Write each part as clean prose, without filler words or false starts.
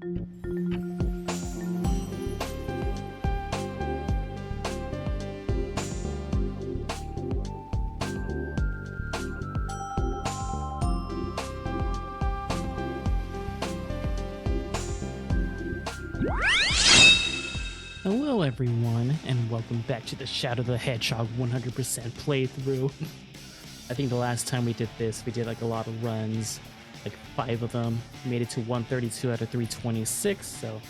Hello everyone, and welcome back to the Shadow the Hedgehog 100% playthrough. I think the last time we did this, we did like a lot of runs, like 5 of them. We made it to 132 out of 326, so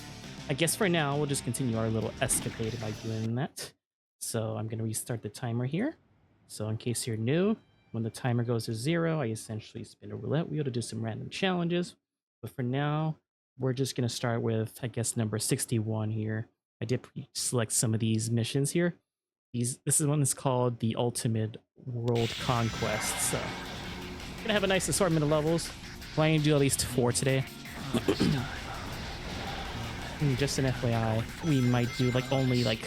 I guess for now we'll just continue our little escapade by doing that. So I'm going to restart the timer here. So in case you're new, when the timer goes to 0, I essentially spin a roulette wheel to do some random challenges. But for now, we're just going to start with, I guess, number 61 here. I did select some of these missions here. This is one that's called the Ultimate World Conquest. So I'm gonna have a nice assortment of levels. Planning to do at least 4 today. Just an FYI, we might do only a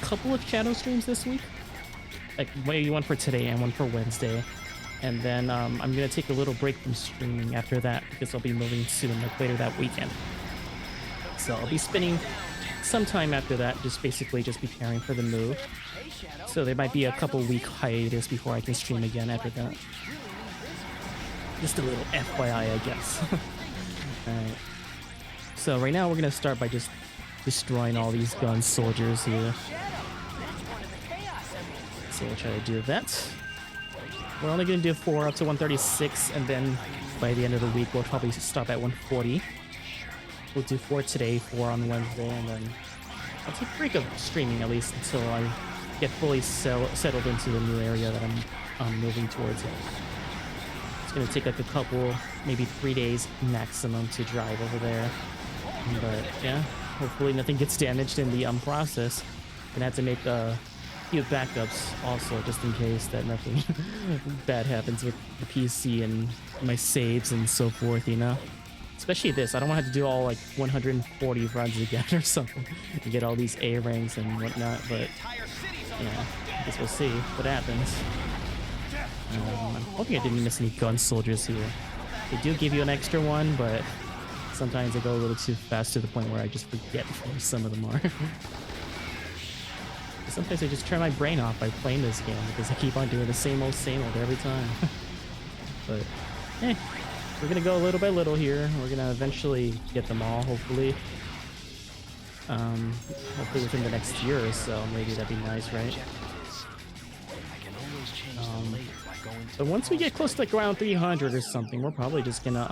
couple of shadow streams this week. Maybe one for today and one for Wednesday. And then I'm gonna take a little break from streaming after that because I'll be moving soon, later that weekend. So I'll be spinning sometime after that, just preparing for the move. So there might be a couple week hiatus before I can stream again after that. Just a little FYI, I guess. Alright. So right now we're gonna start by just destroying all these gun soldiers here. So we'll try to do that. We're only gonna do 4 up to 136, and then by the end of the week we'll probably stop at 140. We'll do 4 today, 4 on Wednesday, and then I'll take a break of streaming at least until I get fully settled into the new area that I'm moving towards. It's going to take a couple, maybe 3 days maximum to drive over there. But yeah, hopefully nothing gets damaged in the process. Gonna have to make a few backups also, just in case that nothing bad happens with the PC and my saves and so forth, you know? Especially this, I don't want to have to do all 140 runs again or something to get all these A ranks and whatnot, but yeah, I guess we'll see what happens. I'm hoping I didn't miss any gun soldiers here. They do give you an extra one, but sometimes they go a little too fast to the point where I just forget where some of them are. Sometimes I just turn my brain off by playing this game because I keep on doing the same old every time. But hey. We're gonna go little by little here. We're gonna eventually get them all, hopefully. Hopefully within the next year or so. Maybe that'd be nice, right? But once we get close to around 300 or something, we're probably just gonna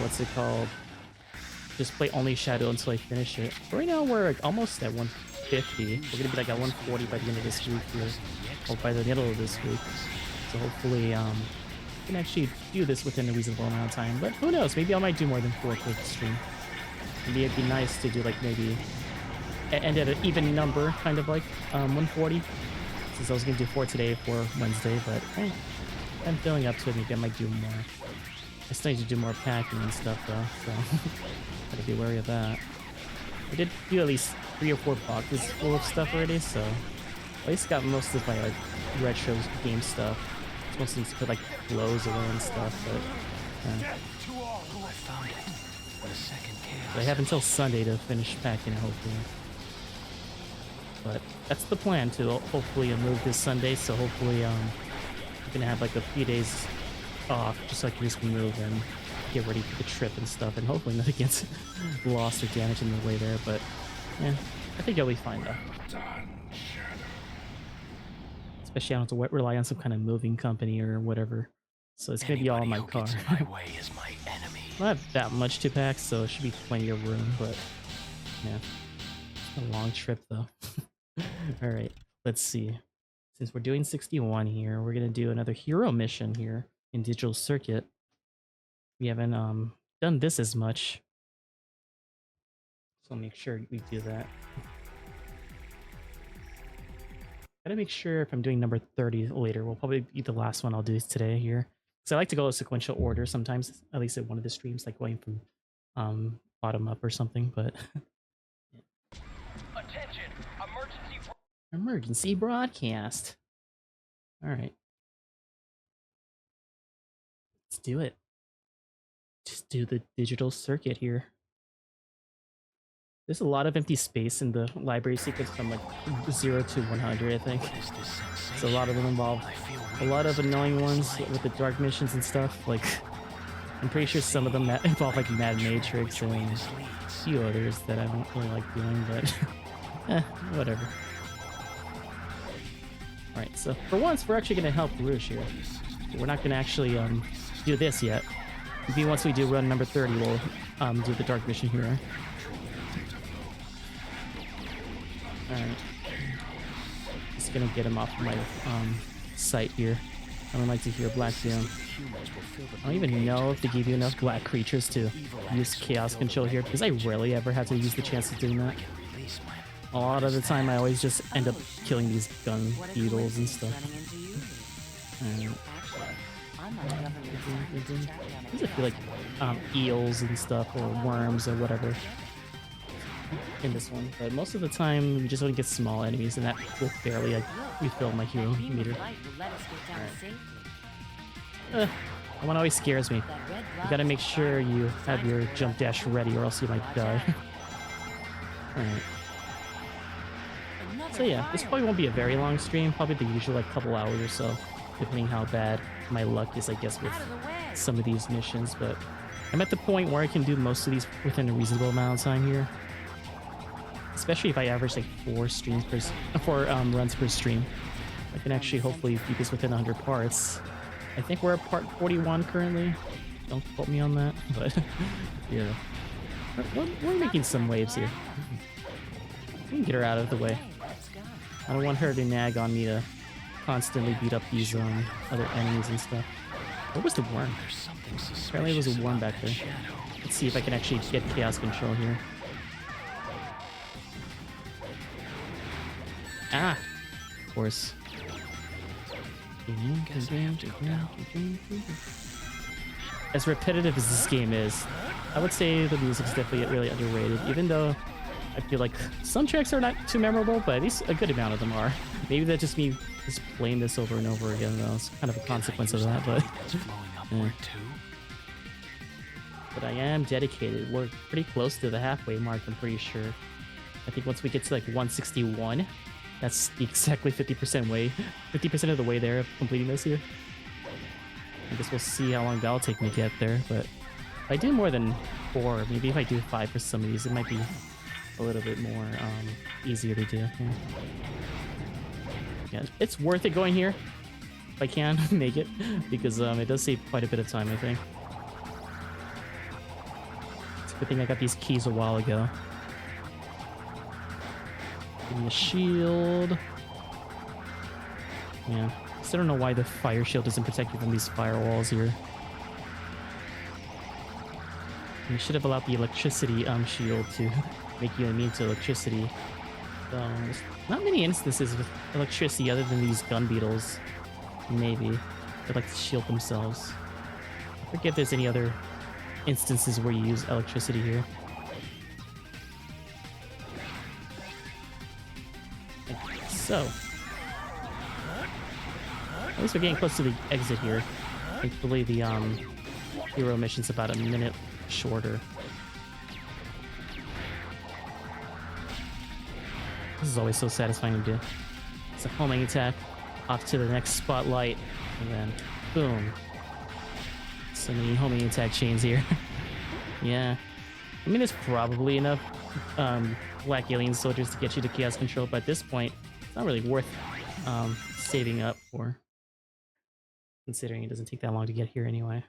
what's it called? Just play only Shadow until I finish it. But right now we're almost at 150. We're gonna be at 140 by the end of this week here, or by the middle of this week. So hopefully can actually do this within a reasonable amount of time, but who knows, maybe I might do more than 4 per stream. Maybe it'd be nice to do maybe end at an even number, kind of 140, since I was gonna do 4 today for Wednesday, but hey, I'm feeling up to it. Maybe I might do more. I still need to do more packing and stuff though, so gotta be wary of that. I did do at least 3 or 4 boxes full of stuff already, so at least got most of my retro game stuff. Mostly to put clothes away and stuff, but I have until Sunday to finish packing it, hopefully. But that's the plan, to hopefully move this Sunday, so hopefully I'm gonna have a few days off just so I can just move and get ready for the trip and stuff, and hopefully nothing gets lost or damaged in the way there, but yeah, I think I'll be fine though. Especially I don't have to rely on some kind of moving company or whatever. So it's gonna be all in my car. I don't have that much to pack, so it should be plenty of room, but yeah. It's a long trip though. Alright, let's see. Since we're doing 61 here, we're gonna do another hero mission here in Digital Circuit. We haven't done this as much. So I'll make sure we do that. Gotta make sure if I'm doing number 30 later, will probably be the last one I'll do today here. Because I like to go a sequential order sometimes, at least at one of the streams, going from bottom up or something, but Attention, emergency broadcast. Alright. Let's do it. Just do the digital circuit here. There's a lot of empty space in the library sequence from like 0 to 100, I think. So a lot of them involve a lot of annoying ones with the dark missions and stuff. Like, I'm pretty sure some of them that involve like Mad Matrix and a few others that I don't really like doing, but whatever. Alright, so for once, we're actually going to help Rouge here. We're not going to actually do this yet. Maybe once we do run number 30, we'll do the dark mission here. Alright. Just gonna get him off my sight here. I don't like to hear Black Doom. I don't even know if they give you enough black creatures to use chaos control here, because I rarely ever have to use the chance of doing that. A lot of the time I always just end up killing these gun beetles and stuff. These I feel like eels and stuff, or worms or whatever in this one, but most of the time we just want to get small enemies, and that will barely like refill my hero meter. That one always scares me. You gotta make sure you have your jump dash ready, or else you might die. Alright. So yeah, this probably won't be a very long stream, probably the usual like couple hours or so, depending how bad my luck is, I guess, with some of these missions, but I'm at the point where I can do most of these within a reasonable amount of time here. Especially if I average like 4 runs per stream. I can actually hopefully do this within 100 parts. I think we're at part 41 currently. Don't quote me on that, but yeah. We're making some waves here. We can get her out of the way. I don't want her to nag on me to constantly beat up these other enemies and stuff. What was the worm? Apparently there was a worm back there. Let's see if I can actually get chaos control here. Ah! Of course. As repetitive as this game is, I would say the music's definitely really underrated, even though I feel like some tracks are not too memorable, but at least a good amount of them are. Maybe that's just me just playing this over and over again, though. It's kind of a consequence of that, but... yeah. But I am dedicated. We're pretty close to the halfway mark, I'm pretty sure. I think once we get to like 161, that's exactly 50% of the way there of completing this here. I guess we'll see how long that'll take me to get there, but if I do more than 4, maybe if I do 5 for some of these, it might be a little bit more easier to do. Yeah, it's worth it going here if I can make it, because it does save quite a bit of time, I think. It's a good thing I got these keys a while ago. Give me a shield. Yeah. I don't know why the fire shield doesn't protect you from these firewalls here. You should have allowed the electricity shield to make you immune to electricity. So, there's not many instances with electricity other than these gun beetles. Maybe. They like to shield themselves. I forget if there's any other instances where you use electricity here. So, at least we're getting close to the exit here. Thankfully, the hero mission's about a minute shorter. This is always so satisfying to do. It's a homing attack, off to the next spotlight, and then boom. So many homing attack chains here. Yeah. I mean, there's probably enough black alien soldiers to get you to chaos control, but at this point, it's not really worth saving up for, considering it doesn't take that long to get here anyway.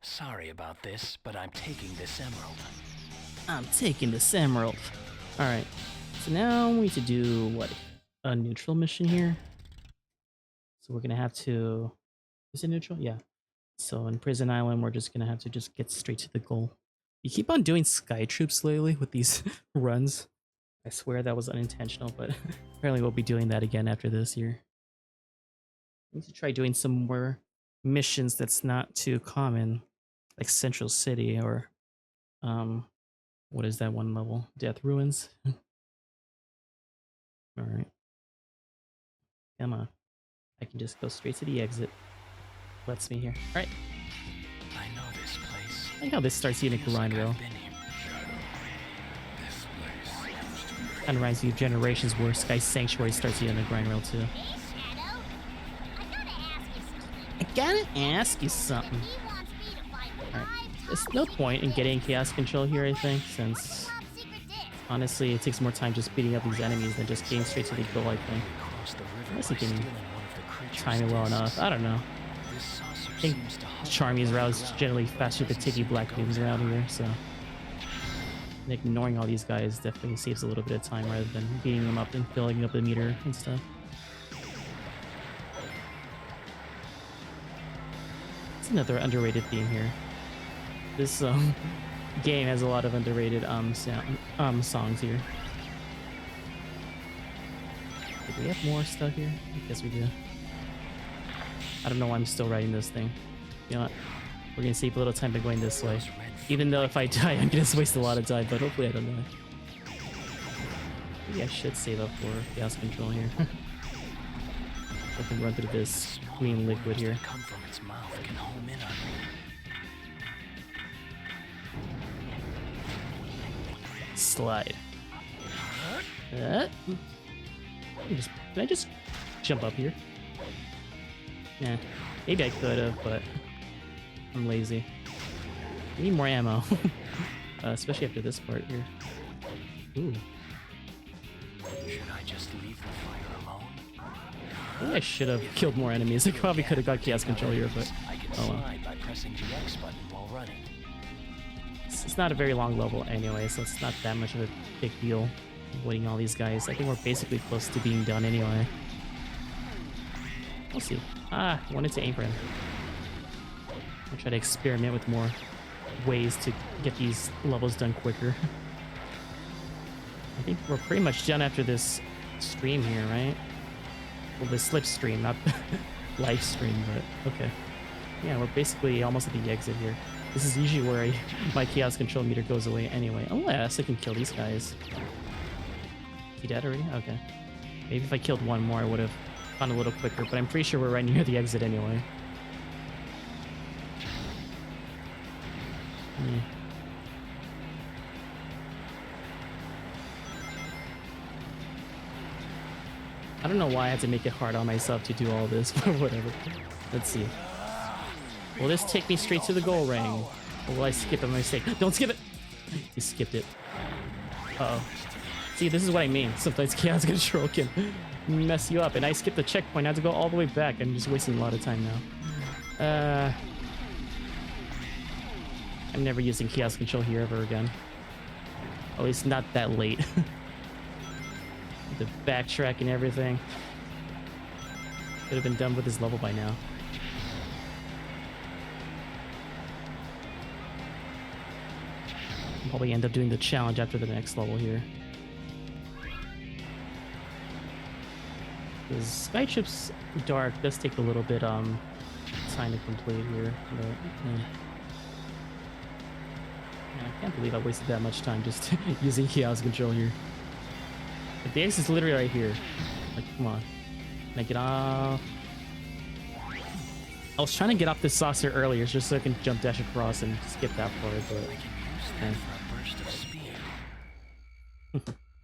Sorry about this, but I'm taking this emerald. I'm taking this emerald. Alright, so now we need to do, what, a neutral mission here? So we're gonna have to... Is it neutral? Yeah. So in Prison Island, we're just gonna have to just get straight to the goal. You keep on doing Sky Troops lately with these runs. I swear that was unintentional, but apparently we'll be doing that again after this year. I need to try doing some more missions that's not too common, like Central City or what is that one level? Death Ruins. All right, come on. I can just go straight to the exit. Lets me here. All right. I know this place. I like how this starts using a grind rail. Kind of reminds me of Generations where Sky Sanctuary starts using a grind rail too. Hey, Shadow. I gotta ask you something. He wants me to fight Alright. 5 There's no point in getting Chaos Control here, I think, since top secret disc. honestly it takes more time just beating up these enemies than just getting straight to the goal, I think. Unless you can time it well enough. I don't know. I think Charmy's route is generally faster than taking Black Beams around here, so and ignoring all these guys definitely saves a little bit of time rather than beating them up and filling up the meter and stuff. It's another underrated theme here. This game has a lot of underrated songs here. Do we have more stuff here? I guess we do. I don't know why I'm still writing this thing. You know what? We're gonna save a little time by going this way. Even though if I die, I'm gonna waste a lot of time, but hopefully I don't die. Maybe I should save up for Chaos Control here. I can run through this green liquid here. Slide. Can I just jump up here? Yeah, maybe I could have, but I'm lazy. I need more ammo, especially after this part here. Ooh. Should I just leave the fire alone? Maybe I should have killed more enemies. I probably could have got Chaos Control here, but I can oh well. slide by pressing the X button while running. It's not a very long level anyway, so it's not that much of a big deal avoiding all these guys. I think we're basically close to being done anyway. We'll see. Ah, I wanted to aim for him. I'll try to experiment with more ways to get these levels done quicker. I think we're pretty much done after this stream here, right? Well, the slipstream, not live stream, but okay. Yeah, we're basically almost at the exit here. This is usually where my Chaos Control meter goes away anyway, unless I can kill these guys. Is he dead already? Okay. Maybe if I killed one more, I would have gone a little quicker, but I'm pretty sure we're right near the exit anyway. I don't know why I had to make it hard on myself to do all this, but whatever. Let's see. Will this take me straight to the goal ring? Or will I skip a mistake? Don't skip it! He skipped it. Uh-oh. See, this is what I mean. Sometimes Chaos Control can mess you up, and I skipped the checkpoint. I had to go all the way back. I'm just wasting a lot of time now. I'm never using Chaos Control here ever again. At least not that late. The backtrack and everything. Could have been done with this level by now. I'll probably end up doing the challenge after the next level here. Because Sky Trip's Dark does take a little bit time to complete here, but yeah. I can't believe I wasted that much time just using Chaos Control here. Like, the X is literally right here. Like, come on. Can I get off? I was trying to get off this saucer earlier just so I can jump dash across and skip that part, but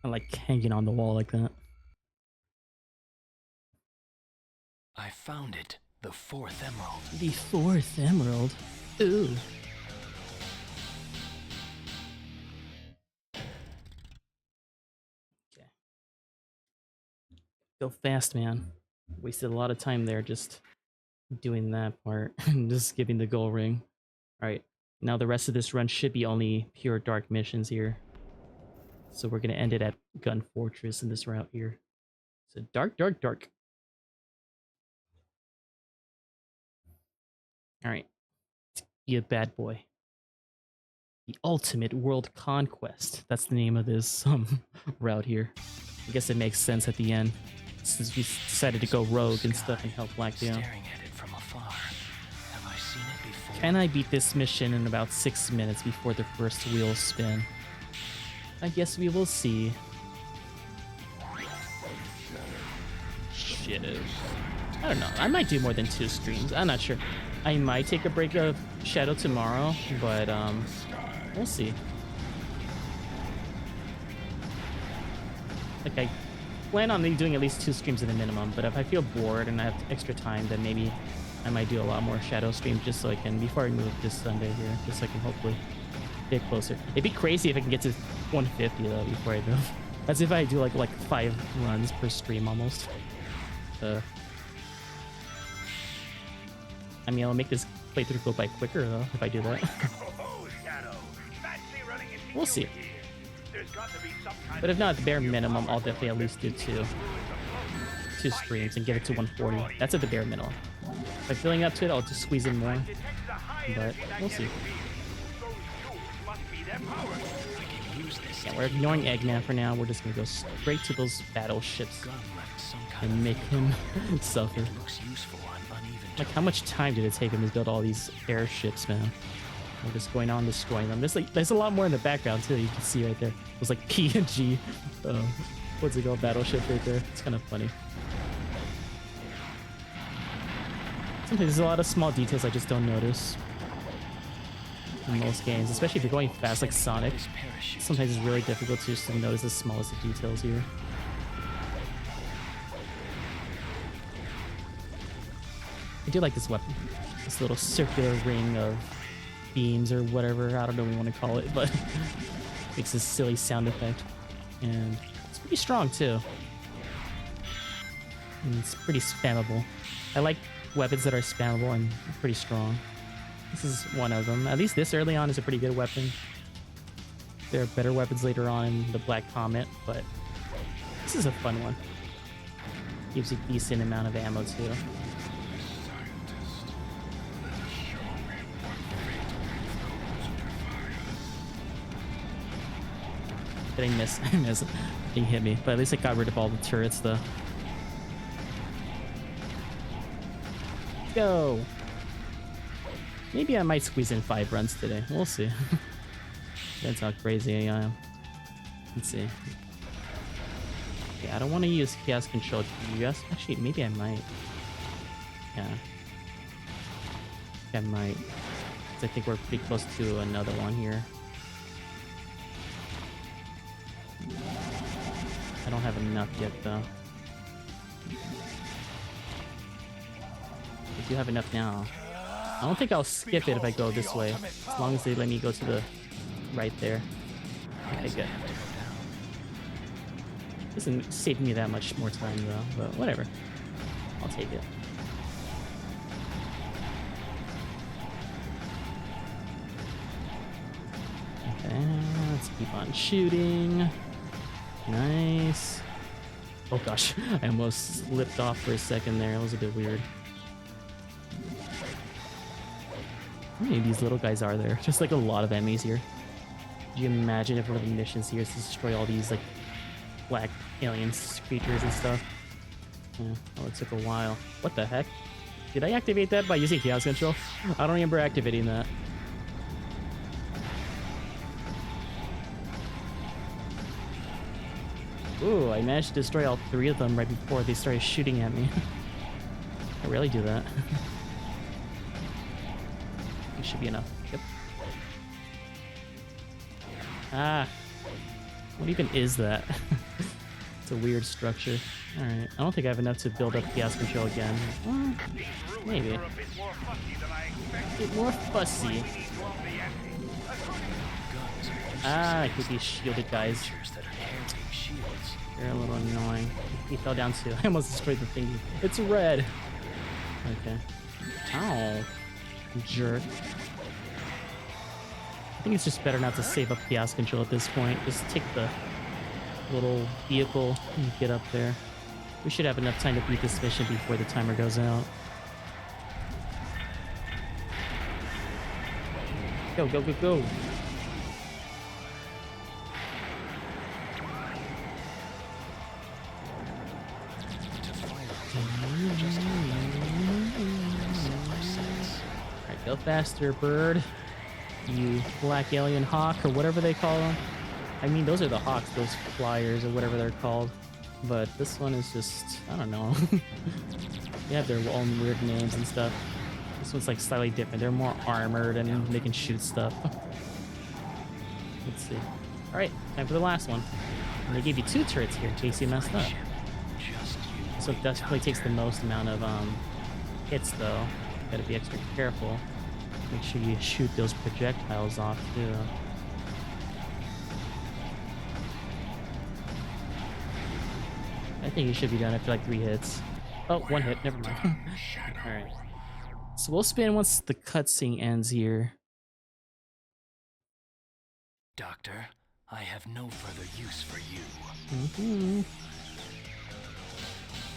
I like hanging on the wall like that. I found it. The 4th emerald. The 4th emerald? Ooh. Okay. Go fast, man. Wasted a lot of time there just doing that part and just skipping the goal ring. Alright, now the rest of this run should be only pure dark missions here. So we're gonna end it at Gun Fortress in this route here. So dark, dark, dark. Alright. Be a bad boy. The ultimate world conquest. That's the name of this route here. I guess it makes sense at the end, since we decided to go rogue and stuff and help Black down. Can I beat this mission in about 6 minutes before the first wheels spin? I guess we will see. Shit. I don't know. I might do more than 2 streams. I'm not sure. I might take a break of Shadow tomorrow, but we'll see. Like I plan on doing at least 2 streams at a minimum, but if I feel bored and I have extra time, then maybe I might do a lot more Shadow streams just so I can, before I move this Sunday here, just so I can hopefully get closer. It'd be crazy if I can get to 150 though before I move. That's if I do like 5 runs per stream almost. I mean, I'll make this playthrough go by quicker though if I do that. We'll see. But if not, at the bare minimum, I'll definitely at least do two streams and get it to 140. That's at the bare minimum. If I'm feeling up to it, I'll just squeeze in more. But we'll see. Yeah, we're ignoring Eggman for now. We're just gonna go straight to those battleships and make him suffer. Like, how much time did it take him to build all these airships, man? We're just going on destroying them. There's a lot more in the background too. You can see right there. It was like P and G. What's it called? Battleship right there. It's kind of funny. Sometimes there's a lot of small details I just don't notice in most games, especially if you're going fast like Sonic. Sometimes it's really difficult to just notice the smallest of details here. I do like this weapon. This little circular ring of beams or whatever. I don't know what you want to call it, but makes this silly sound effect. And it's pretty strong too. And it's pretty spammable. I like weapons that are spammable and pretty strong. This is one of them. At least this early on is a pretty good weapon. There are better weapons later on in the Black Comet, but this is a fun one. Gives you a decent amount of ammo too. Did I miss? I missed. He hit me, but at least I got rid of all the turrets though. Go! Maybe I might squeeze in 5 runs today. We'll see. That's how crazy I am. Let's see. Yeah, I don't want to use chaos control. Yes, actually, maybe I might. Yeah. I might. 'Cause I think we're pretty close to another one here. I don't have enough yet though. I do have enough now. I don't think I'll skip it if I go this way, as long as they let me go to the right there. Okay, good. Doesn't save me that much more time though, but whatever. I'll take it. Okay, let's keep on shooting. Nice. Oh gosh, I almost slipped off for a second there. It was a bit weird. How many of these little guys are there? Just like a lot of enemies here. Could you imagine if one of the missions here is to destroy all these like black alien creatures and stuff? Yeah, oh, it took a while. What the heck? Did I activate that by using chaos control? I don't remember activating that. Ooh, I managed to destroy all 3 of them right before they started shooting at me. I really do that. It should be enough. Yep. Ah. What even is that? It's a weird structure. Alright. I don't think I have enough to build up chaos control again. Well, maybe. A bit more fussy. Ah, I think these shielded guys. They're a little annoying. He fell down too. I almost destroyed the thingy. It's red. Okay. Ow. Jerk. I think it's just better not to save up chaos control at this point. Just take the little vehicle and get up there. We should have enough time to beat this mission before the timer goes out. Go, go, go, go. Alright, go faster, bird. You black alien hawk, or whatever they call them. I mean, those are the hawks, those flyers, or whatever they're called. But this one is just, I don't know. They have their own weird names and stuff. This one's like slightly different. They're more armored and they can shoot stuff. Let's see. All right, time for the last one. And they gave you 2 turrets here in case you messed up. So it definitely takes the most amount of hits though. Gotta be extra careful. Make sure you shoot those projectiles off too. I think you should be done after like 3 hits. Oh, 1 hit, never mind. Alright. So we'll spin once the cutscene ends here. Doctor, I have no further use for you.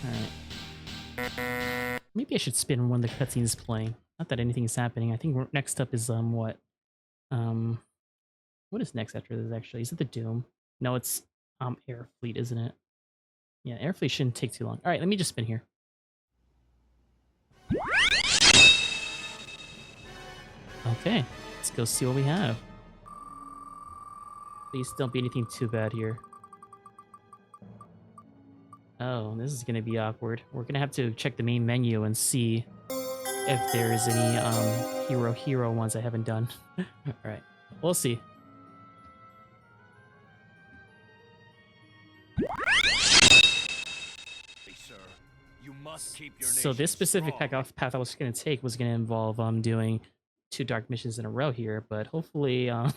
Alright. Maybe I should spin when the cutscene is playing. Not that anything's happening. I think next up is what? What is next after this actually? Is it the Doom? No, it's Air Fleet, isn't it? Yeah, Air Fleet shouldn't take too long. Alright, let me just spin here. Okay, let's go see what we have. Please don't be anything too bad here. Oh, this is gonna be awkward. We're gonna have to check the main menu and see if there's any hero ones I haven't done. Alright, we'll see. So this specific path I was gonna take was gonna involve doing 2 dark missions in a row here, but hopefully I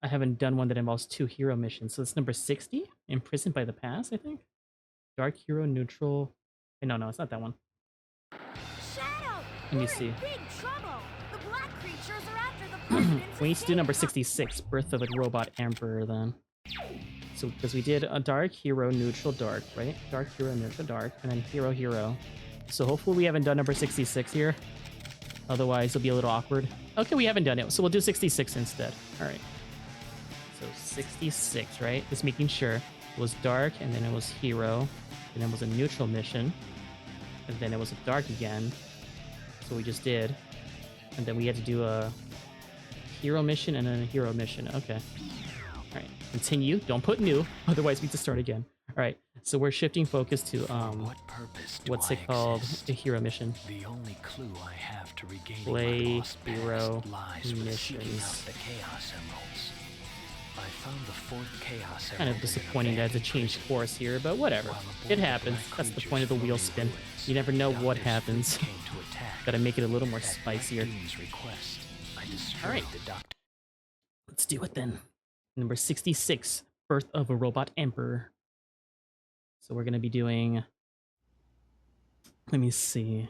haven't done one that involves 2 hero missions. So it's number 60, Imprisoned by the Past, I think. Dark hero, neutral. No, it's not that one. Shadow, Let me see. big trouble. The black creatures are after the president's We need to do number 66, Birth of a Robot Emperor then. So, because we did a dark, hero, neutral, dark, right? Dark, hero, neutral, dark, and then hero, hero. So hopefully we haven't done number 66 here. Otherwise it'll be a little awkward. Okay, we haven't done it, so we'll do 66 instead. Alright. So 66, right? Just making sure. It was dark, and then it was hero, and then it was a neutral mission, and then it was a dark again. So we just did. And then we had to do a hero mission and then a hero mission. Okay. Alright. Continue. Don't put new, otherwise we have to start again. Alright. So we're shifting focus to what's it called? A hero mission. The only clue I have to regain Play lost hero lies with seeking missions. out the Chaos Emeralds. I found the 4th Chaos Kind of Emerald disappointing in that a I had to change course here, but whatever. It happens. That's the point of the wheel spin. You never know what happens. Gotta make it a little more spicier. Alright. Let's do it then. Number 66, Birth of a Robot Emperor. So we're gonna be doing... Let me see.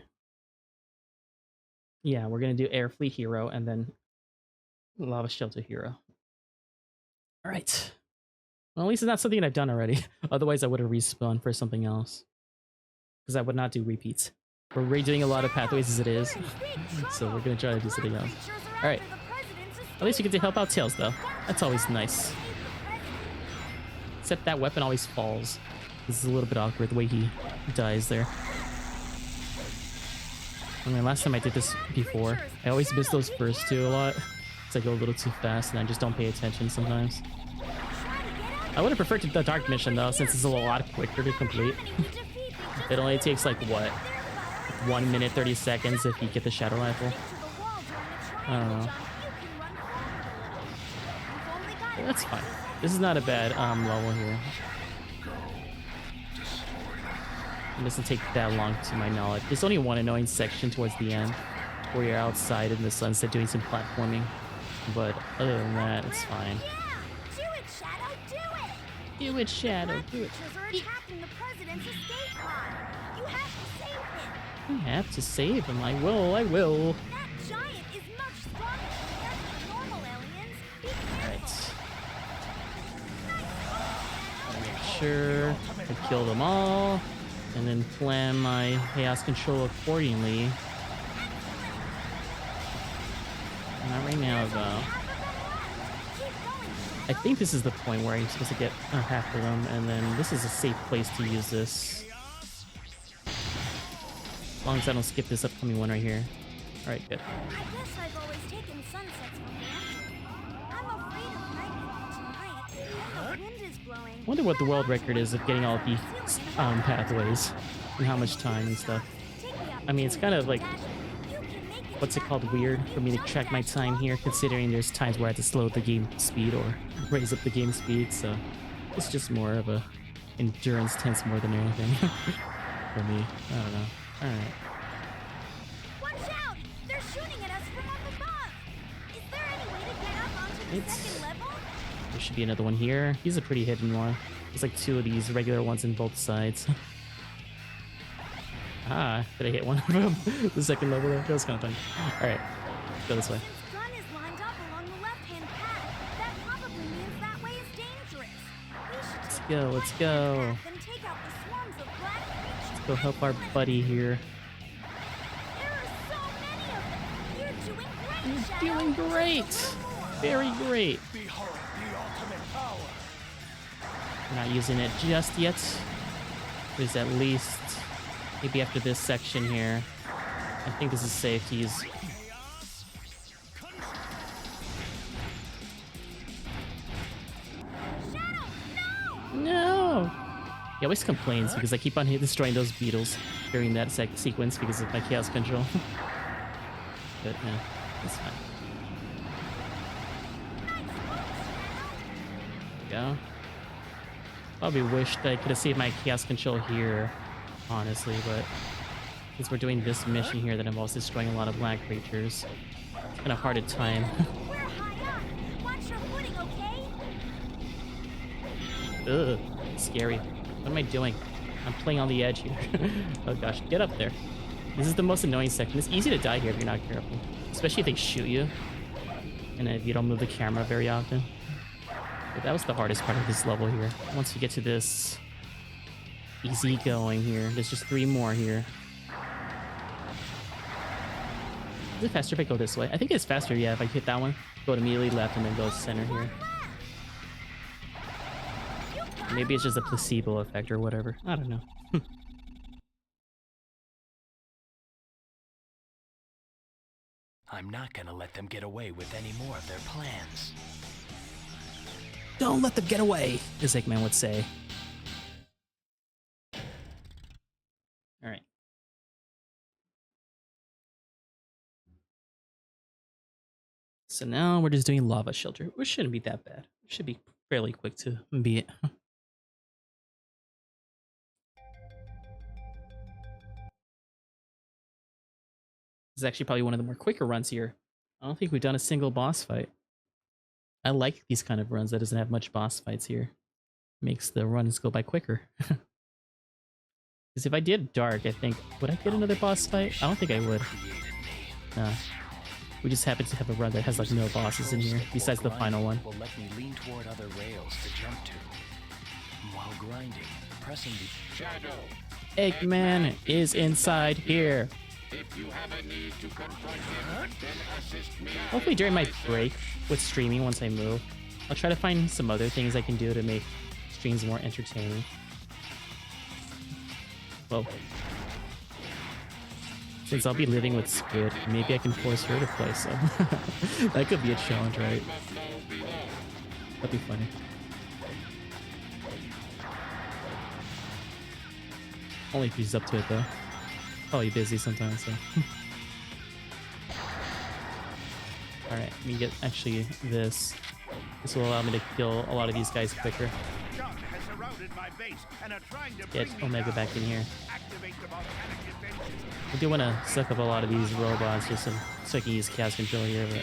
Yeah, we're gonna do Air Fleet Hero and then Lava Shelter Hero. Alright. Well, at least it's not something I've done already. Otherwise, I would have respawned for something else. Because I would not do repeats. We're redoing a lot of pathways as it is. So we're gonna try to do something else. Alright. At least you get to help out Tails, though. That's always nice. Except that weapon always falls. This is a little bit awkward, the way he dies there. I mean, last time I did this before, I always miss those first 2 a lot. Because I go a little too fast and I just don't pay attention sometimes. I would have preferred the dark mission, though, since it's a lot quicker to complete. It only takes, like, what? 1 minute, 30 seconds if you get the Shadow Rifle. I don't know. But that's fine. This is not a bad level here. It doesn't take that long to my knowledge. There's only one annoying section towards the end where you're outside in the sunset doing some platforming. But other than that, it's fine. Do it, Shadow, do it! Do it, Shadow, do it. Creatures are attacking the president's escape pod. You have to save him. I have to save him. I will, I will. That giant is much stronger compared to the normal aliens. Be careful. Alright. Make sure I kill them all. And then plan my chaos control accordingly. Not right now, though. I think this is the point where I'm supposed to get half of them, and then this is a safe place to use this. As long as I don't skip this upcoming one right here. Alright, good. I guess I've always taken sunsets for granted. I'm afraid of night tonight. The wind is blowing. Wonder what the world record is of getting all these pathways and how much time and stuff. I mean, it's kind of like what's it called, weird for me to track my time here, considering there's times where I have to slow the game speed or raise up the game speed, so it's just more of a endurance tense more than anything for me. I don't know. Alright. Watch out! They're shooting at us from up above! Is there any way to get up onto the second level? There should be another one here. He's a pretty hidden one. There's like 2 of these regular ones in both sides. Ah, did I hit one of them? The second level there? That was kind of funny. Alright, go this way. Since gun is lined up along the left-hand path, that probably means that way is dangerous. We should Let's go, let's go. and take out the swarms of black creatures. Let's go help our buddy here. There are so many of them. You're doing great, You're Shadow. doing great! Very great. Behold the ultimate power. We're not using it just yet. There's at least maybe after this section here. I think this is safe to use. Shadow, no! No! He always complains because I keep on destroying those beetles during that sequence because of my chaos control. But yeah, it's fine. There we go. Probably wished I could have saved my chaos control here, honestly, but since we're doing this mission here that involves destroying a lot of black creatures, it's kind of hard to time. We're high up. Watch your footing, okay? Ugh, scary. What am I doing? I'm playing on the edge here. Oh gosh, get up there. This is the most annoying section. It's easy to die here if you're not careful, especially if they shoot you and if you don't move the camera very often. But that was the hardest part of this level here. Once you get to this easy going here, there's just 3 more here. Is it faster if I go this way? I think it's faster, yeah, if I hit that one. Go immediately left and then go center here. Maybe it's just a placebo effect or whatever. I don't know. I'm not gonna let them get away with any more of their plans. Don't let them get away, as Eggman would say. Alright. So now we're just doing lava shelter, which shouldn't be that bad. It should be fairly quick to beat it. This is actually probably one of the more quicker runs here. I don't think we've done a single boss fight. I like these kind of runs that doesn't have much boss fights here. Makes the runs go by quicker. Because if I did dark, I think, would I get another boss fight? I don't think I would. Nah. We just happen to have a run that has like no bosses in here, besides the final one. Will let me lean toward other rails to jump to. While grinding, pressing the shadow. Eggman is inside here. If you have a need to confront him, then assist me. Hopefully during my break with streaming once I move, I'll try to find some other things I can do to make streams more entertaining. Well, since I'll be living with Squid, maybe I can force her to play some. That could be a challenge, right? That'd be funny. Only if he's up to it though. Probably busy sometimes, so. Alright, let me get actually this. This will allow me to kill a lot of these guys quicker. Get Omega back in here. I do want to suck up a lot of these robots just so I can use chaos control here, but...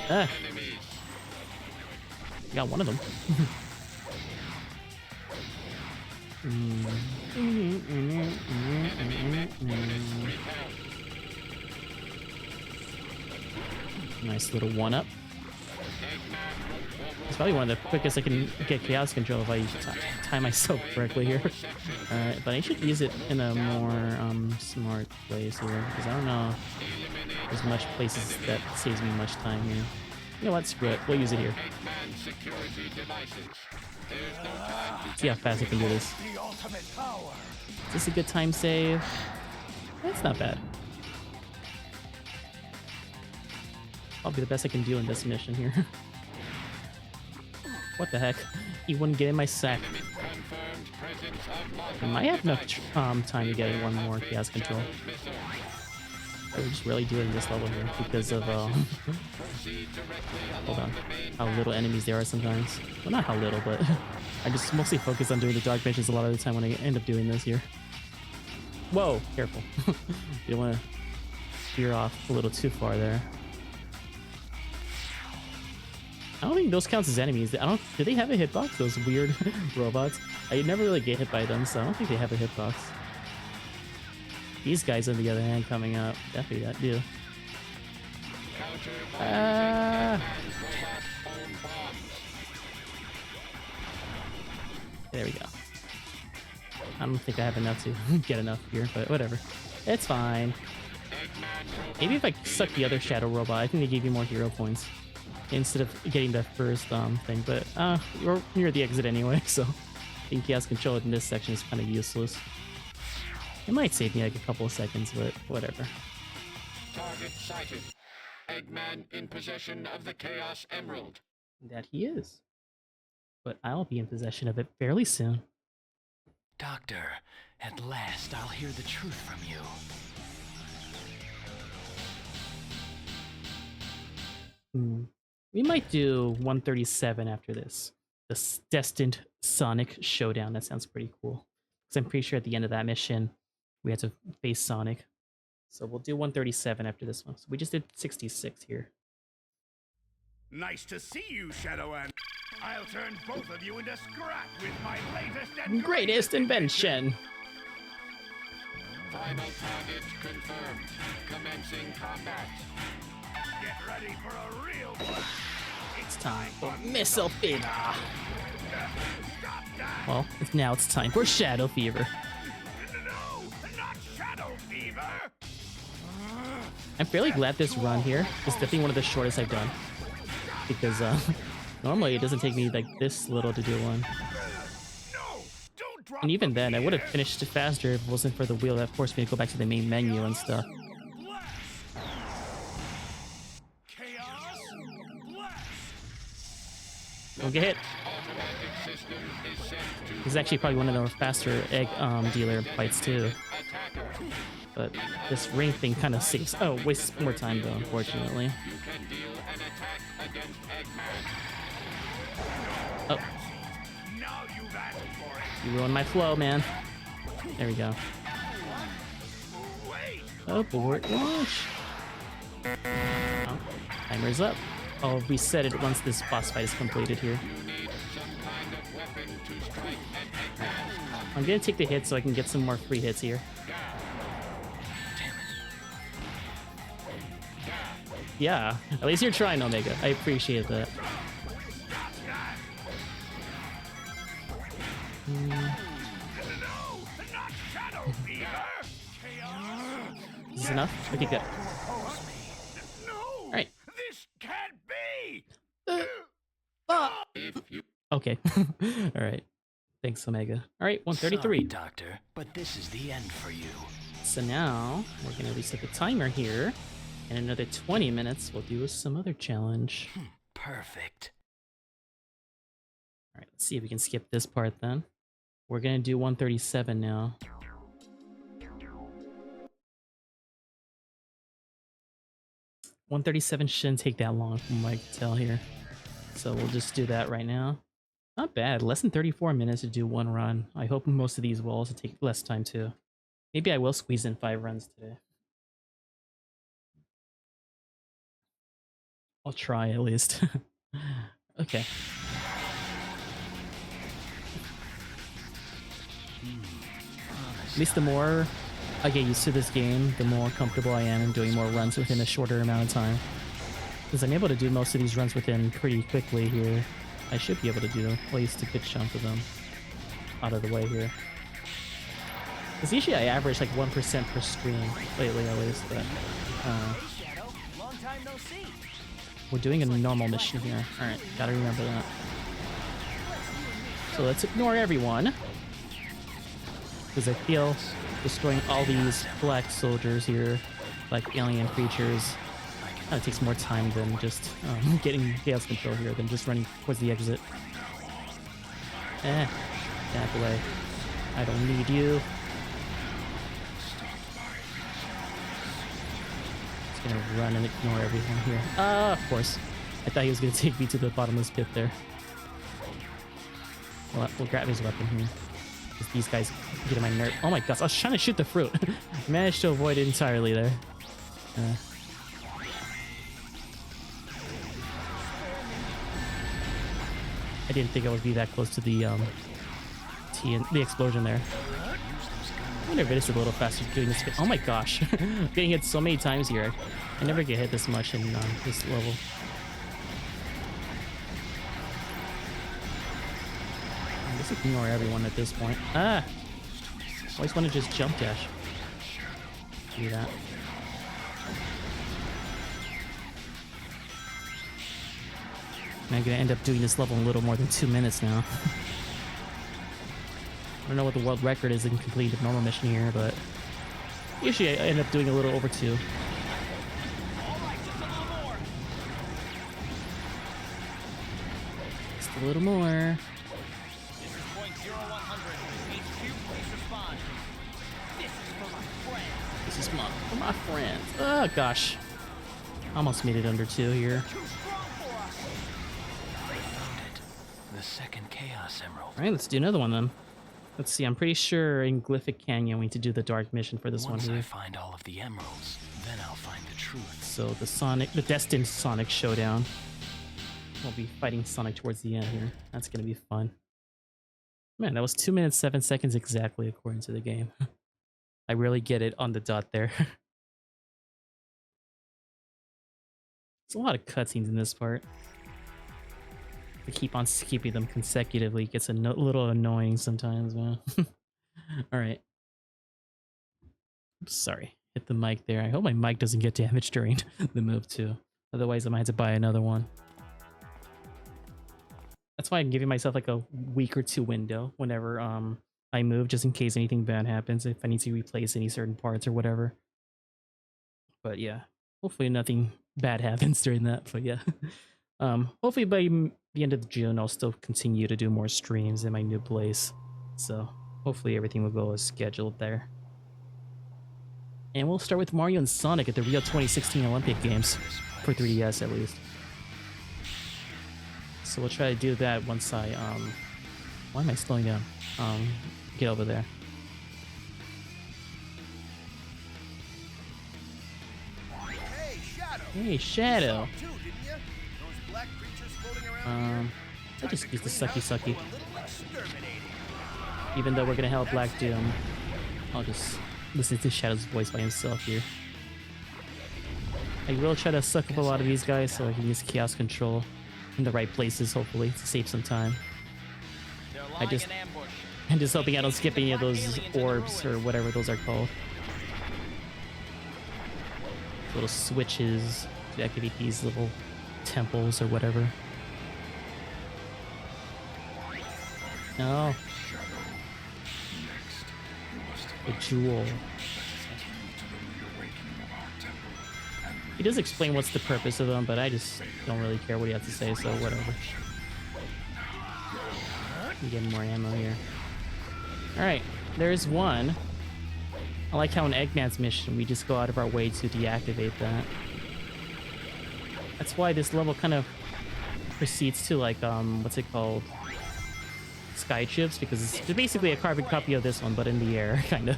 Ah! I got one of them. Nice little one-up. It's probably one of the quickest I can get chaos control if I time myself correctly here. Alright, but I should use it in a more smart place here, because I don't know if there's much places that saves me much time here. You know what, screw it, we'll use it here. See how fast I can do this. Is this a good time save? That's not bad. Probably the best I can do in this mission here. What the heck? He wouldn't get in my sack. I might have enough time to get one more chaos control. I would just really do it in this level here because of hold on, how little enemies there are sometimes. Well, not how little, but I just mostly focus on doing the dark missions a lot of the time when I end up doing this here. Whoa, careful. You don't want to veer off a little too far there. I don't think those counts as enemies. Do they have a hitbox? Those weird robots? I never really get hit by them, so I don't think they have a hitbox. These guys, on the other hand, coming up, definitely that do. There we go. I don't think I have enough to get enough here, but whatever. It's fine. Maybe if I suck the other shadow robot, I think they give you more hero points instead of getting the first thing. But we're near the exit anyway, so I think Chaos Control in this section is kind of useless. It might save me like a couple of seconds, but whatever. Target sighted. Eggman in possession of the Chaos Emerald. That he is. But I'll be in possession of it fairly soon. Doctor, at last I'll hear the truth from you. We might do 137 after this. The Destined Sonic Showdown. That sounds pretty cool. Because I'm pretty sure at the end of that mission, we had to face Sonic. So we'll do 137 after this one. So we just did 66 here. Nice to see you, Shadow, and I'll turn both of you into scrap with my latest and Greatest invention! Final target confirmed. Commencing combat. Get ready for a real one. It's time for Missile Fever! Stop that! Well, now it's time for Shadow Fever. No, not Shadow Fever! I'm fairly glad this run here is definitely one of the shortest I've done. Because normally it doesn't take me like this little to do one. No, don't drop And even the then, I would have gear. finished it faster if it wasn't for the wheel that forced me to go back to the main menu and stuff. Chaos Blast! Don't get hit. Automatic system is set to This is actually probably one of the faster egg dealer fights too. attacker. But this ring thing kind of saves. Oh, wastes more time though, unfortunately. You can deal an attack against Eggman. Oh, Now you've asked for it. you ruined my flow, man. There we go. Wait! Abort launch. Oh, timer's up. I'll reset it once this boss fight is completed here. You need some kind of weapon to strike at Eggman's I'm gonna take the hit so I can get some more free hits here. Yeah, at least you're trying, Omega. I appreciate that. No, not Shadow Fever! Chaos! Is this enough? I think that. No! Alright. This can't be! If you Okay. Alright. Thanks, Omega. Alright, Sorry, 133. Doctor, but this is the end for you. So now, we're gonna reset the timer here. In another 20 minutes, we'll do some other challenge. Perfect. Alright, let's see if we can skip this part then. We're gonna do 137 now. $137 shouldn't take that long from what I can tell here. So we'll just do that right now. Not bad, less than 34 minutes to do one run. I hope most of these will also take less time too. Maybe I will squeeze in 5 runs today. I'll try at least. Okay. At least the more I get used to this game, the more comfortable I am in doing more runs within a shorter amount of time. Because I'm able to do most of these runs within pretty quickly here. I should be able to do at least a good chunk of them out of the way here. Because usually I average like 1% per screen lately at least, but Shadow, long time no see. we're doing a normal mission here. Alright, gotta remember that. So let's ignore everyone. Because I feel destroying all these black soldiers here, like alien creatures, kind of takes more time than just getting chaos control here, than just running towards the exit. Back away. I don't need you. gonna run and ignore everything here. Of course. I thought he was gonna take me to the bottomless pit there. Well, we'll grab his weapon here. Because these guys get on my nerve. Oh my gosh, I was trying to shoot the fruit. Managed to avoid it entirely there. I didn't think I would be that close to the the explosion there. I wonder if it is a little faster doing this. Oh my gosh. Getting hit so many times here. I never get hit this much in this level. Just ignore everyone at this point. Ah! Always want to just jump dash. Do that. I'm gonna end up doing this level in a little more than 2 minutes now. I don't know what the world record is in completing the normal mission here, but usually I end up doing a little over 2. Just a little more. This is for my friends. Oh gosh. Almost made it under 2 here. The second Chaos Emerald. Alright, let's do another one then. Let's see, I'm pretty sure in Glyphic Canyon we need to do the dark mission for this one Once here. I find all of the emeralds, then I'll find the truth. So the destined Sonic showdown. We'll be fighting Sonic towards the end here. That's gonna be fun. Man, that was 2 minutes 7 seconds exactly according to the game. I really get it on the dot there. There's a lot of cutscenes in this part. To keep on skipping them consecutively gets a little annoying sometimes, man. Alright. Sorry, hit the mic there. I hope my mic doesn't get damaged during the move too. Otherwise I might have to buy another one. That's why I'm giving myself like a week or 2 window whenever I move, just in case anything bad happens, if I need to replace any certain parts or whatever. But yeah, hopefully nothing bad happens during that, but yeah. Hopefully by the end of June, I'll still continue to do more streams in my new place. So hopefully everything will go as scheduled there. And we'll start with Mario and Sonic at the Rio 2016 Olympic Games, for 3DS at least. So we'll try to do that once I, why am I slowing down? Get over there. Hey, Shadow. Hey, Shadow. Too, didn't you? Those black creatures floating around I just use the sucky. here? A little exterminating. Even though we're gonna help Black Doom, I'll just listen to Shadow's voice by himself here. I will try to suck up a lot of these guys so I can use Chaos Control in the right places, hopefully, to save some time. I'm just hoping I don't skip any of those orbs or whatever those are called. Little switches to activate these little temples or whatever. No. A jewel. He does explain what's the purpose of them, but I just don't really care what he has to say, so whatever. I'm getting more ammo here. Alright, there's one. I like how in Eggman's mission, we just go out of our way to deactivate that. That's why this level kind of proceeds to like, what's it called? Sky Chips, because it's basically a carbon copy of this one, but in the air, kind of.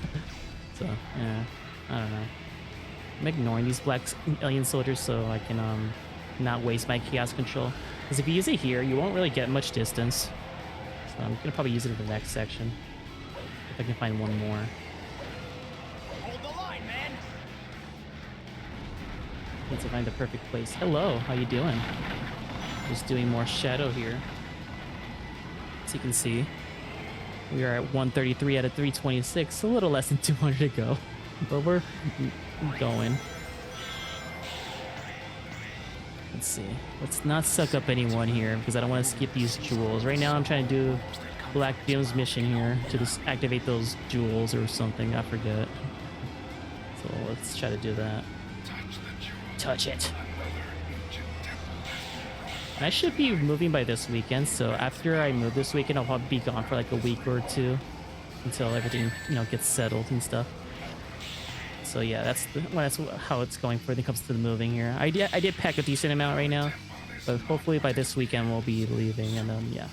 So, yeah, I don't know. I'm ignoring these black alien soldiers so I can not waste my Chaos Control. Because if you use it here, you won't really get much distance. So I'm gonna probably use it in the next section. If I can find one more. Hold the line, man. Need to find the perfect place. Hello, how you doing? Just doing more Shadow here. As you can see, we are at 133 out of 326, a little less than 200 to go, but we're going. Let's see. Let's not suck up anyone here because I don't want to skip these jewels. Right now I'm trying to do Black Doom's mission here to just activate those jewels or something. I forget. So let's try to do that. Touch it. And I should be moving by this weekend, so after I move this weekend, I'll probably be gone for like a week or 2 until everything, you know, gets settled and stuff. So yeah, that's how it's going for when it comes to the moving here. I did pack a decent amount right now, but hopefully by this weekend we'll be leaving, and then yeah,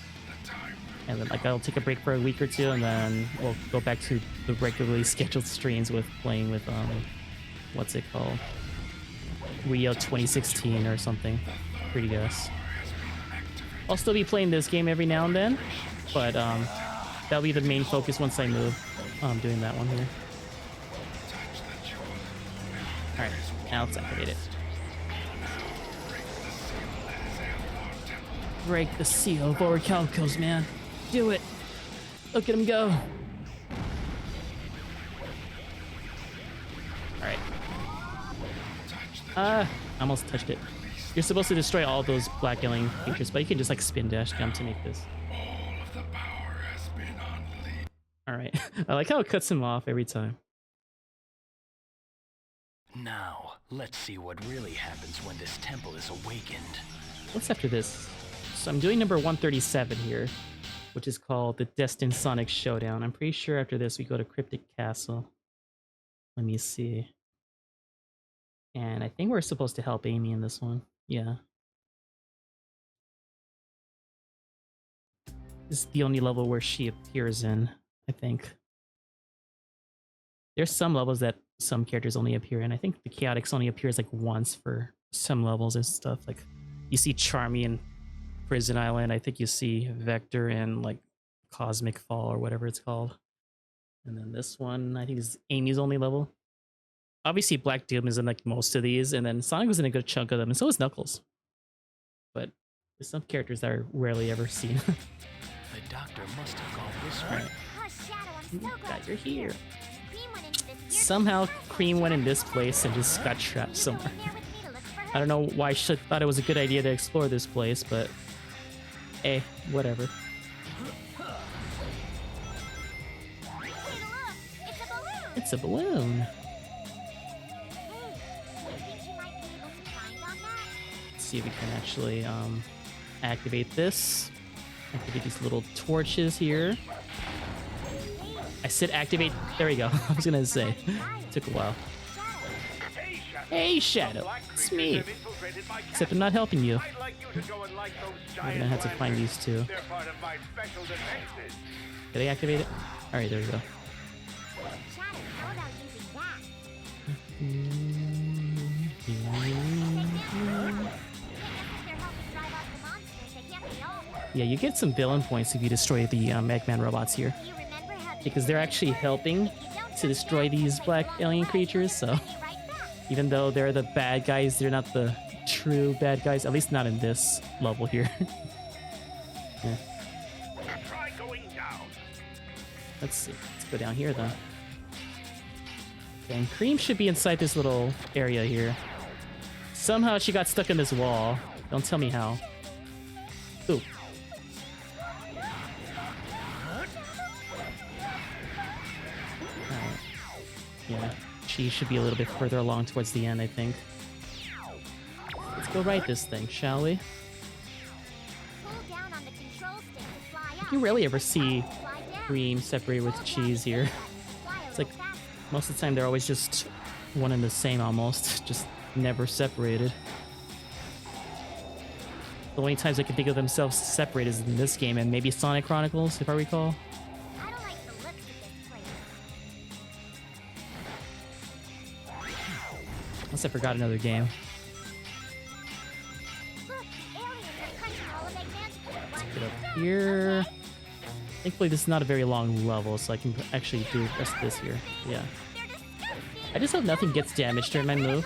and then like I'll take a break for a week or two, and then we'll go back to the regularly scheduled streams with playing with what's it called, Rio 2016 or something. Pretty guess. I'll still be playing this game every now and then, but that'll be the main focus once I move. Doing that one here. Alright, now let's activate it. Break the seal of Orichalcos, man. Do it. Look at him go. Alright. Almost touched it. You're supposed to destroy all those black alien creatures, but you can just like spin dash jump to make this. Alright. I like how it cuts him off every time. Now, let's see what really happens when this temple is awakened. What's after this? So I'm doing number 137 here, which is called the Destined Sonic Showdown. I'm pretty sure after this we go to Cryptic Castle. Let me see. And I think we're supposed to help Amy in this one. Yeah. This is the only level where she appears in, I think. There's some levels that some characters only appear in. I think the Chaotix only appears like once for some levels and stuff. Like you see Charmy in Prison Island. I think you see Vector in like Cosmic Fall or whatever it's called. And then this one, I think is Amy's only level. Obviously Black Doom is in like most of these, and then Sonic was in a good chunk of them, and so is Knuckles. But there's some characters that are rarely ever seen. The doctor must have gone this way. Alright. Oh, Shadow, I'm so glad Glad you're here. Cream went into this weird Somehow Cream went in this place and just got trapped somewhere. there with me to look for her. I don't know why she thought it was a good idea to explore this place, but hey, whatever. Hey, look, it's a balloon. It's a balloon. Hey, think she might be able to find on that? Let's see if we can actually activate this. Activate these little torches here. I said activate. There we go. I was gonna say. Took a while. Hey, Shadow. It's me. Except I'm not helping you. We're gonna have to find these two. They're part of my special defenses. Did I activate it? Alright, there we go. Shadow, how about using that? Yeah, you get some villain points if you destroy the Eggman robots here. Because they're actually helping to destroy these black alien creatures, so even though they're the bad guys, they're not the true bad guys, at least not in this level here. Yeah. Try going down. Let's see. Let's go down here, though. And Cream should be inside this little area here. Somehow she got stuck in this wall. Don't tell me how. Ooh. Yeah, she should be a little bit further along towards the end, I think. Let's go right this thing, shall we? You rarely ever see Cream separated with Cheese here. It's like most of the time they're always just one and the same almost, just never separated. The only times I can think of themselves separated is in this game and maybe Sonic Chronicles, if I recall. Unless I forgot another game. Let's get up here. Thankfully, this is not a very long level, so I can actually do the rest of this here. Yeah. I just hope nothing gets damaged during my move.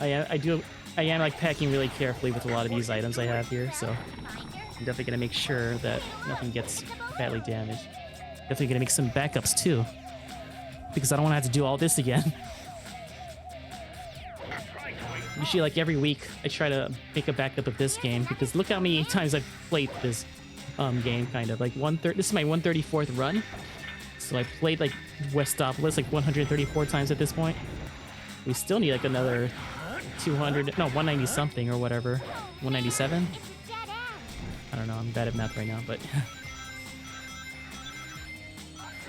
I am like packing really carefully with a lot of these items I have here, so I'm definitely gonna make sure that nothing gets badly damaged. Definitely gonna make some backups too, because I don't want to have to do all this again. Usually, like every week, I try to make a backup of this game because look how many times I've played this game. Kind of like this is my 134th run, so I played like Westopolis like 134 times at this point. We still need like another 200, no, 190 something or whatever, 197. I don't know. I'm bad at math right now, but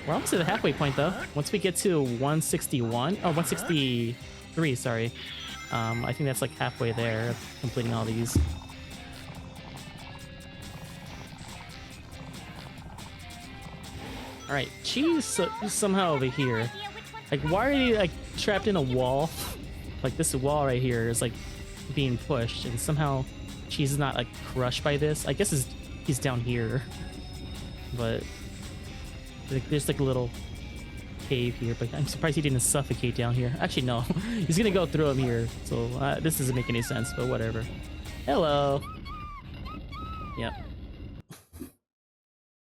We're almost at the halfway point though. Once we get to 161, oh 163, sorry. I think that's like halfway there, completing all these. All right, she's somehow over here. Like, why are you like trapped in a wall? Like this wall right here is like being pushed, and somehow she's not like crushed by this. I guess he's down here, but like, there's like a little cave here. But I'm surprised he didn't suffocate down here. Actually, no, he's gonna go through him here. So this doesn't make any sense, but whatever. Hello. Yep.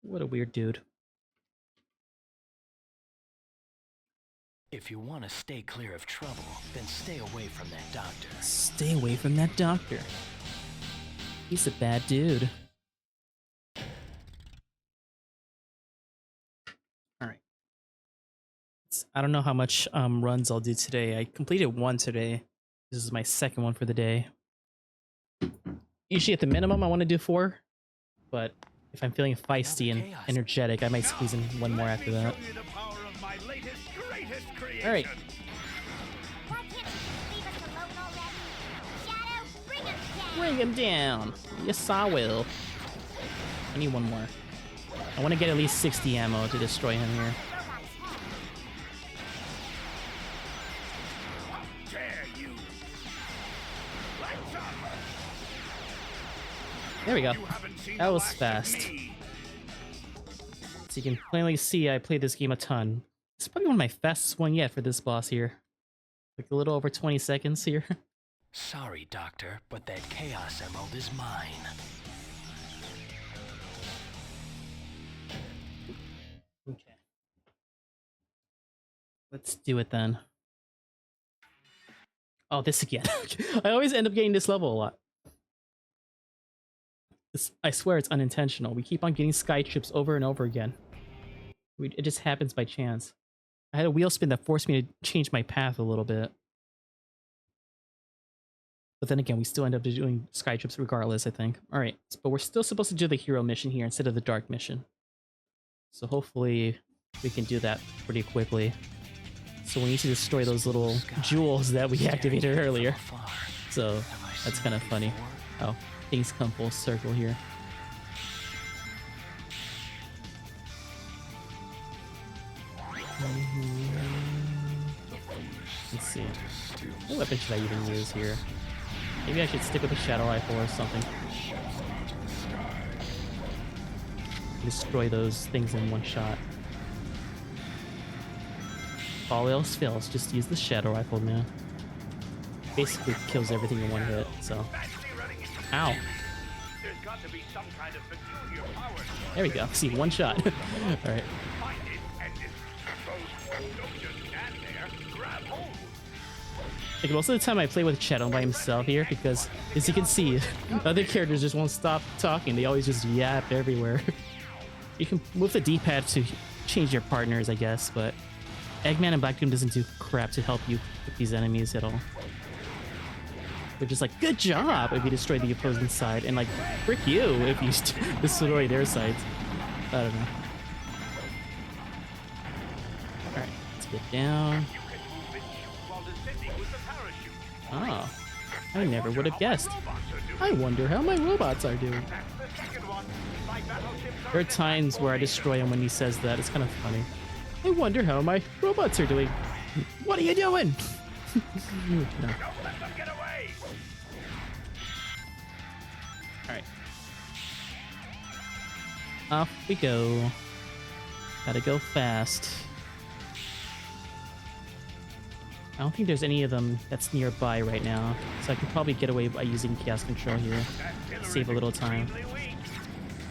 What a weird dude. If you want to stay clear of trouble, then stay away from that doctor. Stay away from that doctor. He's a bad dude. Alright. I don't know how much runs I'll do today. I completed one today. This is my second one for the day. Usually at the minimum I want to do 4. But if I'm feeling feisty and energetic, I might squeeze in one more after that. Alright. Why can't you leave us alone already? Shadow, bring us down! Bring him down. Yes, I will. I need one more. I want to get at least 60 ammo to destroy him here. There we go. That was fast. So you can plainly see I played this game a ton. It's probably one of my fastest one yet for this boss here. Like a little over 20 seconds here. Sorry, Doctor, but that Chaos Emerald is mine. Okay. Let's do it then. Oh, this again. I always end up getting this level a lot. I swear it's unintentional. We keep on getting sky trips over and over again. It just happens by chance. I had a wheel spin that forced me to change my path a little bit. But then again, we still end up doing sky trips regardless, I think. Alright, but we're still supposed to do the hero mission here instead of the dark mission. So hopefully we can do that pretty quickly. So we need to destroy those little jewels that we activated earlier. So that's kind of funny. Oh, things come full circle here. Let's see. What weapon should I even use here? Maybe I should stick with a shadow rifle or something. Destroy those things in one shot. If all else fails, just use the shadow rifle, man. Basically kills everything in one hit, so. Ow. There we go. See, one shot. Alright. Like most of the time I play with Shadow by himself here because, as you can see, other characters just won't stop talking. They always just yap everywhere. You can move the D-pad to change your partners, I guess, but Eggman and Black Doom doesn't do crap to help you with these enemies at all. They're just like, good job if you destroy the opposing side, and like, frick you if you destroy their sides. I don't know. Alright, let's get down. Oh, I never would have guessed. I wonder how my robots are doing. There are times where I destroy him when he says that. It's kind of funny. I wonder how my robots are doing. What are you doing? No. Alright. Off we go. Gotta go fast. I don't think there's any of them that's nearby right now, so I could probably get away by using chaos control here. Save a little time.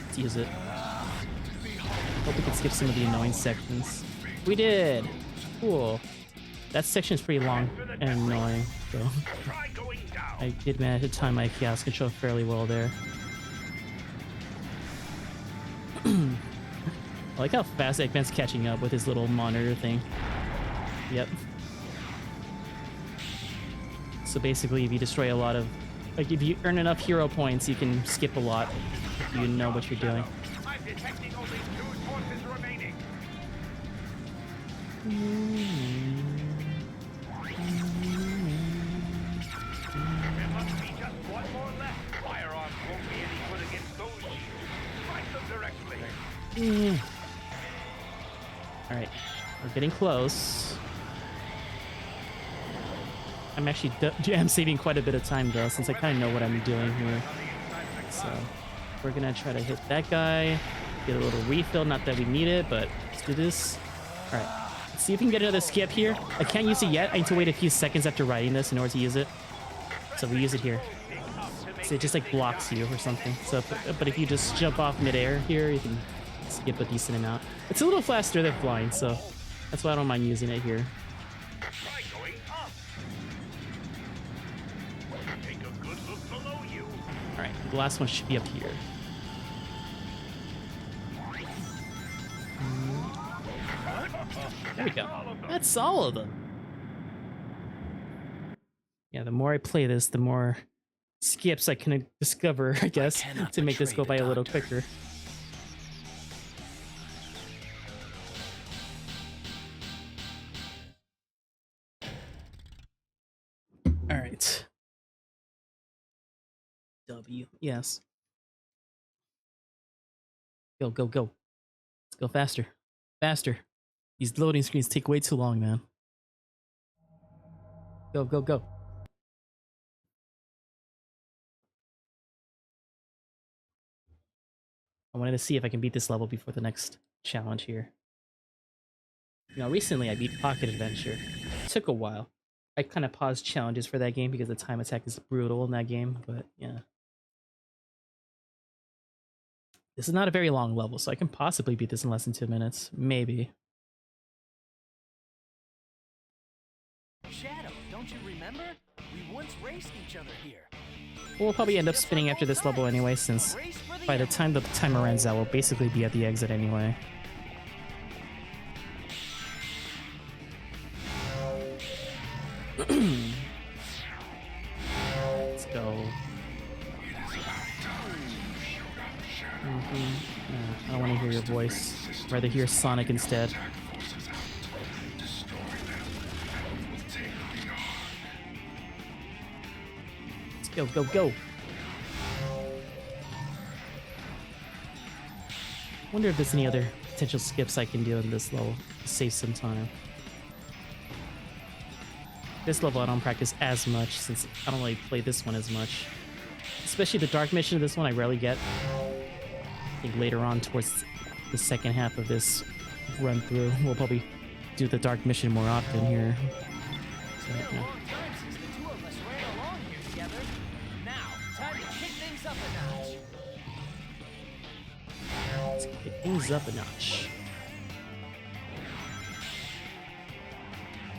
Let's use it. Hope we can skip some of the annoying sections. We did! Cool. That section is pretty long and annoying, so I did manage to time my chaos control fairly well there. I like how fast Eggman's catching up with his little monitor thing. Yep. So basically, if you destroy a lot of... Like, if you earn enough hero points, you can skip a lot if you know what you're doing. There must be just one more left. Firearms won't be any good against those shields. Strike them directly. Alright, we're getting close. I'm actually I'm saving quite a bit of time though, since I kind of know what I'm doing here. So we're gonna try to hit that guy, get a little refill. Not that we need it, but let's do this. All right, let's see if we can get another skip here. I can't use it yet. I need to wait a few seconds after riding this in order to use it. So we use it here. So it just like blocks you or something. So, but if you just jump off midair here, you can skip a decent amount. It's a little faster than flying, so that's why I don't mind using it here. Try going up. Take a good look below you. All right, the last one should be up here. There we go. That's all of them. Yeah, the more I play this, the more skips I can discover, I guess, to make this go by a little quicker. All right. W. Yes. Go, go, go. Let's go faster. Faster. These loading screens take way too long, man. Go, go, go. I wanted to see if I can beat this level before the next challenge here. You know, recently I beat Pocket Adventure. It took a while. I kind of paused challenges for that game because the time attack is brutal in that game, but yeah. This is not a very long level, so I can possibly beat this in less than 2 minutes. Maybe. Shadow, don't you remember? We once raced each other here. We'll probably end up spinning after this level anyway, since by the time the timer runs out, we'll basically be at the exit anyway. Let's go. I don't want to hear your voice. I'd rather hear Sonic instead. Let's go, go, go. Wonder if there's any other potential skips I can do in this level to save some time. This level I don't practice as much since I don't really play this one as much. Especially the dark mission of this one I rarely get. I think later on towards the second half of this run through, we'll probably do the dark mission more often here. So, yeah. Let's kick things up a notch.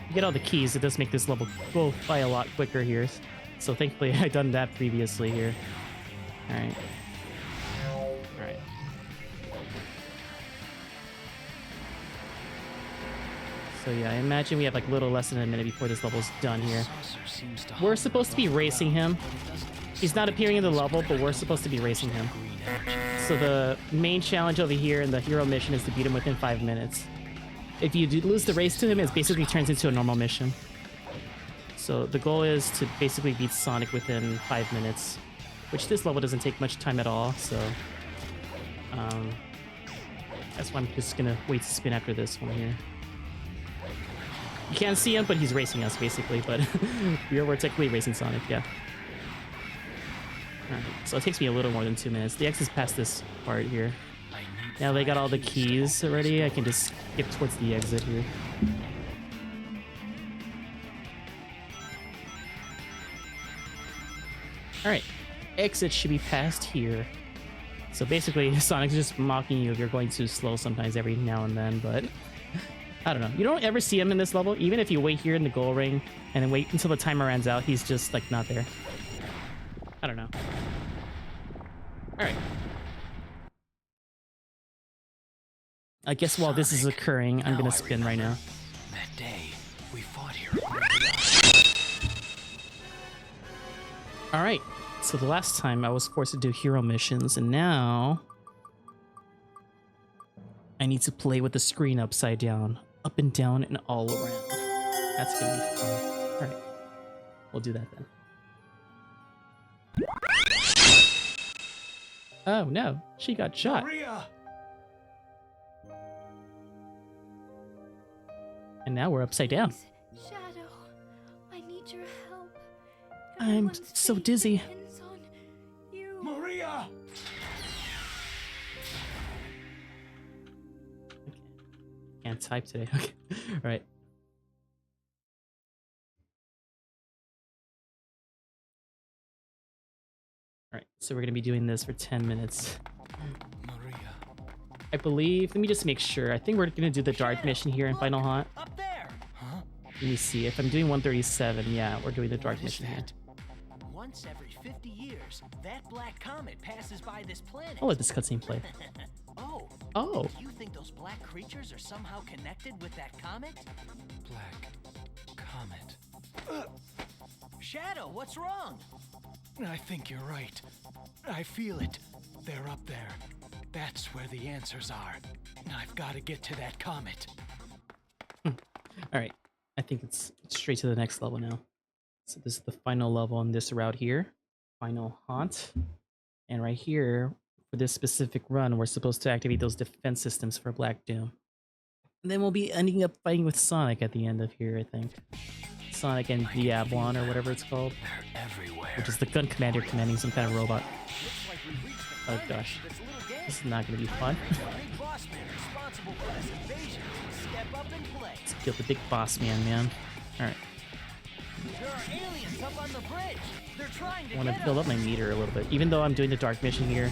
You get all the keys, it does make this level go by a lot quicker here. So thankfully I done that previously here. Alright. Alright. So yeah, I imagine we have like a little less than a minute before this level's done here. We're supposed to be racing him. He's not appearing in the level, but we're supposed to be racing him. So the main challenge over here in the hero mission is to beat him within 5 minutes. If you do lose the race to him, it basically turns into a normal mission. So the goal is to basically beat Sonic within 5 minutes, which this level doesn't take much time at all, so that's why I'm just gonna wait to spin after this one here. You can't see him, but he's racing us basically, but we're technically racing Sonic, yeah. Alright, so it takes me a little more than 2 minutes. The X is past this part here. Now they got all the keys already, I can just skip towards the exit here. Alright, exit should be past here. So basically, Sonic's just mocking you if you're going too slow sometimes every now and then, but I don't know. You don't ever see him in this level, even if you wait here in the goal ring and then wait until the timer runs out, he's just like not there. I don't know. Alright. I guess while this is occurring, I'm gonna spin right now. That day, we fought here. Alright, so the last time I was forced to do hero missions, and now I need to play with the screen upside down. up and down and all around. That's gonna be fun. All right, we'll do that then. Oh no, she got shot. Maria! And now we're upside down. Shadow, I need your help. I'm Everyone's so fate dizzy. depends on you. Maria! Can't type today. Okay, all right. All right, so we're gonna be doing this for 10 minutes. Maria. I believe. Let me just make sure. I think we're gonna do the dark mission here in Final Haunt. Up there. Huh? Let me see. If I'm doing 137, yeah, we're doing the dark What is mission here. that? Once every 50 years, that black comet passes by this planet. I'll let this cutscene play. Oh. Oh, Do you think those black creatures are somehow connected with that comet? Black comet. Shadow, what's wrong? I think you're right. I feel it. They're up there. That's where the answers are. I've got to get to that comet. all right. I think it's straight to the next level now. So this is the final level on this route here. Final Haunt. And right here, for this specific run, we're supposed to activate those defense systems for Black Doom. And then we'll be ending up fighting with Sonic at the end of here, I think. Sonic and Diablon, or whatever it's called. They're everywhere. Which is the gun commander commanding some kind of robot. Looks like we reached the Oh climax gosh. of this little game. This is not going to be fun. The big boss man responsible for this invasion. Step up and play. Let's kill the big boss man. Alright. There are aliens up on the bridge. They're trying to I want to get build us. up my meter a little bit. Even though I'm doing the dark mission here,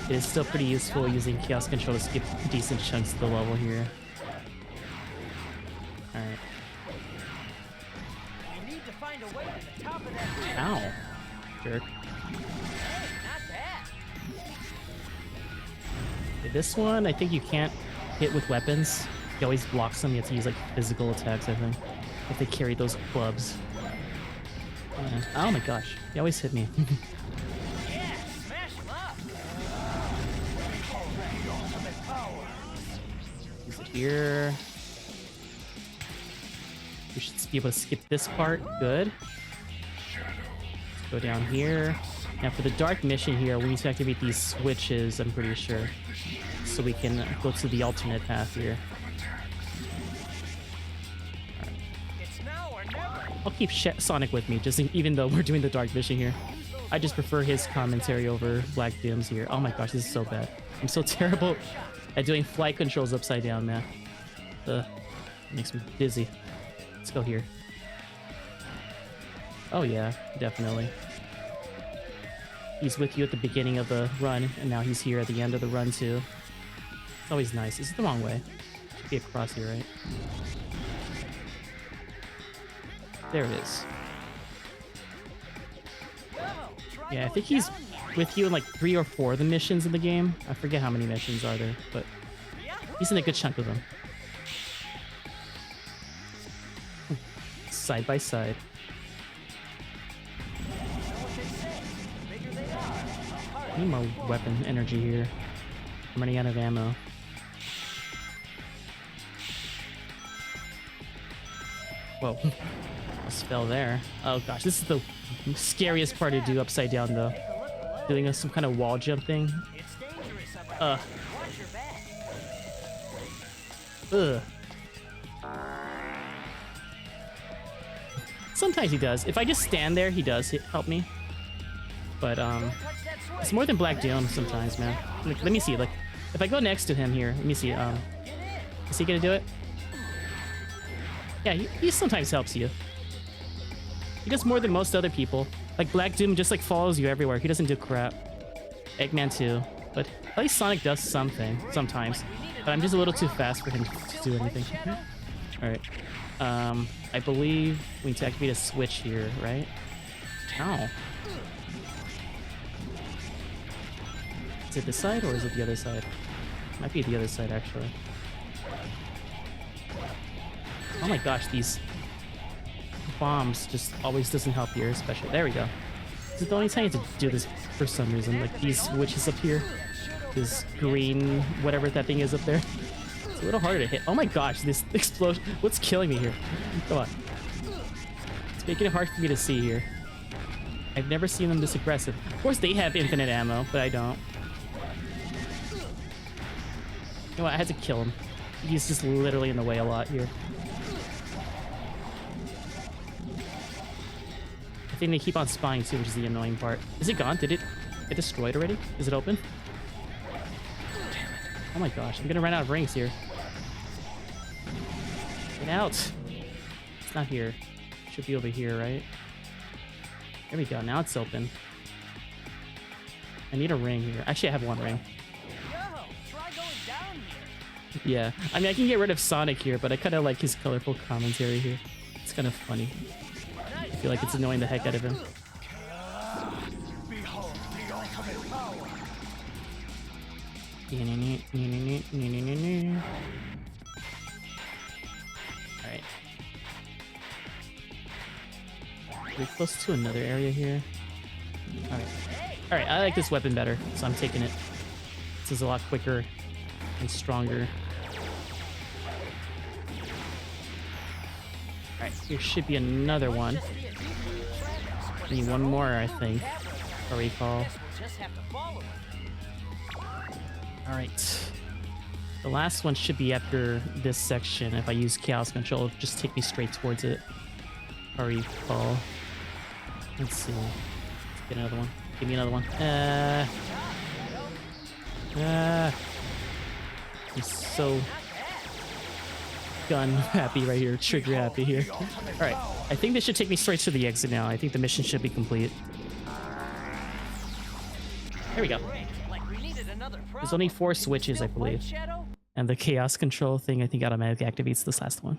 it is still pretty useful using Chaos Control to skip decent chunks of the level here. Alright. We need to find a way to the top of that bridge. Ow. Jerk. Hey, not bad. Okay, this one, I think you can't hit with weapons. He always blocks them. You have to use like physical attacks, I think. If they carry those clubs. Yeah. Oh my gosh. He always hit me. Yeah, smash him up. Use it here. We should be able to skip this part. Good. Let's go down here. Now for the dark mission here, we need to activate these switches, I'm pretty sure. So we can go to the alternate path here. It's now or never. I'll keep Sonic with me, just even though we're doing the dark mission here. I just prefer his commentary over Black Doom's here. Oh my gosh, this is so bad. I'm so terrible at doing flight controls upside down, man. Ugh, makes me dizzy. Let's go here. Oh yeah, definitely. He's with you at the beginning of the run, and now he's here at the end of the run too. It's always nice. This is the wrong way. Should be across here, right? There it is. Yeah, I think he's with you in like 3 or 4 of the missions in the game. I forget how many missions are there, but he's in a good chunk of them. Side by side. I need more weapon energy here. I'm running out of ammo. Whoa. Almost fell there. Oh gosh, this is the scariest part to do upside down though. Doing some kind of wall jump thing. It's dangerous up there. Watch your back. Ugh. Sometimes he does. If I just stand there, he does help me. But Touch that switch. it's more than Black Doom sometimes, man. Like, let me see. Like, if I go next to him here, let me see. Is he gonna do it? Yeah, he sometimes helps you. He does more than most other people. Like Black Doom just like follows you everywhere. He doesn't do crap. Eggman too, but at least Sonic does something sometimes. But I'm just a little too fast for him to do anything. All right. I believe we need to activate a switch here, right? Ow. Is it this side or is it the other side? Might be the other side actually. Oh my gosh, these bombs just always doesn't help here, especially. There we go. This is the only time you have to do this for some reason. Like these switches up here. This green, whatever that thing is up there. It's a little harder to hit. Oh my gosh, this explosion. What's killing me here? Come on. It's making it hard for me to see here. I've never seen them this aggressive. Of course, they have infinite ammo, but I don't. You know what? I had to kill him. He's just literally in the way a lot here. I think they keep on spying too, which is the annoying part. Is it gone? Did it get destroyed already? Is it open? Oh my gosh, I'm gonna run out of rings here. Get out! It's not here. It should be over here, right? There we go, now it's open. I need a ring here. Actually, I have one ring. Yo, try going down here. Yeah, I mean, I can get rid of Sonic here, but I kind of like his colorful commentary here. It's kind of funny. I feel like it's annoying the heck out of him. Behold the ultimate power. Alright. We're close to another area here. Alright. Alright, I like this weapon better, so I'm taking it. This is a lot quicker and stronger. Alright, here should be another one. I need one more, I think. If I recall. Alright. The last one should be after this section. If I use Chaos Control, it'll just take me straight towards it. If I recall. Let's see. Let's get another one. Give me another one. I'm so gun happy right here. Trigger happy here. Alright. I think this should take me straight to the exit now. I think the mission should be complete. There we go. There's only 4 switches, I believe. And the Chaos Control thing, I think, automatically activates this last one.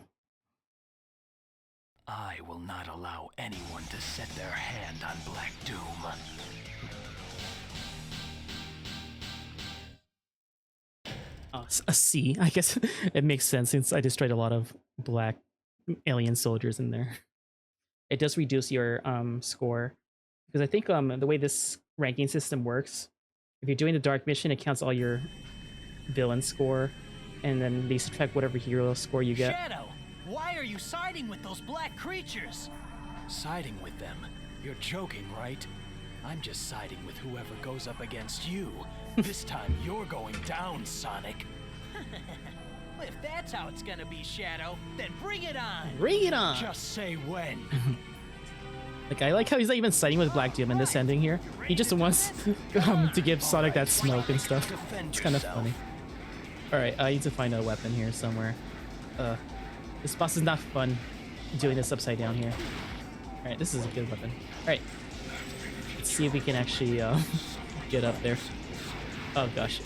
I will not allow anyone to set their hand on Black Doom. A C. I guess it makes sense since I destroyed a lot of black alien soldiers in there. It does reduce your score. Because I think the way this ranking system works, if you're doing the dark mission, it counts all your villain score, and then they subtract whatever hero score you get. Shadow, why are you siding with those black creatures? Siding with them? You're joking, right? I'm just siding with whoever goes up against you. This time you're going down, Sonic. If that's how it's gonna be, Shadow, then bring it on! Bring it on! Just say when. Like, I like how he's not even siding with Black Doom in this ending here. He just wants to give Sonic that smoke and stuff. It's kind of funny. Alright, I need to find a weapon here somewhere. This boss is not fun doing this upside down here. Alright, this is a good weapon. Alright. Let's see if we can actually get up there. Oh gosh.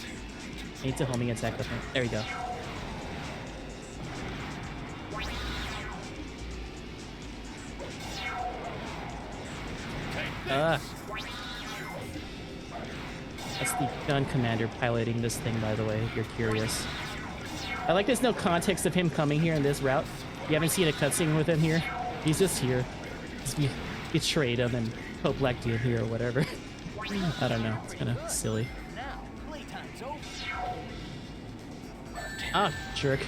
I need to homing attack with him. There we go. That's the gun commander piloting this thing, by the way, if you're curious. I like there's no context of him coming here in this route. You haven't seen a cutscene with him here. He's just here. Just betrayed him and put Black Doom here or whatever. I don't know. It's kind of silly. Ah, jerk.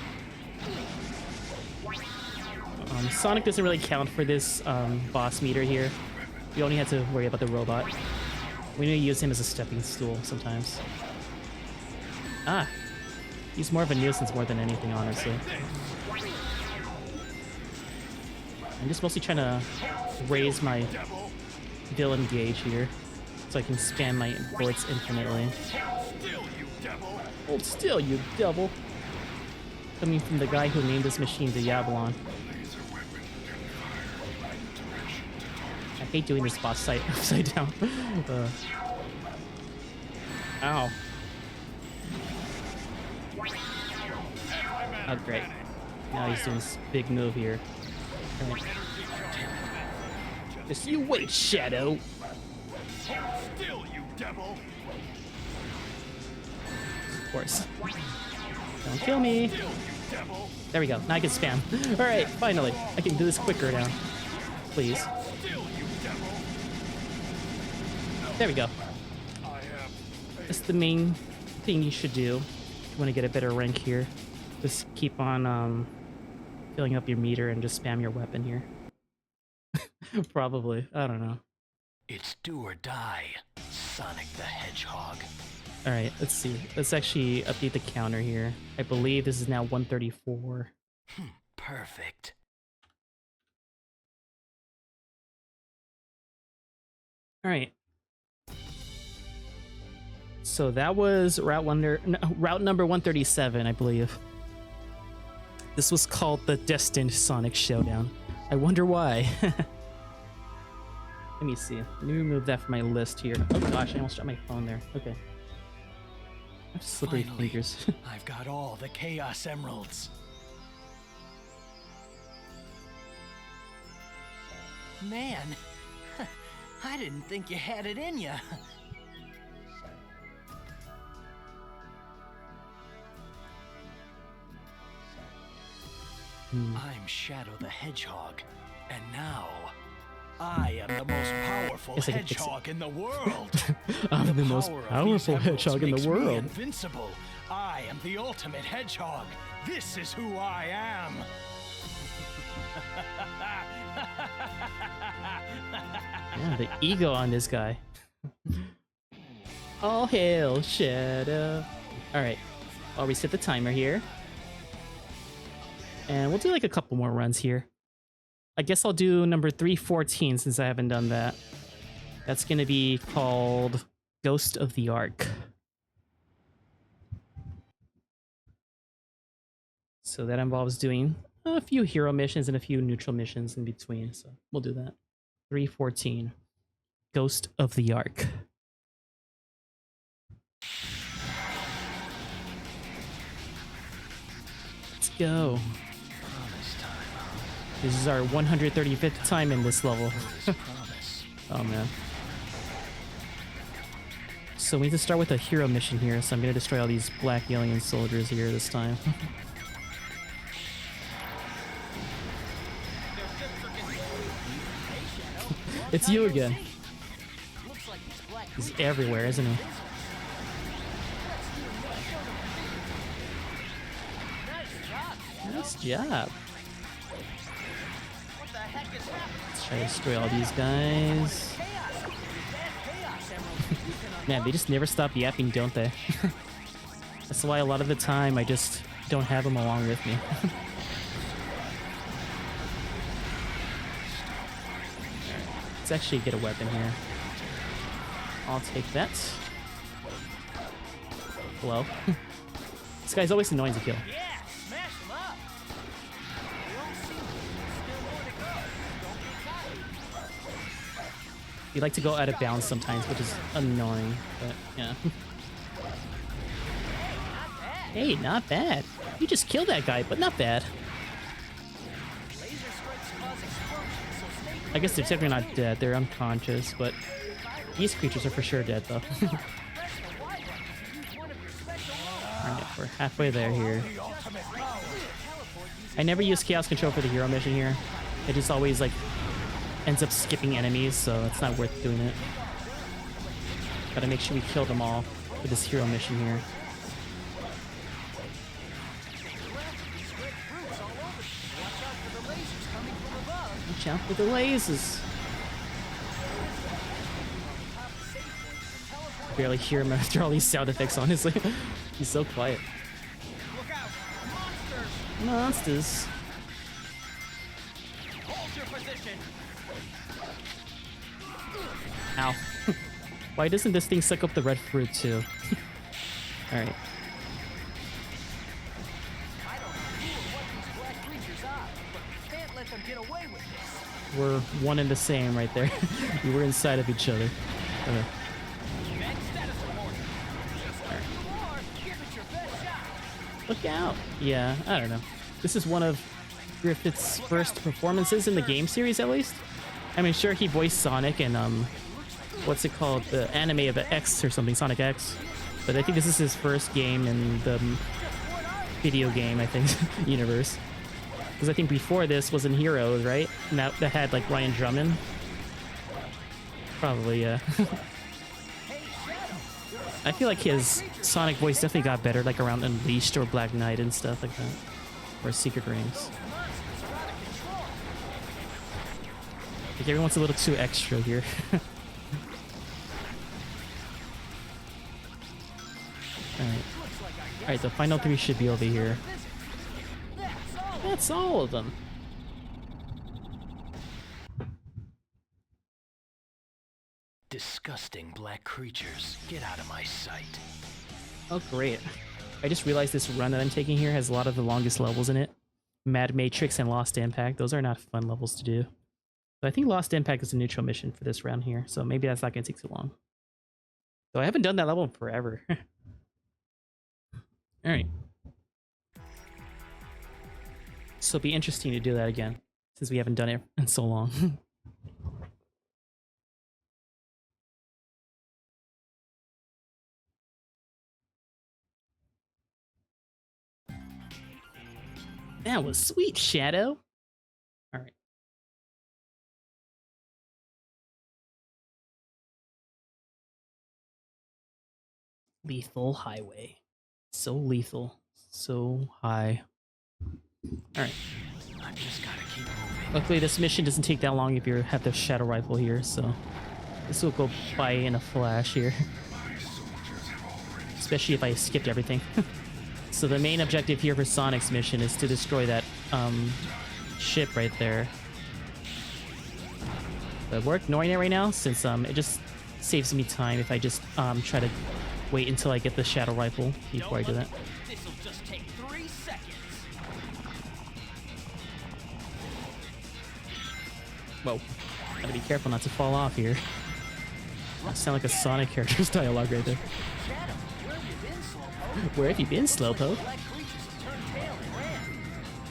Sonic doesn't really count for this boss meter here. You only have to worry about the robot. We need to use him as a stepping stool sometimes. Ah, he's more of a nuisance more than anything, honestly. I'm just mostly trying to raise my villain gauge here, so I can spam my bullets infinitely. Hold still, you devil! Coming from the guy who named this machine Diabolon. I hate doing this boss fight upside down. Ow. Oh, great. Now he's doing this big move here. Right. Just you wait, Shadow! Still, you devil! Of course. Don't kill me! There we go. Now I can spam. Alright, finally. I can do this quicker now. Please. There we go. That's the main thing you should do if you want to get a better rank here. Just keep on filling up your meter and just spam your weapon here. Probably. I don't know. It's do or die, Sonic the Hedgehog. Alright, let's see. Let's actually update the counter here. I believe this is now 134. Perfect. Alright. So that was route number 137, I believe. This was called the Destined Sonic Showdown. I wonder why. Let me see. Let me remove that from my list here. Oh gosh, I almost dropped my phone there. Okay. I have slippery Finally, fingers. I've got all the Chaos Emeralds. Man, I didn't think you had it in ya. I'm Shadow the Hedgehog, and now I am the most powerful Guess I can fix it. hedgehog in the world. I'm the most power of powerful these emeralds hedgehog in the makes me world. Invincible. I am the ultimate hedgehog. This is who I am. Yeah, the ego on this guy. All hail Shadow. Alright, I'll reset the timer here. And we'll do like a couple more runs here. I guess I'll do number 314 since I haven't done that. That's going to be called Ghost of the Ark. So that involves doing a few hero missions and a few neutral missions in between. So we'll do that. 314. Ghost of the Ark. Let's go. This is our 135th time in this level. Oh man. So we need to start with a hero mission here, so I'm gonna destroy all these black alien soldiers here this time. It's you again. He's everywhere, isn't he? Nice job. Let's try to destroy all these guys. Man, they just never stop yapping, don't they? That's why a lot of the time I just don't have them along with me. Let's actually get a weapon here. I'll take that. Hello. This guy's always annoying to kill. Yeah, smash him up. We all see still more to go. Don't be cocky. You like to go out of bounds sometimes, which is annoying, but yeah. Hey, not bad. You just killed that guy, but not bad. I guess they're technically not dead, they're unconscious, but these creatures are for sure dead though. Alright, we're halfway there here. I never use chaos control for the hero mission here. It just always like ends up skipping enemies, so it's not worth doing it. Gotta make sure we kill them all for this hero mission here. Watch out for the lasers. Barely hear him after all these sound effects, honestly. He's so quiet. Look out! Monsters! Monsters. Hold your position. Ow. Why doesn't this thing suck up the red fruit too? Alright. I don't know what these black creatures are, but we can't let them get away with this. We're one and the same right there. We were inside of each other. Okay. Next status report. Just where you are, give it your best shot. Look out. Yeah, I don't know. This is one of Griffith's first performances in the game series, at least. I mean, sure, he voiced Sonic in, what's it called? The anime of X or something, Sonic X. But I think this is his first game in the video game, I think, universe. Because I think before this was in Heroes, right? And that had, like, Ryan Drummond. Probably, yeah. Hey, Shadow, you're a I feel like his Sonic voice definitely got better, like around Unleashed or Black Knight and stuff like that, or Secret Rings. Like everyone's a little too extra here. Alright, the final 3 should be over here. That's all of them. Disgusting black creatures, get out of my sight. Oh, great. I just realized this run that I'm taking here has a lot of the longest levels in it. Mad Matrix and Lost Impact. Those are not fun levels to do. But I think Lost Impact is a neutral mission for this round here, so maybe that's not going to take too long. So I haven't done that level in forever. Alright. So it'll be interesting to do that again, since we haven't done it in so long. That was sweet, Shadow. Alright. Lethal Highway. So lethal. So high. Alright. I've just gotta keep moving. Luckily, this mission doesn't take that long if you have the Shadow Rifle here, so this will go by in a flash here. Especially if I skipped everything. So the main objective here for Sonic's mission is to destroy that ship right there. But we're ignoring it right now since it just saves me time if I just try to wait until I get the Shadow Rifle before I do that. This'll just take 3 seconds. Whoa. Gotta be careful not to fall off here. That sound like a Sonic character's dialogue right there. Shadow, where have you been, Slowpoke? Where have you been, Slowpoke? Black creatures have turned tail and ran.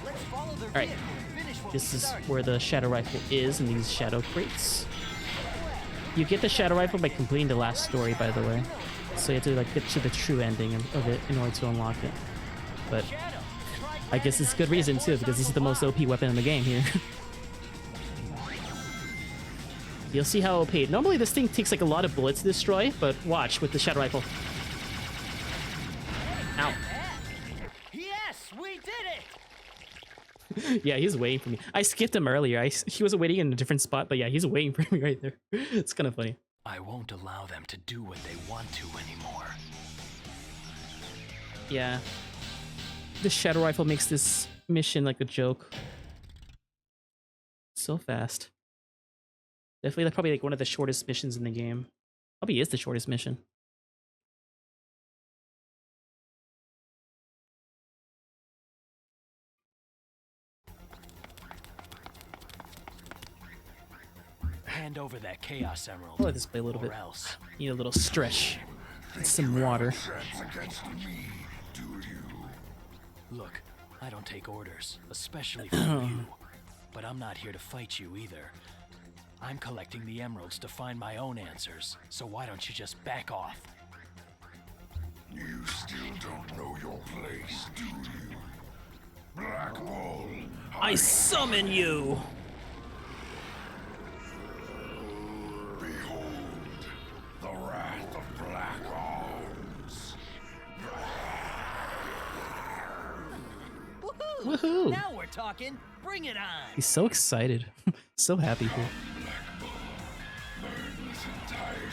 Let's follow their Alright. vehicle and finish what This we is started. where the Shadow Rifle is in these Shadow Crates. You get the Shadow Rifle by completing the last story, by the way. So you have to like get to the true ending of it in order to unlock it. But I guess it's good reason too, because this is the most OP weapon in the game here. You'll see how OP. Normally this thing takes like a lot of bullets to destroy, but watch with the Shadow Rifle. Ow. Yes, we did it! Yeah, he's waiting for me. I skipped him earlier. He was waiting in a different spot, but yeah, he's waiting for me right there. It's kind of funny. I won't allow them to do what they want to anymore. Yeah. The Shadow Rifle makes this mission like a joke. So fast. Definitely probably like one of the shortest missions in the game. Probably is the shortest mission. Hand over that Chaos Emerald. I'll let this play a little or bit. else. Need a little stretch. And some water. Look, I don't take orders, especially from you. But I'm not here to fight you either. I'm collecting the emeralds to find my own answers, so why don't you just back off? You still don't know your place, do you? Black Bull, I summon you! behold the wrath of Black Arms. Woohoo! Woohoo! Now we're talking. Bring it on! He's so excited. So happy here.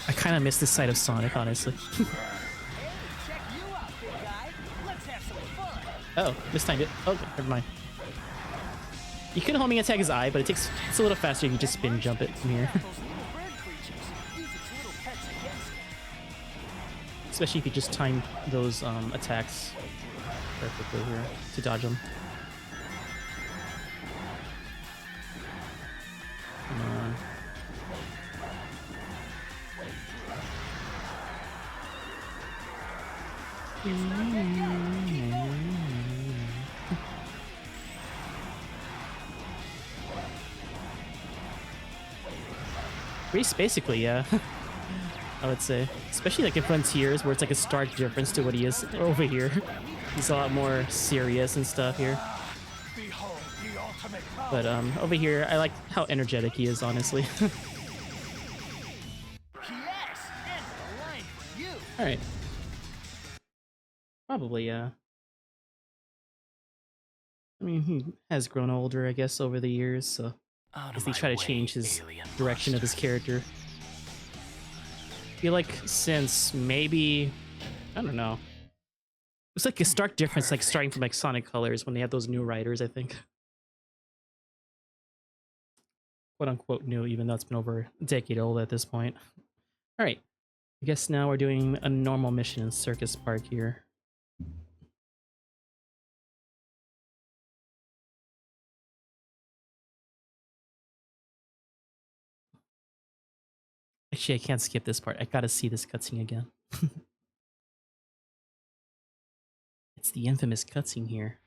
I kind of miss this side of Sonic, honestly. Hey, check you out, big guy. Let's have some fun. Oh, mistimed it. Okay, never mind. You can homing attack his eye, but it's a little faster if you just spin jump it from here. Those little bird creatures. Use its little pets against it. Especially if you just time those attacks perfectly here to dodge them. Come on. Reese, basically, yeah. I would say. Especially like in Frontiers, where it's like a stark difference to what he is over here. He's a lot more serious and stuff here. Behold the ultimate power. But over here, I like how energetic he is, honestly. Yes, and the line for you. Alright. Probably, yeah. I mean, he has grown older, I guess, over the years, so Out as of they my try to way, change his alien direction of his monster. character. I feel like since maybe, I don't know. It's like a stark difference, like starting from like Sonic Colors when they had those new writers, I think. Quote unquote new, even though it's been over a decade old at this point. Alright. I guess now we're doing a normal mission in Circus Park here. Actually, I can't skip this part. I gotta see this cutscene again. It's the infamous cutscene here.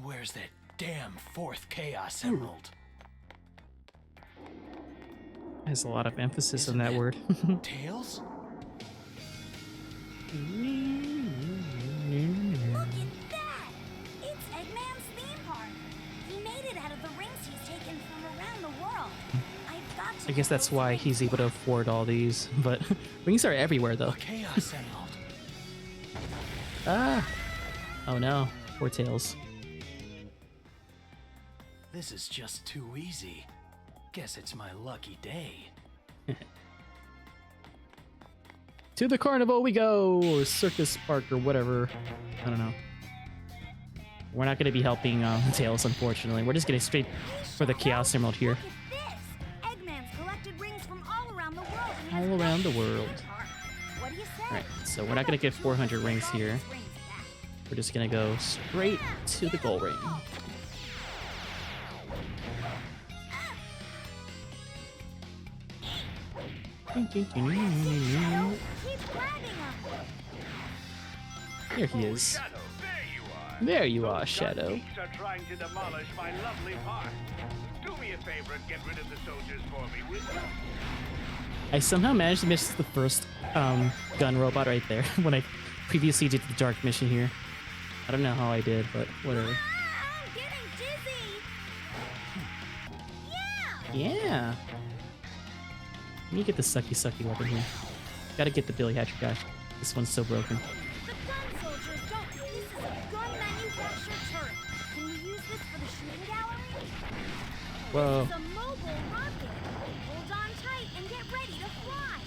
Where's that damn fourth Chaos Emerald? Has a lot of emphasis on Isn't that it word. Tails? Look at that! It's Eggman's theme park. He made it out of the rings he's taken from around the world. I've got to I guess get that's those why rings he's able to back. afford all these, but rings are everywhere though. A Chaos Emerald. Ah! Oh no, poor Tails. This is just too easy. Guess it's my lucky day. To the carnival we go! Or Circus Park or whatever. I don't know. We're not going to be helping Tails, unfortunately. We're just getting straight for the Chaos Emerald here. Look at this! Eggman's collected rings from all around the world. and has All around the them in world. his park. What do you say? Alright, so we're not going to get 400 rings here. We're just going to go straight to the goal ring. Here he is. Shadow, there you are. There you are, Those Shadow. geeks are trying to demolish my lovely park. Do me a favor and get rid of the soldiers for me, will you? I somehow managed to miss the first gun robot right there when I previously did the dark mission here. I don't know how I did, but whatever. I'm getting dizzy. Yeah. Yeah. Let me get the sucky weapon here. Gotta get the Billy Hatcher guy. This one's so broken. The gun soldiers don't. This is a gun manufacturer turret. Can you use this for the shooting gallery? Whoa. It's a mobile rocket. Hold on tight and get ready to fly.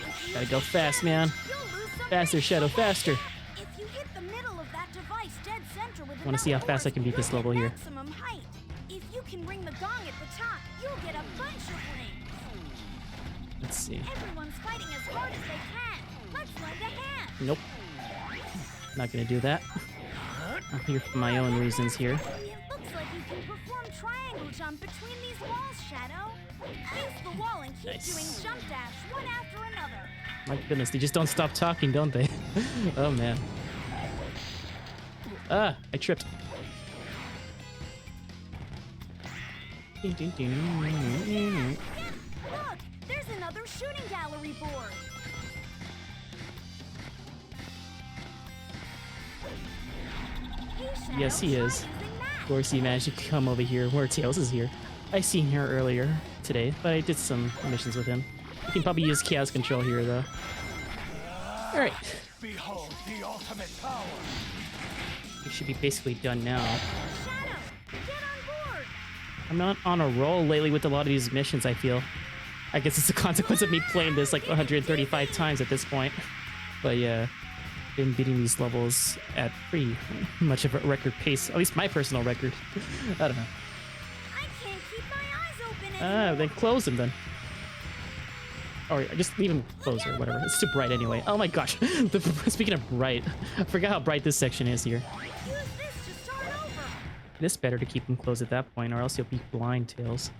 If you Gotta go get fast, damaged, man. you'll lose some Faster, rings, Shadow, but watch faster. out. If you hit the middle of that device dead center with Wanna see how another fast I can beat this you'll level get here. maximum height. If you can ring the gong at the top, you'll get a bunch of rings. Let's see. Everyone's fighting as hard as they can. Let's lend a hand. Nope. Not gonna do that. I'm here for my own reasons here. It looks like you can perform triangle jump between these walls, Shadow. Face the wall and keep Nice. doing jump dash one after another. My goodness, they just don't stop talking, don't they? Oh man. Ah, I tripped. Look, there's another shooting gallery board. Hey, Shadow, Yes, he try is. using Of that. course, he managed to come over here where Tails is here. I seen her earlier today, but I did some missions with him. You can probably use Chaos Control here, though. Alright, Behold the ultimate power. we should be basically done now. Shadow, get on board. I'm not on a roll lately with a lot of these missions, I feel. I guess it's a consequence of me playing this like 135 times at this point. But yeah, been beating these levels at pretty much of a record pace. At least my personal record. I don't know. I can't keep my eyes open Ah, anymore. then close them then. Or just leave them closed or whatever. It's too bright anyway. Oh my gosh. Speaking of bright, I forgot how bright this section is here. Use this to start over. It is better to keep them closed at that point or else you'll be blind, Tails.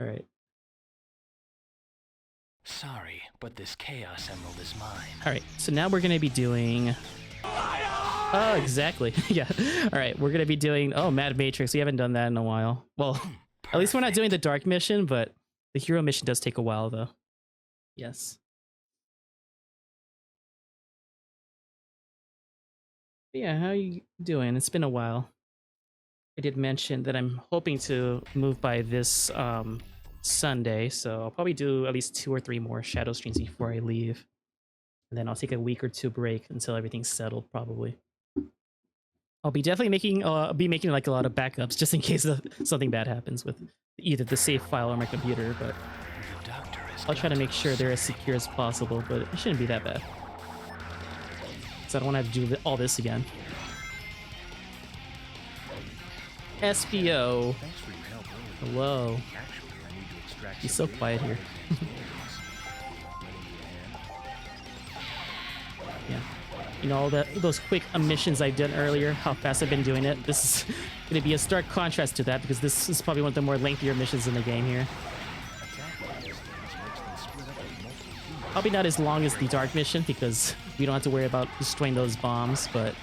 Alright. Sorry, but this Chaos Emerald is mine. Alright, so now we're gonna be doing... Oh, exactly. Yeah. Alright, we're gonna be doing... Oh, Mad Matrix. We haven't done that in a while. Well, at least we're not doing the Dark Mission, but the Hero Mission does take a while, though. Yes. Yeah, how you doing? It's been a while. I did mention that I'm hoping to move by this Sunday, so I'll probably do at least 2 or 3 more shadow streams before I leave. And then I'll take a week or 2 break until everything's settled, probably. I'll be definitely making like a lot of backups just in case something bad happens with either the save file or my computer, but I'll try to make sure they're as secure as possible, but it shouldn't be that bad. So I don't want to have to do all this again. SBO. Hello. He's so quiet here. Yeah. You know, all those quick missions I did earlier, how fast I've been doing it. This is going to be a stark contrast to that because this is probably one of the more lengthier missions in the game here. Probably not as long as the dark mission because we don't have to worry about destroying those bombs, but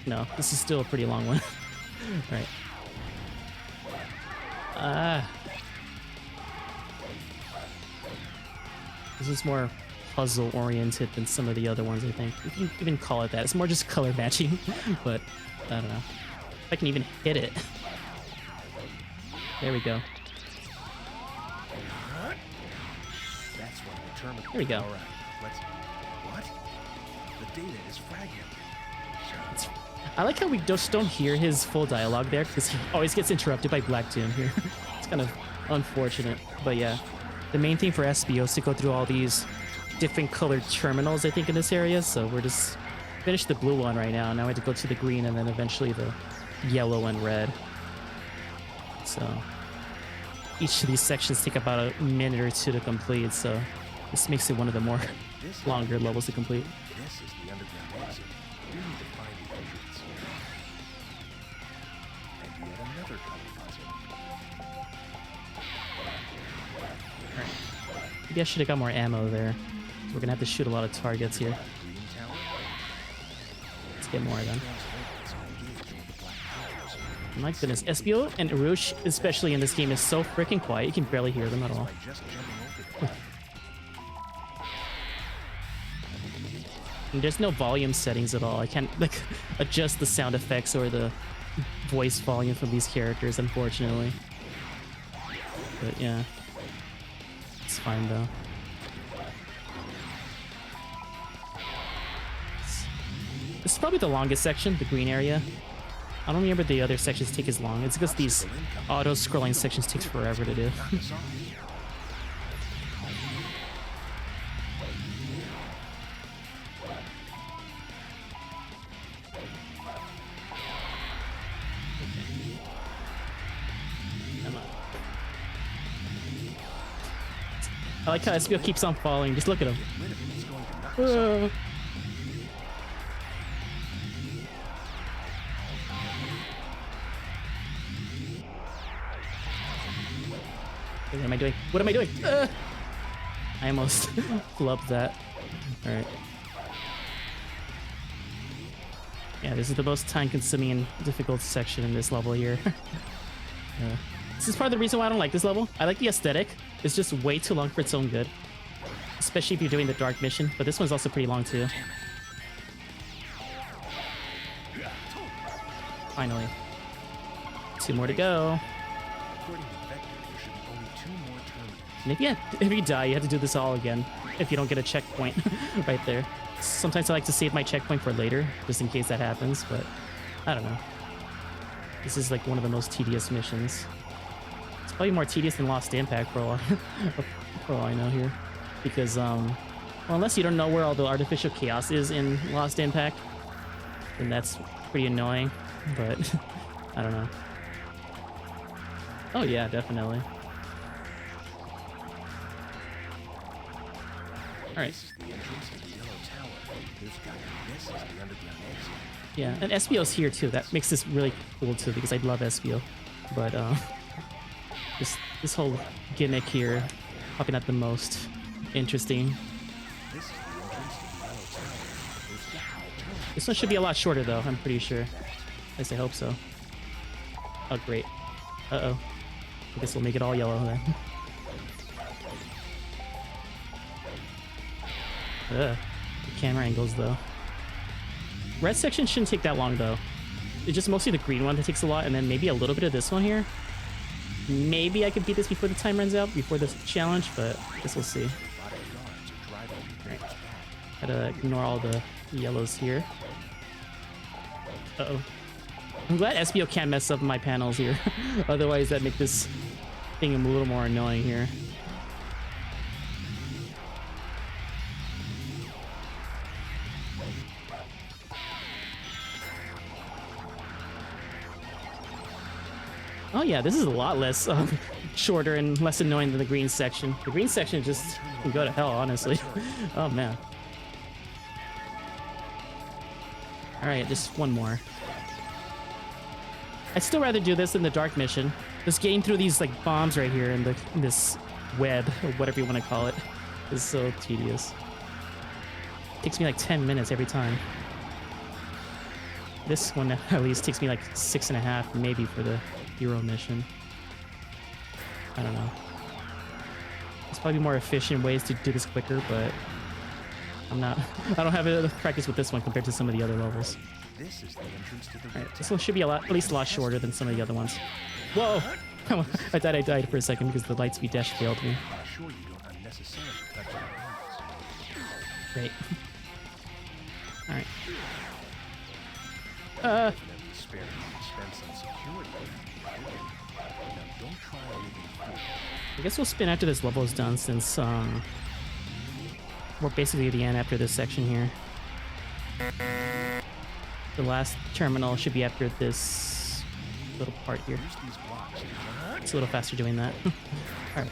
no, this is still a pretty long one. Right. This is more puzzle oriented than some of the other ones, I think. If you even call it that. It's more just color matching, but I don't know. If I can even hit it. There we go. There we go. All right, what? The data is fragmented. I like how we just don't hear his full dialogue there because he always gets interrupted by Black Doom here. It's kind of unfortunate, but yeah. The main thing for SBO is to go through all these different colored terminals, I think, in this area, so we're just finished the blue one right now. Now we have to go to the green and then eventually the yellow and red. So each of these sections take about a minute or 2 to complete, so this makes it one of the more longer levels to complete. This is the underground exit. We need to find the entrance. And yet another color puzzle. Maybe I should have got more ammo there. We're gonna have to shoot a lot of targets here. Let's get more of them. My goodness, SBO and Rouge, especially in this game, is so freaking quiet. You can barely hear them at all. And there's no volume settings at all. I can't like adjust the sound effects or the voice volume from these characters, unfortunately. But yeah, it's fine though. This is probably the longest section, the green area. I don't remember the other sections take as long. It's because these auto-scrolling sections takes forever to do. I like how SBO keeps on falling. Just look at him. What am I doing? What am I doing? I almost flubbed that. Alright. Yeah, this is the most time-consuming and difficult section in this level here. This is part of the reason why I don't like this level. I like the aesthetic. It's just way too long for its own good. Especially if you're doing the dark mission. But this one's also pretty long too. Finally. 2 more to go. And if you die, you have to do this all again. If you don't get a checkpoint right there. Sometimes I like to save my checkpoint for later, just in case that happens, but I don't know. This is like one of the most tedious missions. It's probably more tedious than Lost Impact for all, for all I know here. Because, well, unless you don't know where all the artificial chaos is in Lost Impact, then that's pretty annoying, but I don't know. Oh yeah, definitely. Alright. Yeah, and SBO's here too. That makes this really cool too, because I love SBO. But this whole gimmick here, probably not the most interesting. This one should be a lot shorter though, I'm pretty sure. At least I hope so. Oh great. Uh-oh. I guess we'll make it all yellow then. The camera angles though. Red section shouldn't take that long though. It's just mostly the green one that takes a lot, and then maybe a little bit of this one here. maybe I could beat this before the time runs out, before this challenge, but I guess we'll see. Alright. Gotta ignore all the yellows here. Uh-oh. I'm glad SBO can't mess up my panels here. Otherwise, that'd make this thing a little more annoying here. Oh yeah, this is a lot less shorter and less annoying than the green section. The green section just can go to hell, honestly. Oh man. Alright, just one more. I'd still rather do this than the dark mission. Just getting through these like bombs right here in this web, or whatever you want to call it, is so tedious. Takes me like 10 minutes every time. This one at least takes me like 6.5, maybe for the hero mission. I don't know. There's probably more efficient ways to do this quicker, but I don't have enough practice with this one compared to some of the other levels. This is the entrance to the Alright, this one should be at least a lot shorter than some of the other ones. Whoa! I thought I died for a second because the light speed dash failed me. Sure you don't unnecessarily touch our hands. Great. Alright. Definitely spare the expense on security. Now don't try anything. I guess we'll spin after this level is done, since we're basically at the end after this section here. The last terminal should be after this little part here. It's a little faster doing that. Alright.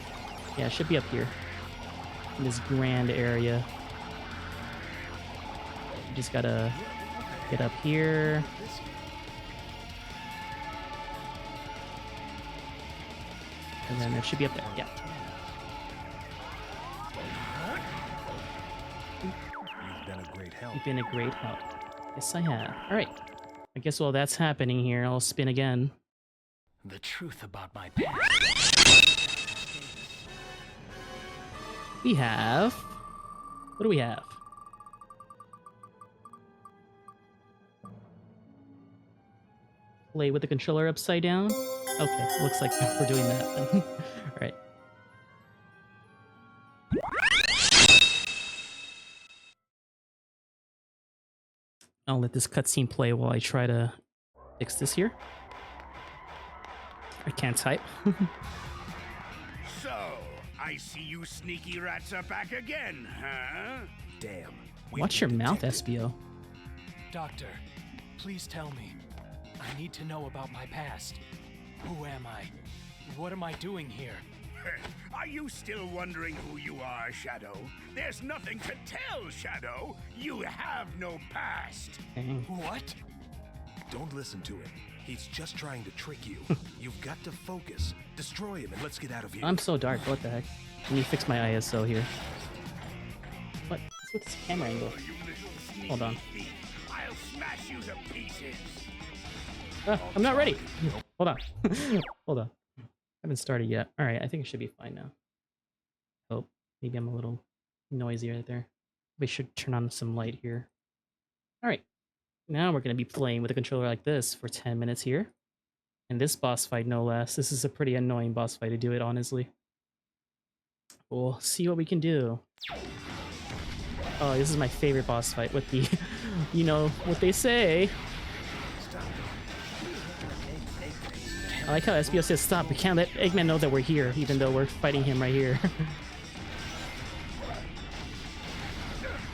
Yeah, it should be up here. In this grand area. You just gotta get up here. And then it should be up there. Yeah. You've been a great help. You've been a great help. Yes, I have. Alright. I guess while that's happening here, I'll spin again. The truth about my past. We have... What do we have? Play with the controller upside down? Okay, looks like we're doing that then. Alright. I'll let this cutscene play while I try to fix this here. I can't type. So, I see you sneaky rats are back again, huh? Damn. Watch your mouth, SBO. Doctor, please tell me. I need to know about my past. Who am I? What am I doing here? Are you still wondering who you are, Shadow? There's nothing to tell, Shadow. You have no past. Dang. What? Don't listen to him. He's just trying to trick you. You've got to focus. Destroy him and let's get out of here. I'm so dark, what the heck? Let me fix my ISO here. What? What's with this camera angle? You little sneaky Hold on. thief. I'll smash you to pieces. I'm not ready. Hold on. Hold on. Haven't started yet. All right, I think it should be fine now. Oh, maybe I'm a little noisy right there. We should turn on some light here. All right. Now we're going to be playing with a controller like this for 10 minutes here. And this boss fight, no less. This is a pretty annoying boss fight to do it, honestly. We'll see what we can do. Oh, this is my favorite boss fight with the, you know, what they say. I like how SBO says stop. We can't let Eggman know that we're here, even though we're fighting him right here.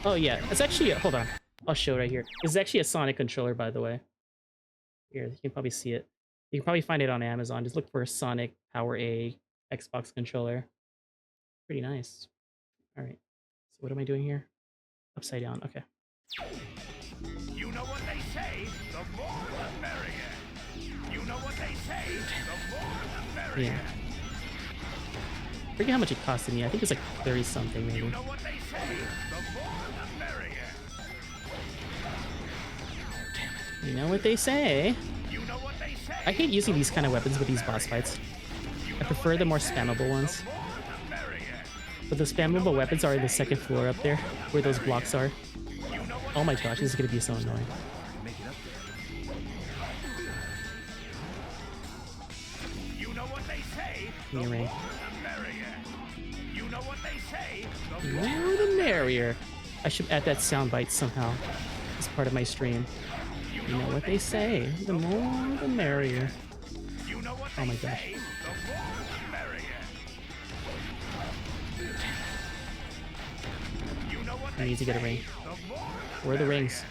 Oh yeah, it's actually, hold on. I'll show it right here. This is actually a Sonic controller, by the way. Here, you can probably see it. You can probably find it on Amazon. Just look for Sonic Power A Xbox controller. Pretty nice. All right. So what am I doing here? Upside down. Okay. You know what they say, the more the merrier. You know what they say, the more the merrier. Yeah. I forget how much it costed me. I think it's like 30 something maybe. You know what they say, the more the merrier. You know what they say. You know what they say. I hate using these kind of weapons with these boss fights. I prefer the more spammable ones. But the spammable weapons are in the second floor up there, where those blocks are. Oh my gosh, this is gonna be so annoying. You know what they say, The me a ring. more the merrier. You know what they say, the The more more the merrier. I should add that soundbite somehow as part of my stream. You know what they say. The more the merrier. you know what Oh they my gosh. say, the more the merrier. You know what I need to get a ring. the more Where are the rings?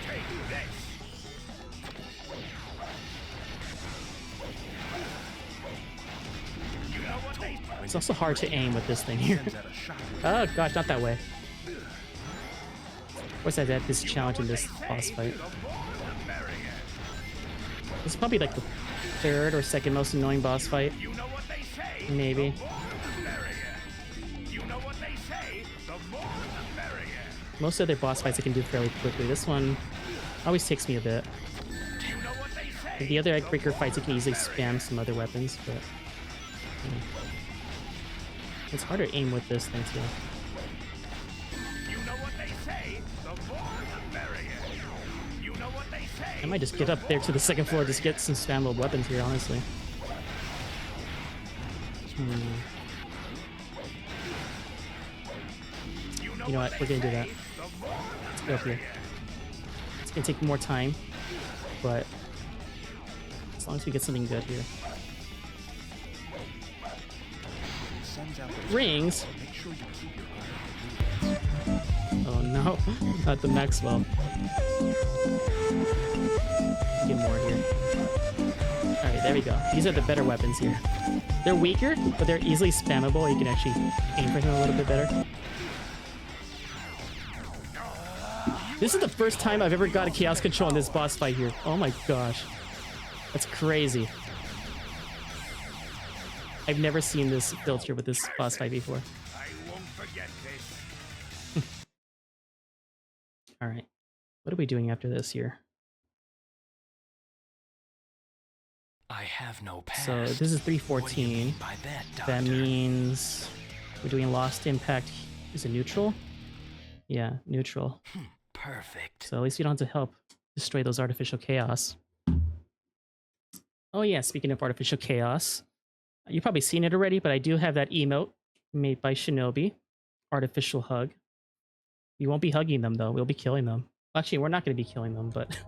take this. You know what they It's also hard to aim with this thing here. Sends out a shockwave. Oh gosh, not that way. Of course, I had this challenge in this boss fight. the more the merrier. This is probably like the third or second most annoying boss fight. You know what they say, Maybe. the more the merrier. You know what they say, the more the merrier. Most other boss fights I can do fairly quickly. This one always takes me a bit. You know what they say. Like the other egg breaker fights, you can easily spam some other weapons, but it's harder to aim with this thing too. You know what they say, the more the merrier. You know what they say. I might just get up there to the second floor, just get some spammable weapons here, honestly. You know what? We're gonna do that. Let's go up here. It's gonna take more time, but as long as we get something good here. Sends out those Rings? Make sure you keep your eye on the roulette. Oh no, not the Maxwell. Get more here. Alright, there we go. These are the better weapons here. They're weaker, but they're easily spammable. You can actually aim for them a little bit better. This is the first time I've ever got a Chaos Control in this boss fight here. Oh my gosh. That's crazy. I've never seen this filter with this boss fight before. I won't forget this. Alright. What are we doing after this here? I have no past. So this is What do you 314. mean by that, That Doctor? means we're doing Lost Impact. Is it neutral? Yeah, neutral. Perfect. So at least you don't have to help destroy those artificial chaos. Oh yeah, speaking of artificial chaos, you've probably seen it already, but I do have that emote made by Shinobi, Artificial Hug. You won't be hugging them though, we'll be killing them. Actually, we're not going to be killing them, but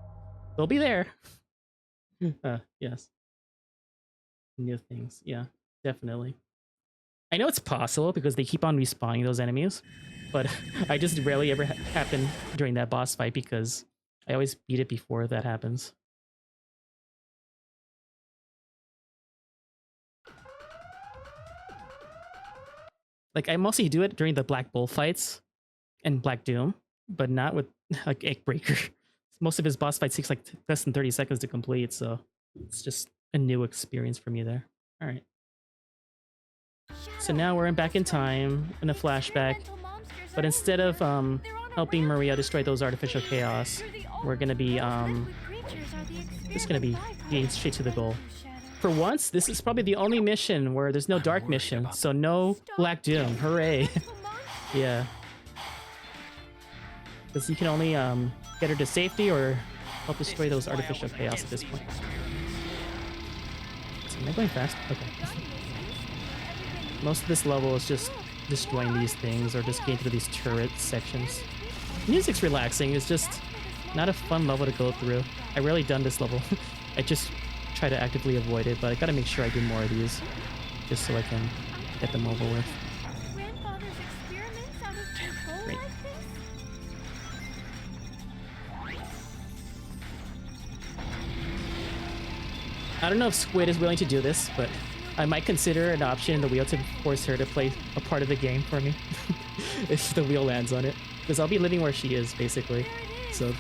they'll be there. Yes. New things, yeah, definitely. I know it's possible because they keep on respawning those enemies, but I just rarely ever happen during that boss fight because I always beat it before that happens. Like, I mostly do it during the Black Bull fights and Black Doom, but not with like Eggbreaker. Most of his boss fights takes like less than 30 seconds to complete, so it's just a new experience for me there. All right. So now we're back in time in a flashback, but instead of helping Maria destroy those artificial chaos, we're gonna be just gonna be getting straight to the goal. For once, this is probably the only mission where there's no dark mission, so no Black Doom. Hooray! Yeah, because you can only get her to safety or help destroy those artificial chaos at this point. So am I going fast? Okay. Most of this level is just destroying these things or just getting through these turret sections. Music's relaxing, it's just not a fun level to go through. I rarely done this level. I just try to actively avoid it, but I gotta make sure I do more of these just so I can get them over with. Grandfather's experiments out of control Great. like this? I don't know if Squid is willing to do this, but I might consider an option in the wheel to force her to play a part of the game for me if the wheel lands on it, because I'll be living where she is basically. So, you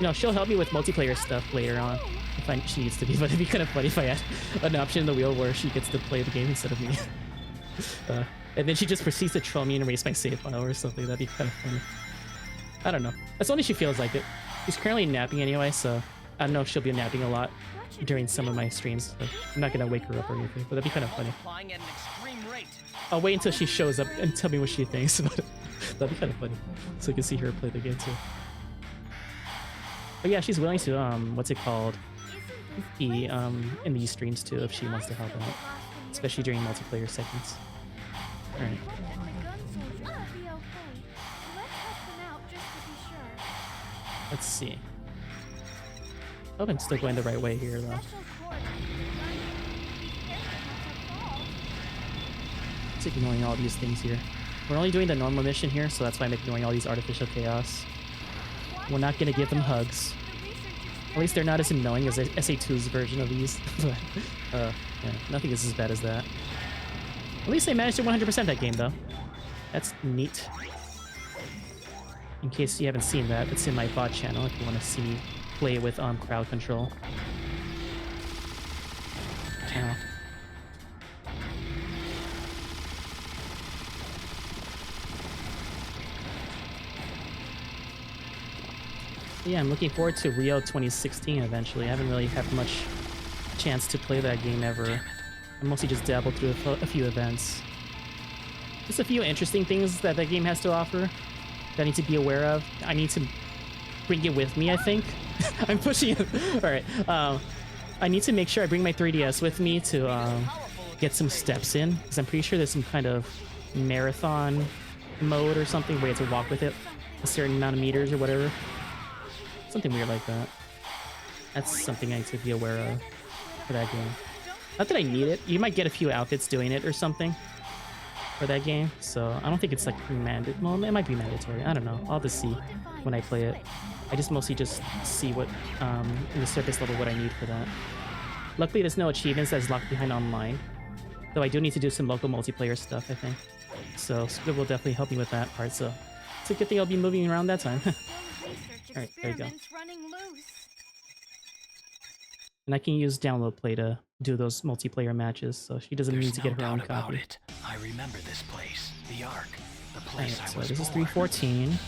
know, she'll help me with multiplayer stuff later on if she needs to be. But it'd be kind of funny if I had an option in the wheel where she gets to play the game instead of me, and then she just proceeds to troll me and erase my save file or something. That'd be kind of funny. I don't know. That's only if she feels like it. She's currently napping anyway, so I don't know if she'll be napping a lot during some of my streams. So I'm not gonna wake her up or anything, but that'd be kind of funny. Flying at an extreme rate. I'll wait until she shows up and tell me what she thinks, but that'd be kind of funny. So you can see her play the game too. But yeah, she's willing to, what's it called? be in these streams too if she wants to help out, especially during multiplayer segments. All right. Let's see. Hope I'm still going the right way here though. It's ignoring all these things here. We're only doing the normal mission here, so that's why I'm ignoring all these artificial chaos. We're not gonna give them hugs. At least they're not as annoying as SA2's version of these. Yeah, nothing is as bad as that. At least they managed to 100% that game, though. That's neat. In case you haven't seen that, it's in my VOD channel if you want to see me play with crowd control. Ow. Yeah, I'm looking forward to Rio 2016 eventually. I haven't really had much chance to play that game ever. I mostly just dabbled through a few events. Just a few interesting things that that game has to offer that I need to be aware of. I need to bring it with me, I think. I'm pushing it. Alright. I need to make sure I bring my 3DS with me to get some steps in, because I'm pretty sure there's some kind of marathon mode or something where you have to walk with it a certain amount of meters or whatever. Something weird like that. That's something I need to be aware of for that game. Not that I need it. You might get a few outfits doing it or something for that game. So I don't think it's like mandatory. Well, it might be mandatory. I don't know. I'll just see when I play it. I just mostly just see what in the surface level what I need for that. Luckily, there's no achievements that's locked behind online. Though I do need to do some local multiplayer stuff, I think. So Squid will definitely help me with that part. So it's a good thing I'll be moving around that time. Alright, there you go. And I can use download play to do those multiplayer matches, so she doesn't need to get her own copy. I remember this place, the Ark, the place Alright, I so was this is born. 314.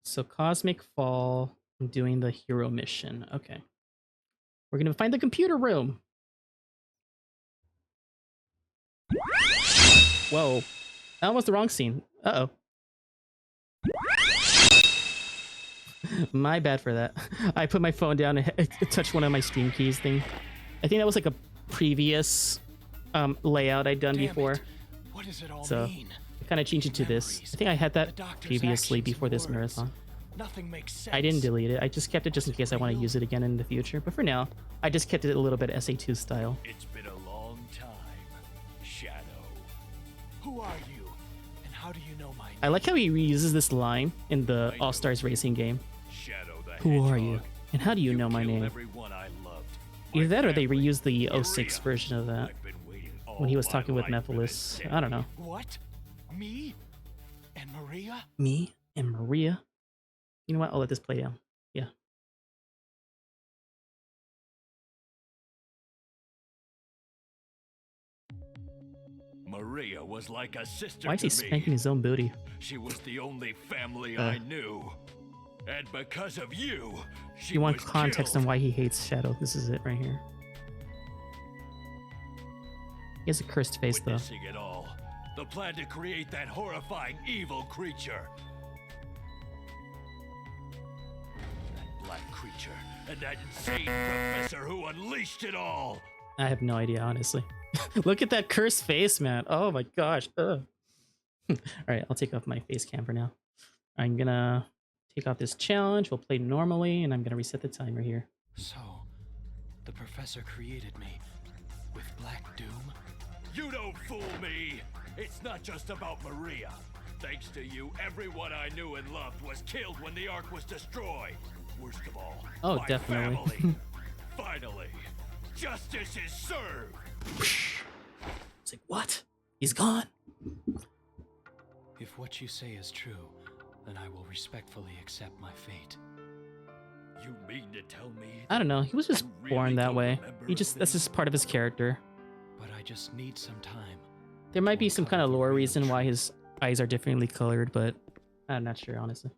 So Cosmic Fall, I'm doing the hero mission. Okay. We're gonna find the computer room. Whoa. That was the wrong scene. Uh-oh. My bad for that. I put my phone down and touched one of my stream keys thing. I think that was like a previous layout I'd done before. What does it all So mean? I kind of changed it to this. I think I had that previously before this marathon. Nothing makes sense. I didn't delete it. I just kept it just in case I want to use it again in the future. But for now, I just kept it a little bit SA2 style. It's been a long time, Shadow. Who are you? And how do you know my name? I like how he reuses this line in the All-Stars Racing game. Shadow the Who are Hedgehog. you? And how do you know my killed name? everyone I loved. Either My that or they family, reused the Maria. 06 version of that I've been waiting when he all was my talking with life for Nephilis. this I don't know. What? Me? And Maria? Me and Maria? You know what? I'll let this play out. Yeah. Maria was like a sister Why is he to me. spanking his own booty? She was the only family I knew. And because of you, she You want was context killed. on why he hates Shadow. This is it right here. He has a cursed face, though. Witnessing it all. The plan to create that horrifying evil creature. That black creature and that insane professor who unleashed it all. I have no idea, honestly. Look at that cursed face, man. Oh my gosh. Ugh. Alright, I'll take off my face cam for now. I'm gonna take off this challenge. We'll play normally, and I'm gonna reset the timer here. So, the professor created me with Black Doom? You don't fool me. It's not just about Maria. Thanks to you, everyone I knew and loved was killed when the Ark was destroyed. Worst of all, Oh, my definitely. family. Finally, justice is served. It's like, what? He's gone. If what you say is true, then I will respectfully accept my fate. You mean to tell me? I don't know. He was just You really born that don't way. remember He just that's things? just part of his character. But I just need some time. There might be some kind of lore reason why his eyes are differently colored, but I'm not sure, honestly.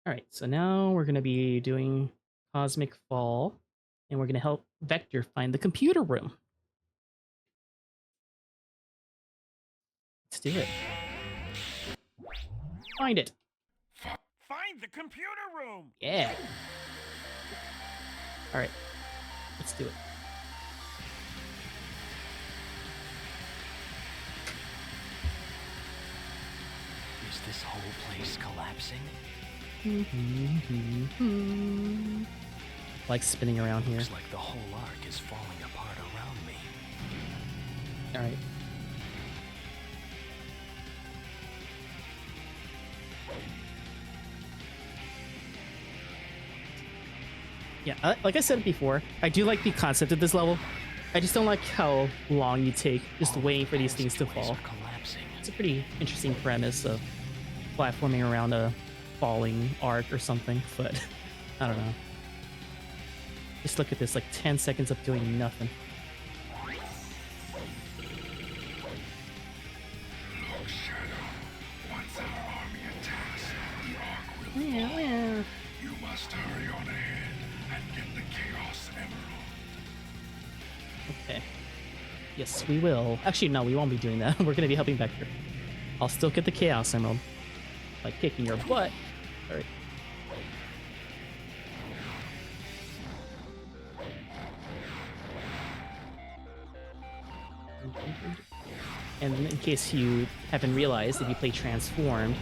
Alright, so now we're going to be doing Cosmic Fall, and we're going to help Vector find the computer room. Let's do it. Find it. Find the computer room! Yeah. All right. Let's do it. Is this whole place collapsing? Like spinning around here. Looks like the whole arc is falling apart around me. All right. Yeah, like I said before, I do like the concept of this level. I just don't like how long you take just waiting for these things to fall. It's a pretty interesting premise of platforming around a falling arc or something, but I don't know. Just look at this, like 10 seconds of doing nothing. Look, Shadow. Once our army attacks, the Ark will fall. Yeah. You must hurry on ahead and get the Chaos Emerald. Okay. Yes, we will. Actually, no, we won't be doing that. We're going to be helping Vector. I'll still get the Chaos Emerald. Like kicking your butt. Alright. And in case you haven't realized, if you play Transformed,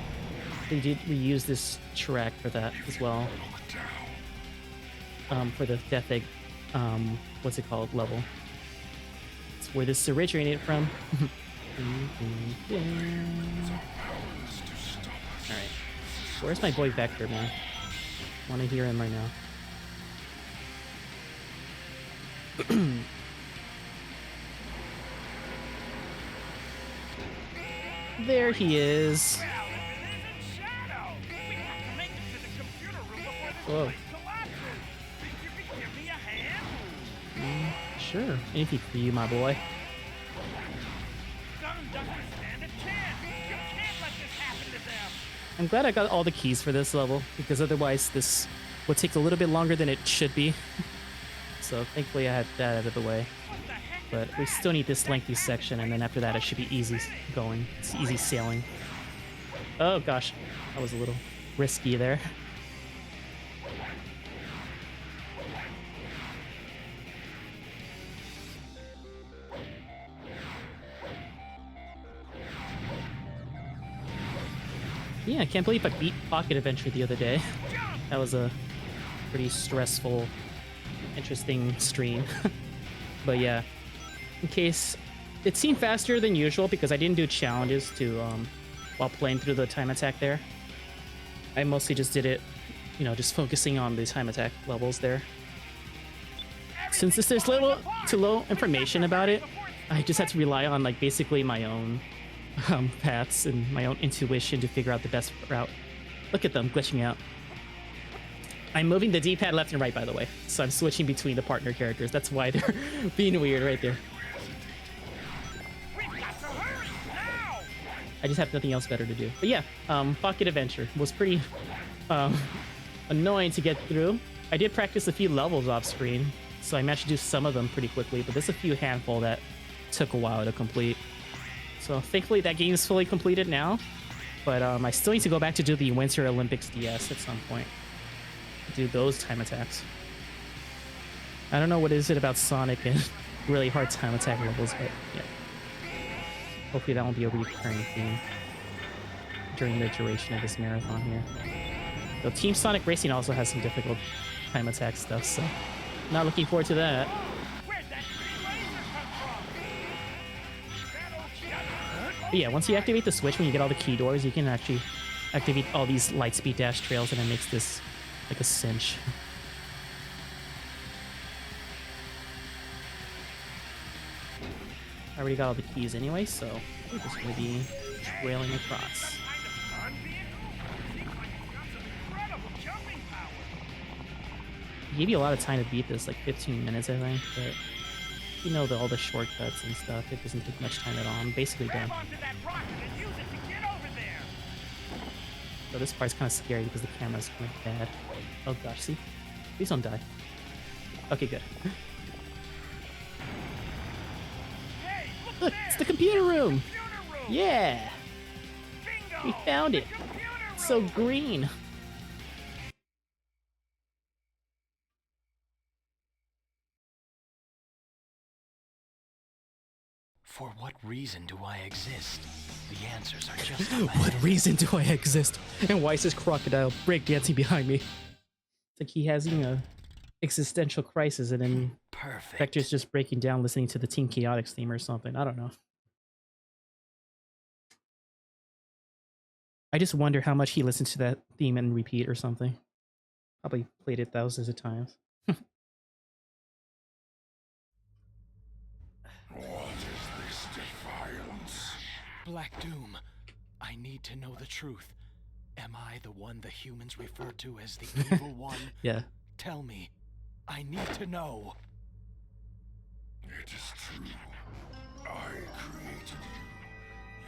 they did reuse this track for that as well. For the Death Egg, what's it called, level. It's where this originated from. Alright. Where's my boy Vector, man? I want to hear him right now. There he is. Well, if it isn't Shadow! We have to make it to the computer room before this Whoa. place collapses! Think you could give me a hand? Sure. Anything for you, my boy. Gun doesn't stand a chance! You can't let this happen to them! I'm glad I got all the keys for this level, because otherwise this would take a little bit longer than it should be. So thankfully I had that out of the way. What the heck is But we that? still need this lengthy section, and then after that it should be easy going. It's easy sailing. Oh gosh, that was a little risky there. Yeah, I can't believe I beat Pocket Adventure the other day. That was a pretty stressful, interesting stream. But yeah, in case it seemed faster than usual because I didn't do challenges to while playing through the time attack there. I mostly just did it, you know, just focusing on the time attack levels there. Since there's little to low information about it, I just had to rely on like basically my own paths and my own intuition to figure out the best route. Look at them glitching out. I'm moving the D-pad left and right, by the way, so I'm switching between the partner characters. That's why they're being weird right there. We've got to hurry now! I just have nothing else better to do. But yeah, Pocket Adventure was pretty annoying to get through. I did practice a few levels off screen, so I managed to do some of them pretty quickly, but there's a few handful that took a while to complete. So thankfully that game is fully completed now, but I still need to go back to do the Winter Olympics DS at some point. Do those time attacks. I don't know what is it about Sonic and really hard time attack levels, but yeah. Hopefully that won't be a recurring theme during the duration of this marathon here. Though Team Sonic Racing also has some difficult time attack stuff, so not looking forward to that. Where'd that green laser come from? Shadow, But yeah, once you activate the switch, when you get all the key doors, you can actually activate all these Lightspeed dash trails, and it makes this like a cinch. I already got all the keys anyway, so we're just gonna be trailing across. kind of fun vehicle? Seems like it's got some incredible jumping power. It gave you a lot of time to beat this, like 15 minutes, I think, but you know all the shortcuts and stuff. It doesn't take much time at all. I'm basically done. Grab onto that rocket and use it to get over there. So this part's kind of scary because the camera's kind of bad. Oh gosh, see? Please don't die. Okay, good. Hey, look Look, there! it's the computer room! Computer room! Yeah! We found it! It's so green! For what reason do I exist? The answers are just up What ahead. reason do I exist? And why is this crocodile breakdancing behind me? It's like he has, you know, existential crisis, and then Perfect. Vector's just breaking down listening to the Team Chaotix theme or something. I don't know. I just wonder how much he listened to that theme and repeat or something. Probably played it thousands of times. What is this defiance? Black Doom, I need to know the truth. Am I the one the humans refer to as the evil one? Yeah. Tell me. I need to know. It is true. I created you.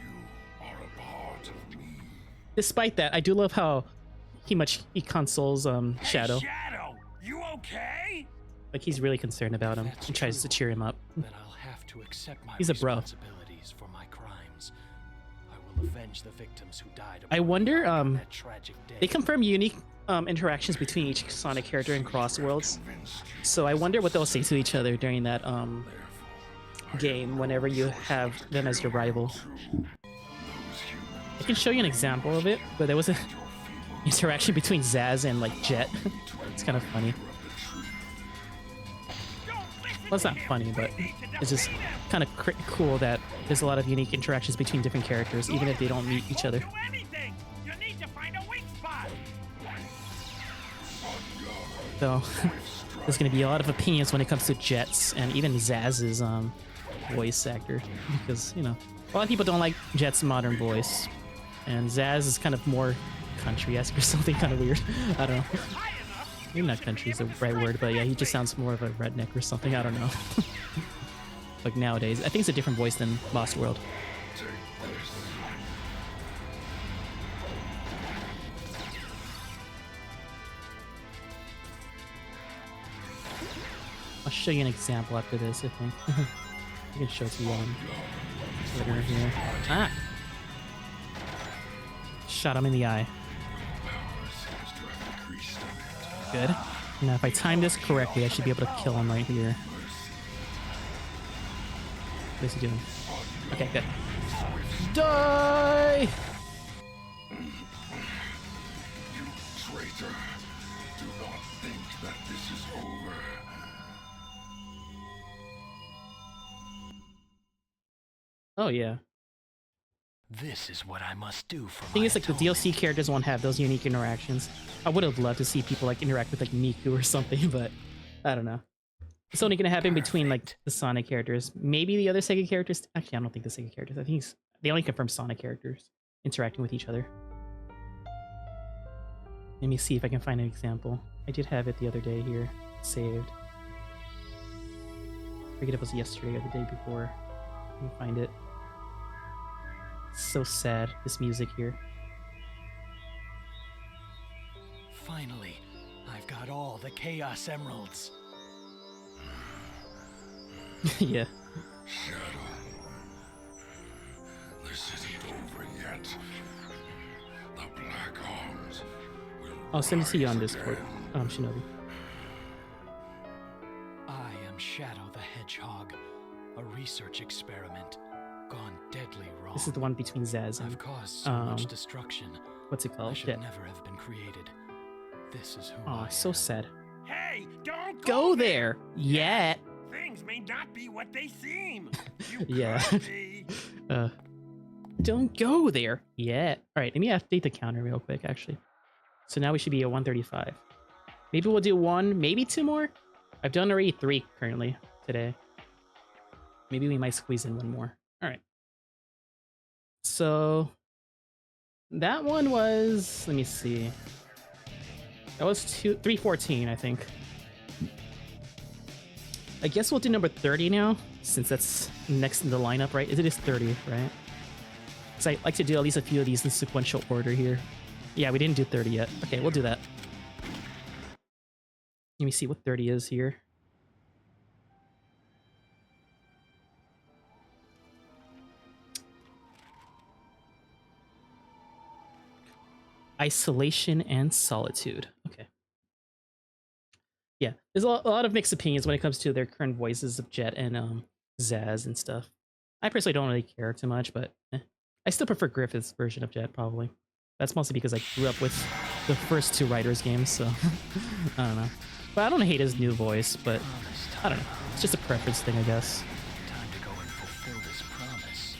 You are a part of me. Despite that, I do love how he consoles Shadow. Hey, Shadow, you okay? Like he's really concerned about him That's and tries to true. cheer him up. Then I'll have to accept my He's a bro. responsibilities for my crimes. I will avenge the victims who died. I upon wonder, on that tragic day. They confirm unique interactions between each Sonic character in Cross Worlds. So I wonder what they'll say to each other during that game whenever you have them as your rival. I can show you an example of it, but there was an interaction between Zaz and like Jet. It's kind of funny. Well, it's not funny, but it's just kind of cool that there's a lot of unique interactions between different characters, even if they don't meet each other. You need to find a weak spot. So there's going to be a lot of opinions when it comes to Jet's and even Zaz's voice actor, because, you know, a lot of people don't like Jet's modern voice, and Zaz is kind of more country-esque or something kind of weird. I don't know. Maybe not country is the right word, but yeah, he just sounds more of a redneck or something. I don't know. Like nowadays, I think it's a different voice than Lost World. I'll show you an example after this, I think. I can show it to you on Twitter here. Ah! Shot him in the eye. Good. Now, if I time this correctly, I should be able to kill him right here. What is he doing? Okay, good. Die! You traitor. Do not think that this is over. Oh, yeah. This is what I must do for Thing my is, like, the DLC characters won't have those unique interactions. I would have loved to see people, like, interact with, like, Miku or something, but I don't know. It's only gonna happen between, like, the Sonic characters. Maybe the other Sega characters. Actually, I don't think the Sega characters. I think they only confirm Sonic characters interacting with each other. Let me see if I can find an example. I did have it the other day here, saved. I forget if it was yesterday or the day before. Let me find it. So sad, this music here. Finally, I've got all the Chaos Emeralds. Yeah. Shadow. This isn't over yet. The Black Arms will I'll send it to you on rise Discord, again. Shinobi. I am Shadow the Hedgehog, a research experiment gone deadly wrong. This is the one between Zaz and I've caused so much destruction. what's it I called? should Yeah. never have been created. This is who Oh, I so am. sad. Hey, don't Go there yet. Things may not be what they seem. You Yeah. could be. Don't go there yet. All right, let me update the counter real quick, actually. So now we should be at 135. Maybe we'll do one, maybe two more. I've done already 3 currently today. Maybe we might squeeze in one more. All right. So that one was, let me see. That was 314, I think. I guess we'll do number 30 now, since that's next in the lineup, right? It is 30, right? Because I like to do at least a few of these in sequential order here. Yeah, we didn't do 30 yet. Okay, we'll do that. Let me see what 30 is here. Isolation and Solitude. Okay. Yeah, there's a lot of mixed opinions when it comes to their current voices of Jet and Zaz and stuff. I personally don't really care too much, but I still prefer Griffith's version of Jet, probably. That's mostly because I grew up with the first two Riders games, so I don't know. But I don't hate his new voice, but I don't know. It's just a preference thing, I guess. Time to go and fulfill this promise.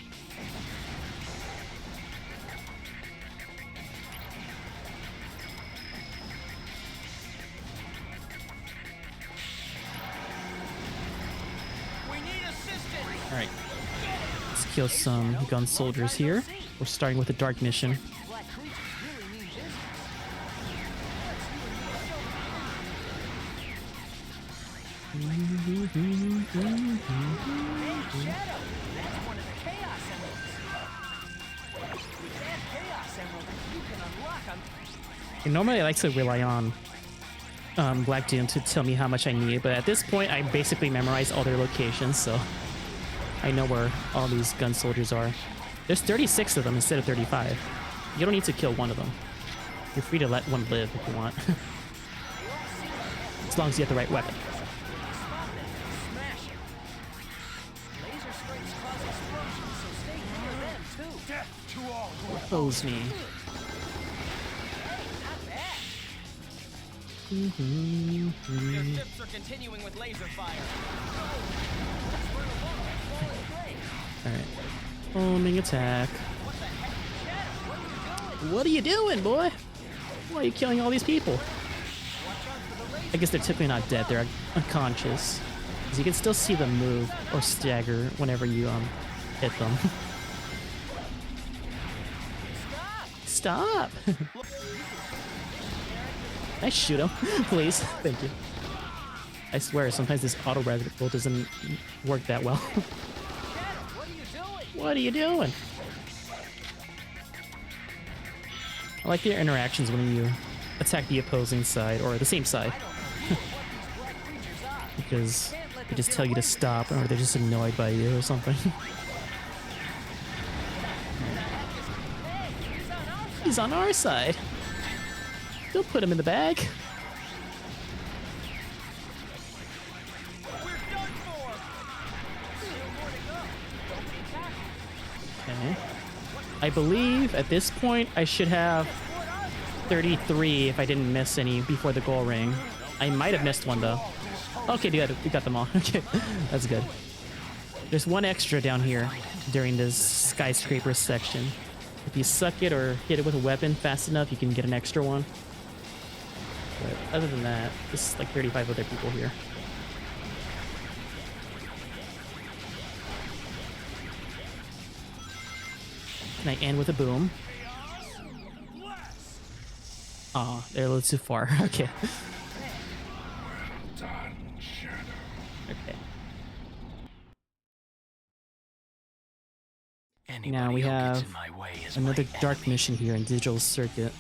We need assistance. All right, let's kill some gun soldiers here. We're starting with a dark mission. Black creatures really mean business. Hey, Shadow, that's one of the Chaos Emeralds. With that Chaos Emerald, you can unlock them. And normally I like to rely on Black Doom to tell me how much I need, but at this point I basically memorized all their locations, so I know where all these gun soldiers are. There's 36 of them instead of 35. You don't need to kill one of them. You're free to let one live if you want. As long as you have the right weapon. Smash it. Laser strikes cause explosions, so stay near them too. Death to all who Oppose me. Hey, not bad. Their ships are continuing with laser fire. That's where the wall is falling place. Alright. Homing attack. What the heck? Shadow, what are you doing? What are you doing, boy? Why are you killing all these people? Watch out for the laser. I guess they're typically not dead, they're unconscious. Because you can still see them move or stagger whenever you hit them. Stop! Can I shoot him? Please? Thank you. I swear, sometimes this auto reticle doesn't work that well. Shadow, what are you doing? What are you doing? I like their interactions when you attack the opposing side, or the same side. Because they just tell you to stop, or they're just annoyed by you or something. He's on our side. Don't put him in the bag. We're done for. Still more to go. Don't be tackled. Okay. I believe at this point I should have 33 if I didn't miss any before the goal ring. I might have missed one though. Okay, you got them all. Okay, that's good. There's one extra down here during this skyscraper section. If you suck it or hit it with a weapon fast enough, you can get an extra one. But other than that, there's like 35 other people here. Can I end with a boom? Aw, they're a little too far. Okay. done, Shadow. Okay. Anybody Now we who gets have in my way is another my dark enemy. mission here in Digital Circuit.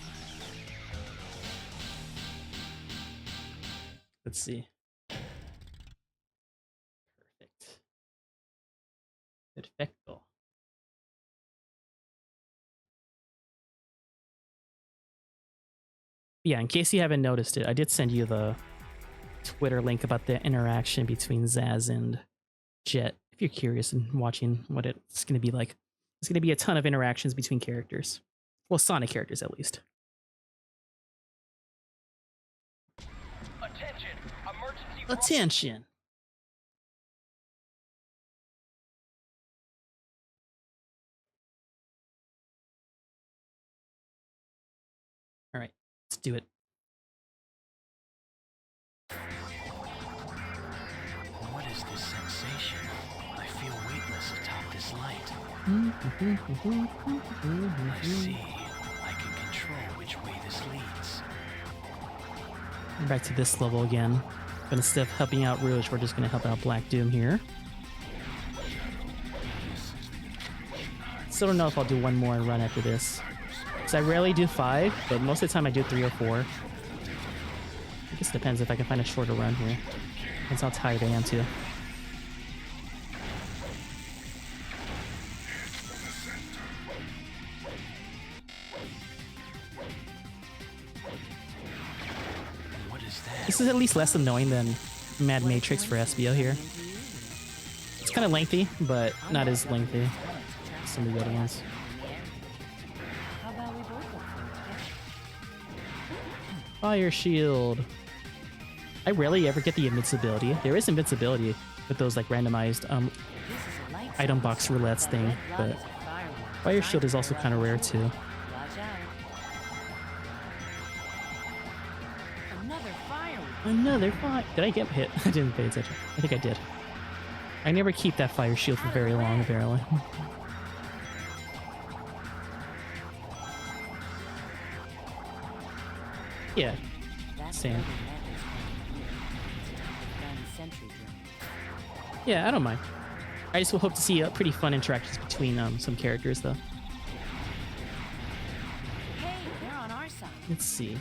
Let's see. Perfect. Perfecto. Yeah, in case you haven't noticed it, I did send you the Twitter link about the interaction between Zaz and Jet. If you're curious and watching what it's going to be like, there's going to be a ton of interactions between characters. Well, Sonic characters at least. Attention! Emergency. Attention! All right, let's do it. What is this sensation? I feel weightless atop this light. I see. I can control which way this leads. Back to this level again. But instead of helping out Rouge, we're just going to help out Black Doom here. Still don't know if I'll do one more run after this. Because I rarely do 5, but most of the time I do 3 or 4. I guess it depends if I can find a shorter run here. Depends how tired I am too. This is at least less annoying than Mad Matrix for SBO here. It's kind of lengthy, but not as lengthy as some of the other ones. How about we both look for it? Fire shield. I rarely ever get the invincibility. There is invincibility with those like randomized item box roulettes thing, but fire shield is also kind of rare too. Watch out. Another fire. Another fire. Did I get hit? I didn't pay attention. I think I did. I never keep that fire shield for very long, apparently. Yeah. Same. Yeah, I don't mind. I just will hope to see pretty fun interactions between some characters, though. Hey, they're on our side. Let's see.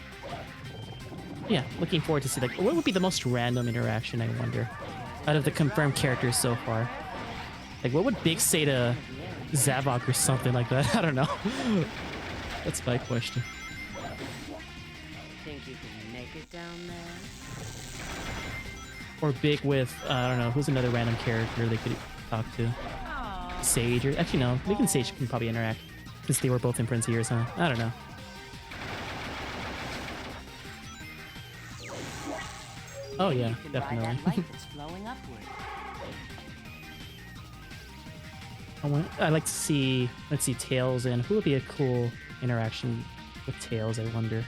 Yeah, looking forward to see, like, what would be the most random interaction, I wonder, out of the confirmed characters so far? Like, what would Big say to Zavok or something like that? I don't know. That's my question. Think you can make it down there? Or Big with, I don't know, who's another random character they could talk to? Sage, or actually no, Big and Sage can probably interact since they were both in Frontiers, huh? I don't know. Oh yeah, definitely. I'd like to see, let's see, Tails, and who would be a cool interaction with Tails, I wonder.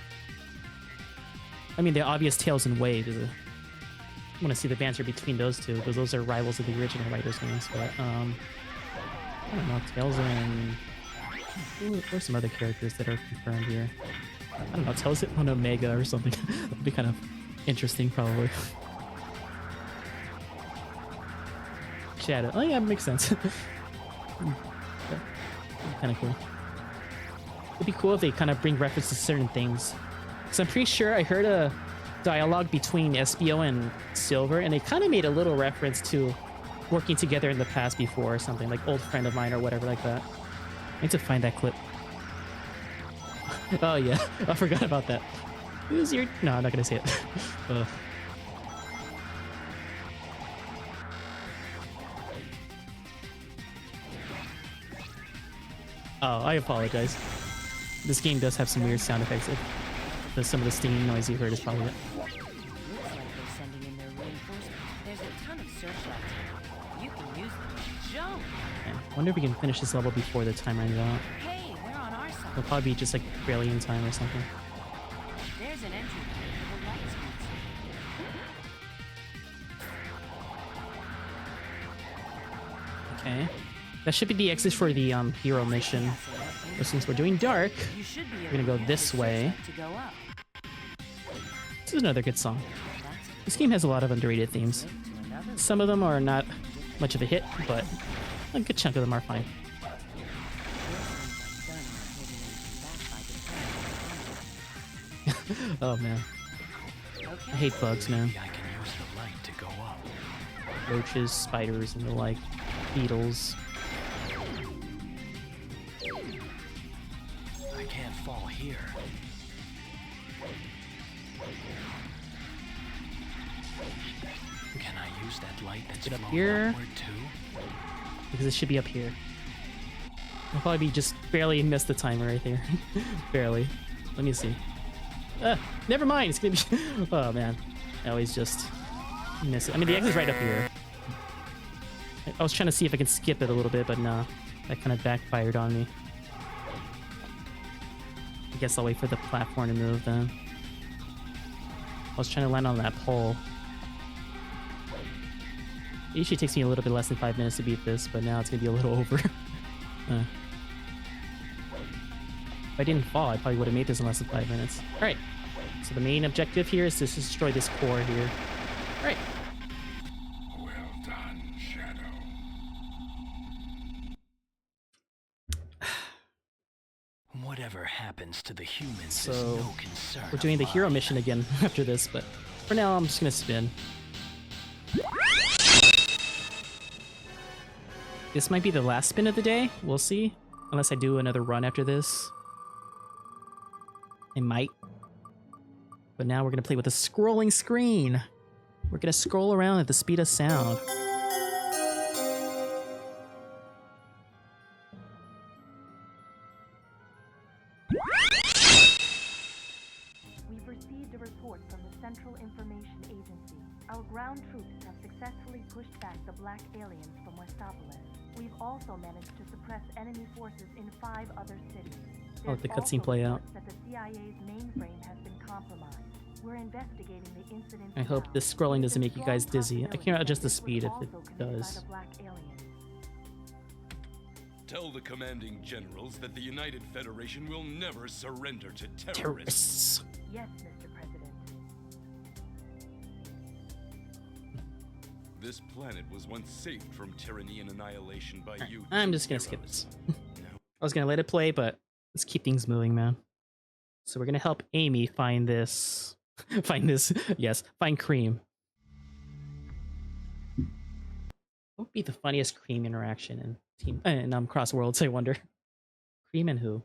I mean, the obvious Tails and Wave is a... I want to see the banter between those two, because those are rivals of the original writers' names, but, I don't know, Tails and... Where's some other characters that are confirmed here? I don't know, Tails on Omega or something. That would be kind of interesting, probably. Shadow. Oh yeah, makes sense. Kind of cool. It'd be cool if they kind of bring reference to certain things. Because I'm pretty sure I heard a dialogue between SBO and Silver, and they kind of made a little reference to working together in the past before or something, like old friend of mine or whatever like that. I need to find that clip. Oh yeah, I forgot about that. Who's your... No, I'm not gonna say it. Oh, I apologize. This game does have some weird sound effects. Some of the stinging noise you heard is probably it. Looks like they're sending in their reinforcements. There's a ton of searchlights. You can use them. Jump! I wonder if we can finish this level before the time runs out. Hey, they're on our side. It'll probably be just like barely in time or something. There's an entry for the lights. Okay. That should be the exit for the hero mission. But since we're doing dark, we're gonna go this way. This is another good song. This game has a lot of underrated themes. Some of them are not much of a hit, but a good chunk of them are fine. Oh man. I hate bugs, man. Roaches, spiders, and the like. Beetles. I can't fall here. Can I use that light that's Get up flowing here. upward too? Because it should be up here. I'll probably be just barely missed the timer right there. Barely. Let me see. Never mind. It's gonna be... Oh man. I always just miss it. I mean, the exit's right up here. I was trying to see if I can skip it a little bit, but nah. That kind of backfired on me. I guess I'll wait for the platform to move then. I was trying to land on that pole. It usually takes me a little bit less than 5 minutes to beat this, but now it's gonna be a little over. If I didn't fall, I probably would have made this in less than 5 minutes. Alright, so the main objective here is to destroy this core here. Alright. Well done, Shadow. Whatever happens to the humans So, is no concern we're doing the of hero mine. mission again after this, but for now I'm just gonna spin. This might be the last spin of the day. We'll see. Unless I do another run after this. I might. But now we're gonna play with a scrolling screen. We're gonna scroll around at the speed of sound. We've received a report from the Central Information Agency. Our ground troops have successfully pushed back the black aliens from Westopolis. We've also managed to suppress enemy forces in 5 other cities. I'll let the There's cutscene also play out. reports that the CIA's mainframe has been compromised. We're investigating the incident. I hope now. this scrolling There's doesn't a make you guys strong dizzy. I possibility can't that adjust the this was speed if also it committed by does. the black aliens. Tell the commanding generals that the United Federation will never surrender to terrorists. Terrorists. Yes, Mr. President. This planet was once saved from tyranny and annihilation by you. I'm two just gonna skip heroes. this. Now, I was gonna let it play, but let's keep things moving, man. So we're gonna help Amy find this. Yes, find Cream. What would be the funniest Cream interaction in Cross Worlds? I wonder. Cream and who?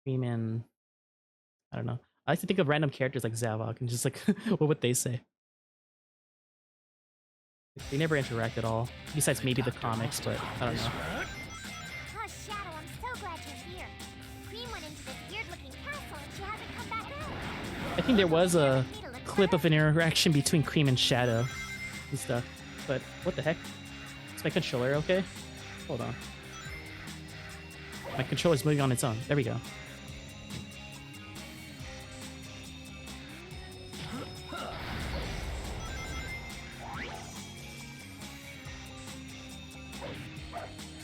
Cream and I don't know. I like to think of random characters like Zavok and just like what would they say? They never interact at all. Besides maybe the comics, but I don't know. Oh, Shadow, I'm so glad you're here. Cream went into this weird-looking castle and she hasn't come back out. I think there was a clip of an interaction between Cream and Shadow and stuff. But what the heck? Is my controller okay? Hold on. My controller's moving on its own. There we go.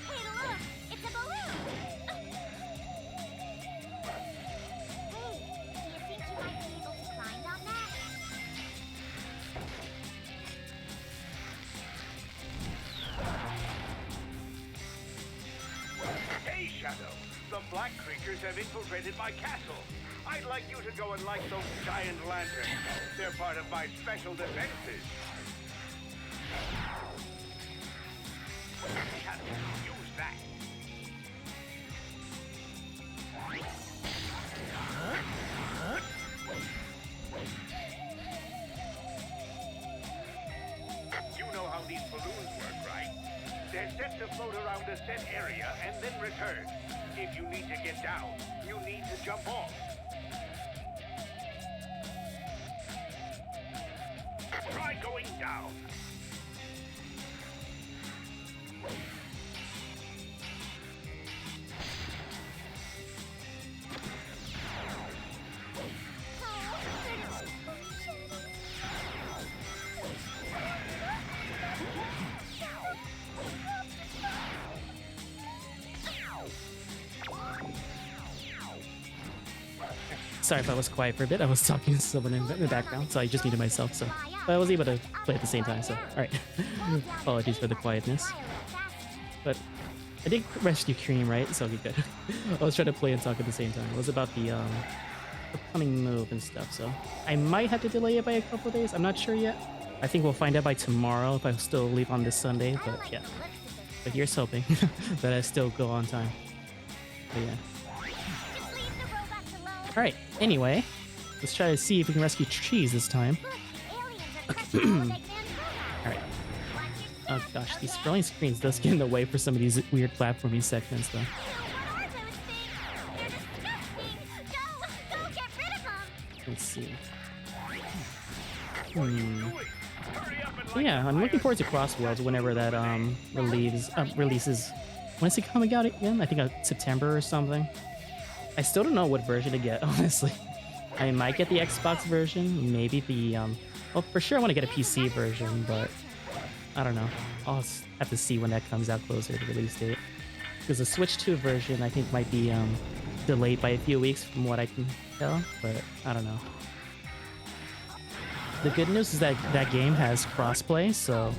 Hey, look! It's a balloon! Hey, do you think you might be able to climb on that? Hey, Shadow! The black creatures have infiltrated my castle. I'd like you to go and light those giant lanterns. They're part of my special defenses. Shadow, use that. You know how these balloons work, right? They're set to float around a set area and then return. If you need to get down, you need to jump off. Try going down. Sorry if I was quiet for a bit. I was talking to someone in the background, so I just muted myself. So but I was able to play at the same time. So all right, apologies for the quietness. But I did rescue Cream, right? So we good. I was trying to play and talk at the same time. It was about the upcoming move and stuff. So I might have to delay it by a couple of days. I'm not sure yet. I think we'll find out by tomorrow if I still leave on this Sunday. But yeah. But here's hoping that I still go on time. But yeah. Alright, anyway, let's try to see if we can rescue Cheese this time. Alright. Oh gosh, these scrolling screens does get in the way for some of these weird platforming segments though. Let's see. Yeah, I'm looking forward to Cross Worlds whenever that releases. When is it coming out again? I think September or something. I still don't know what version to get, honestly. I might get the Xbox version, maybe the, well, for sure I want to get a PC version, but I don't know. I'll have to see when that comes out closer to the release date. Because the Switch 2 version, I think, might be delayed by a few weeks from what I can tell, but I don't know. The good news is that that game has crossplay, so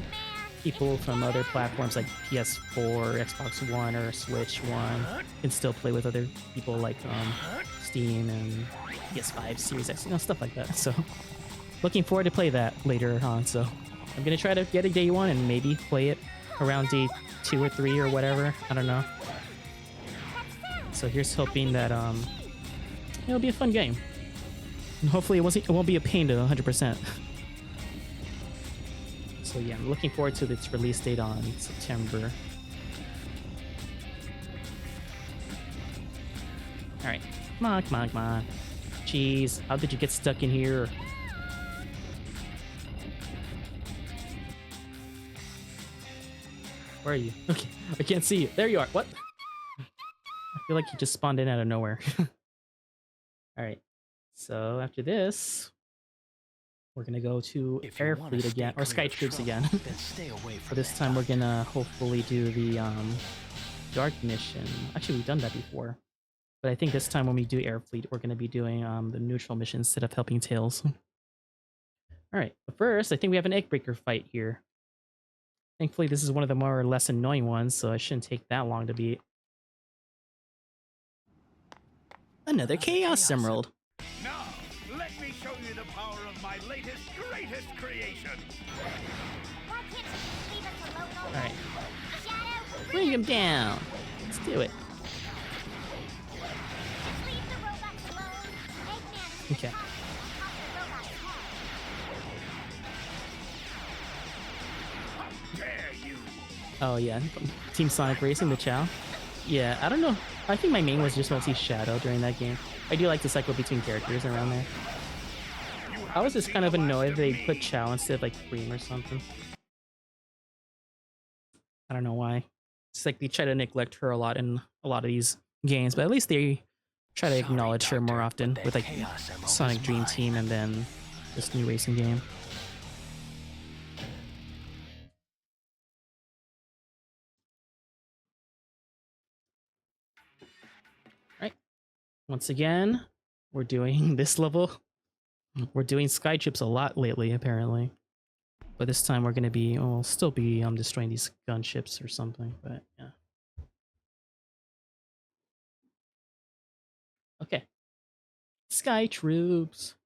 people from other platforms like PS4, Xbox One, or Switch One can still play with other people like Steam and PS5, Series X, stuff like that. So looking forward to play that later on. So I'm gonna try to get a day one and maybe play it around day 2 or 3 or whatever. I don't know. So here's hoping that it'll be a fun game. And hopefully it won't be a pain to 100%. So yeah, I'm looking forward to its release date on September. Alright. Come on, come on, come on. Jeez, how did you get stuck in here? Where are you? Okay, I can't see you. There you are. What? I feel like you just spawned in out of nowhere. Alright. So after this, we're gonna go to Air Fleet again, or Sky Troops again. For this time, we're gonna hopefully do the Dark mission. Actually, we've done that before. But I think this time when we do Air Fleet, we're gonna be doing the neutral mission instead of helping Tails. Alright, but first, I think we have an Egg Breaker fight here. Thankfully, this is one of the more less annoying ones, so it shouldn't take that long to beat. Another Chaos Emerald. Now, let me show you the power of my latest, greatest creation. Why can't you leave us alone all Alright, Shadow, bring him down. Let's do it. just leave the robots alone. Eggman is Okay. the robot's head. Dare you? Oh yeah, Team Sonic Racing, the Chow. Yeah, I don't know. I think my main was just mostly Shadow during that game. I do like to cycle between characters around there. I was just kind of annoyed they put Chow instead of like Cream or something. I don't know why. It's like they try to neglect her a lot in a lot of these games, but at least they try to acknowledge her more often with like Sonic Dream Team and then this new racing game. Right. Once again, we're doing this level. We're doing Sky Chips a lot lately, apparently. But this time we're gonna be, we'll still be destroying these gunships or something, but yeah. Okay. Sky Troops.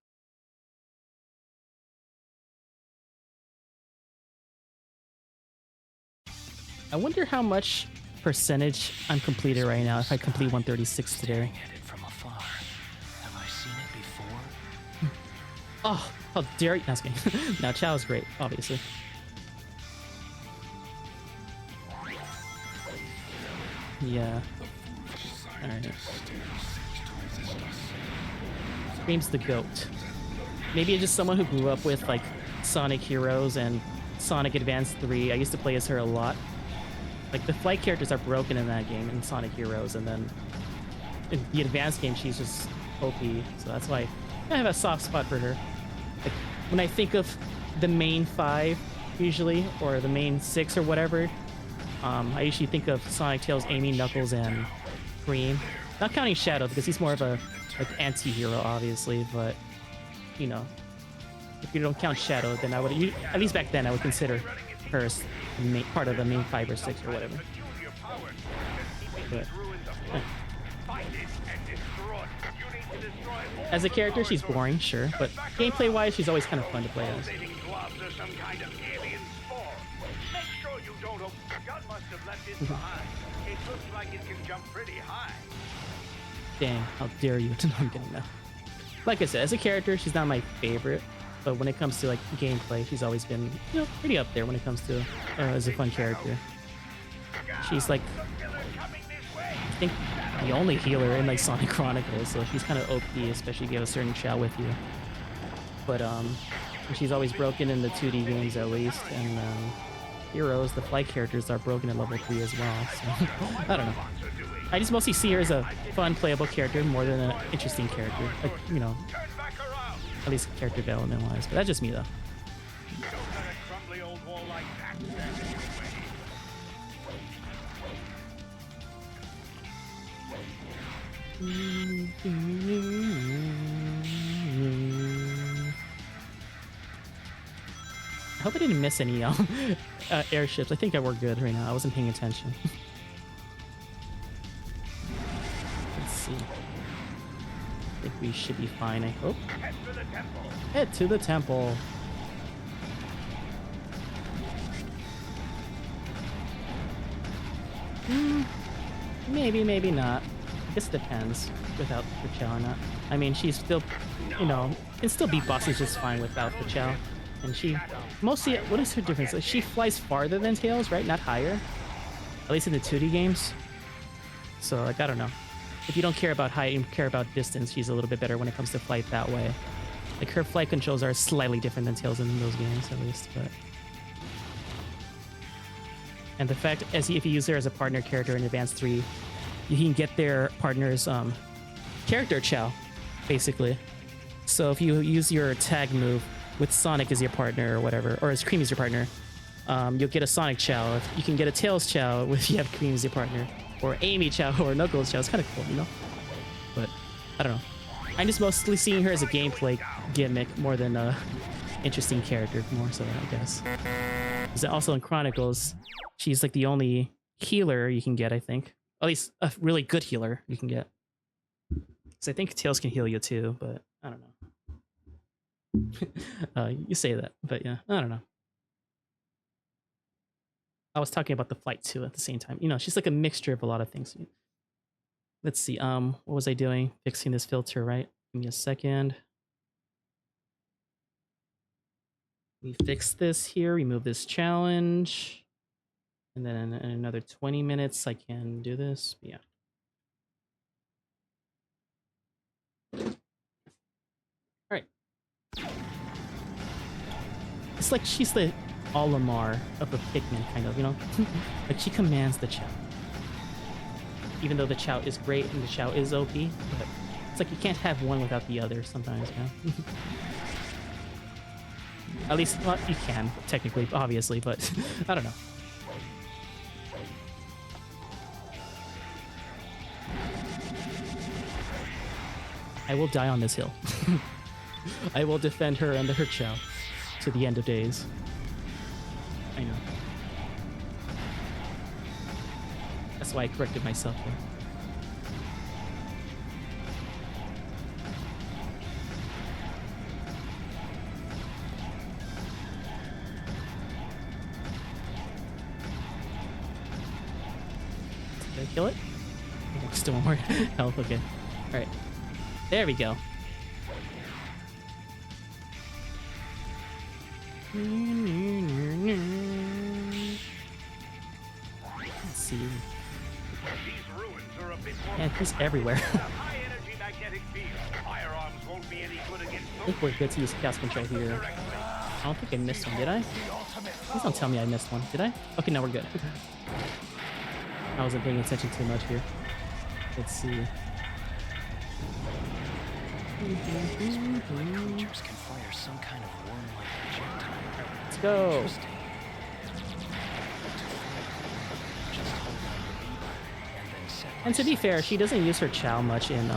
I wonder how much percentage I'm completed right now if I complete 136 today. Staring at it from afar. Have I seen it before? Oh, how dare you? That's me. Now Chow's great, obviously. Yeah. Alright. Scream's the GOAT. Maybe it's just someone who grew up with like Sonic Heroes and Sonic Advance 3. I used to play as her a lot. Like the flight characters are broken in that game in Sonic Heroes, and then in the advanced game she's just OP. So that's why I have a soft spot for her. Like when I think of the main 5 usually, or the main 6 or whatever, I usually think of Sonic, Tails, Amy, Knuckles, and Cream. Not counting Shadow because he's more of a like anti-hero, obviously. But you know, if you don't count Shadow, then I would, at least back then, I would consider her as part of the main 5 or 6 or whatever. But as a character, she's boring, sure, but gameplay-wise, she's always kind of fun to play as. It looks like it can jump pretty high. Dang, how dare you? No, I'm kidding now. Like I said, as a character, she's not my favorite, but when it comes to like gameplay, she's always been, you know, pretty up there when it comes to as a fun character. She's like, I think the only healer in like Sonic Chronicles, so she's kind of OP, especially if you have a certain Chow with you. But she's always broken in the 2D games at least, and Heroes, the flight characters are broken at level 3 as well. So I don't know. I just mostly see her as a fun, playable character more than an interesting character. Like, you know, at least character development wise. But that's just me though. I hope I didn't miss any airships. I think I were good right now. I wasn't paying attention. Let's see. I think we should be fine, I hope. Head to the temple. Maybe, maybe not. I guess it depends. Without the Chow or not. I mean, she's still, you know, can still beat bosses just fine without the Chow. And she mostly, what is her difference? Like, she flies farther than Tails, right? Not higher. At least in the 2D games. So, like, I don't know. If you don't care about height and care about distance, she's a little bit better when it comes to flight that way. Like, her flight controls are slightly different than Tails in those games, at least, but... And the fact, if you use her as a partner character in Advance 3, you can get their partner's character Chow, basically. So if you use your tag move with Sonic as your partner or whatever, or as Cream as your partner, you'll get a Sonic Chow. You can get a Tails Chow if you have Cream as your partner, or Amy Chow or Knuckles Chow. It's kind of cool, you know? But, I don't know. I'm just mostly seeing her as a gameplay gimmick more than a interesting character, more so, I guess. Because also in Chronicles, she's like the only healer you can get, I think. At least a really good healer you can get. Because I think Tails can heal you too, but I don't know. You say that, but yeah, I don't know. I was talking about the flight too at the same time. You know, she's like a mixture of a lot of things. Let's see, what was I doing? Fixing this filter, right? Give me a second. We fix this here, remove this challenge. And then in another 20 minutes, I can do this. Yeah. All right. It's like she's the Olimar of the Pikmin, kind of, you know? Like, she commands the Chow. Even though the Chow is great and the Chow is OP, but it's like you can't have one without the other sometimes, you know? At least, well, you can, technically, obviously, but I don't know. I will die on this hill. I will defend her and her Chow to the end of days. I know. That's why I corrected myself there. Did I kill it? Oh, still more health, okay. Alright. There we go. Let's see. Yeah, he's everywhere. I think we're good to use chaos control here. I don't think I missed one, did I? Please don't tell me I missed one, did I? Okay, now we're good. I wasn't paying attention too much here. Let's see. Creatures can fire some kind of worm-like projectile. Let's go. And to be fair, she doesn't use her Chow much in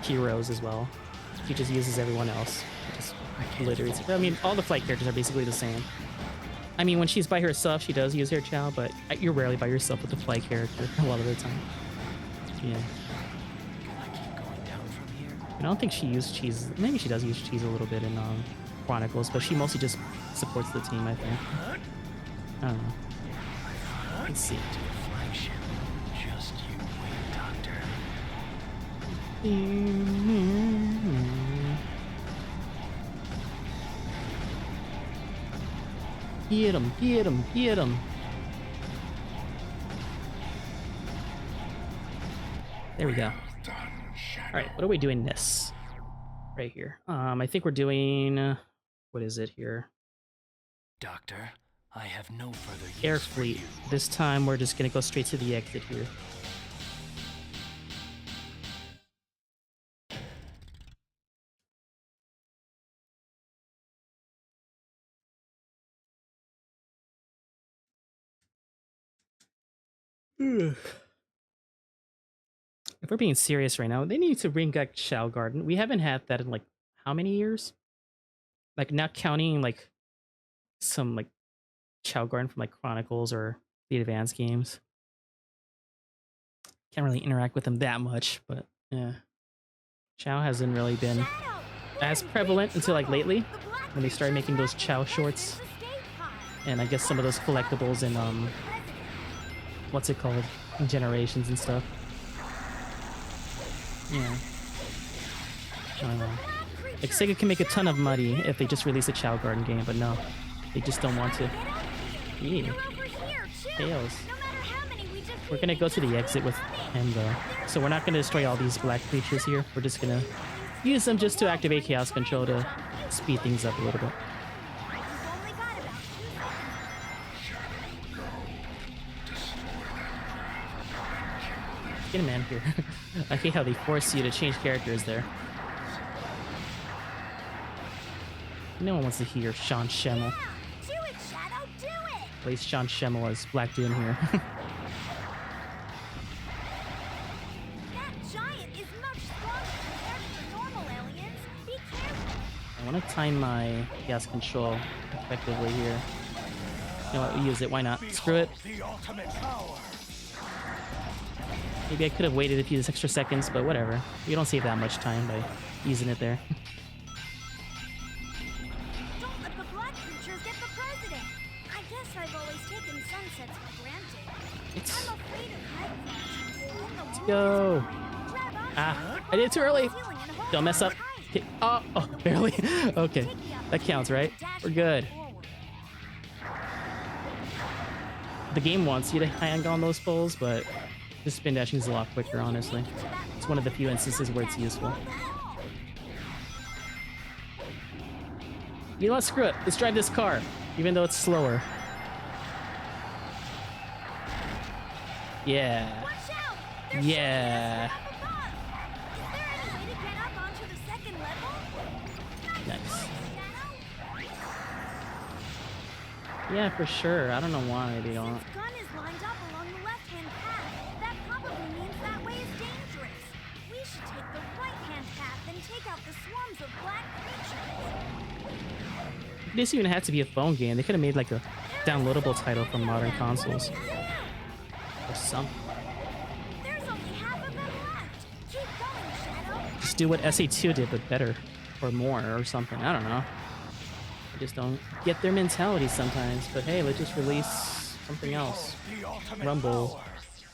Heroes as well. She just uses everyone else. Just literally, I mean, all the flight characters are basically the same. I mean, when she's by herself, she does use her Chow, but you're rarely by yourself with the flight character a lot of the time. Yeah. I don't think she used cheese. Maybe she does use cheese a little bit in Chronicles, but she mostly just supports the team, I think. I don't know. Let's see. Just you wait, Doctor. Get him, get him, get him. There we go. Alright, what are we doing this? Right here. I think we're doing... what is it here? Doctor, I have no further use Air for Fleet. you. This time we're just gonna go straight to the exit here. If we're being serious right now, they need to bring back Shao Garden. We haven't had that in like how many years? Like not counting like some like Shao Garden from like Chronicles or the advanced games. Can't really interact with them that much, but yeah. Shao hasn't really been as prevalent until like lately when they started making those Chao shorts. And I guess some of those collectibles and what's it called? Generations and stuff. Yeah. I don't know. Like, Sega can make a ton of money if they just release a Chow Garden game, but no. They just don't want to. Yeah. Tails. We're gonna go to the exit with him, though. So we're not gonna destroy all these black creatures here. We're just gonna use them just to activate Chaos Control to speed things up a little bit. Get him in here. I hate how they force you to change characters there. No one wants to hear Sean Schemmel. Do it, Shadow, do it! Plays Sean Schemmel as Black Doom here. That giant is much stronger compared to the normal aliens. Be careful. I want to time my Chaos Control effectively here. You know what? We use it. Why not? Screw it. The ultimate power. Maybe I could have waited a few extra seconds, but whatever. We don't save that much time by using it there. Don't let the black creatures get the president. I guess I've always taken sunsets for granted. I'm afraid of nightmares. Let's go. Ah, I did it too early. Don't mess up. Okay. Oh, barely. Okay, that counts, right? We're good. The game wants you to hang on those poles, but the spin dashing is a lot quicker, honestly. It's one of the few instances where it's useful. You know what? Screw it. Let's drive this car, even though it's slower. Yeah. Yeah. Nice. Yeah, for sure. I don't know why they don't. Gun is lined up along the left-hand path. That probably means that way is dangerous. We should take the right-hand path and take out the swarms of black creatures. This even had to be a phone game. They could have made like a downloadable title from modern consoles. Or something. There's only half of them left. Keep going, Shadow. Just do what SA2 did, but better. Or more, or something. I don't know. I just don't get their mentality sometimes. But hey, let's just release something else. Rumble.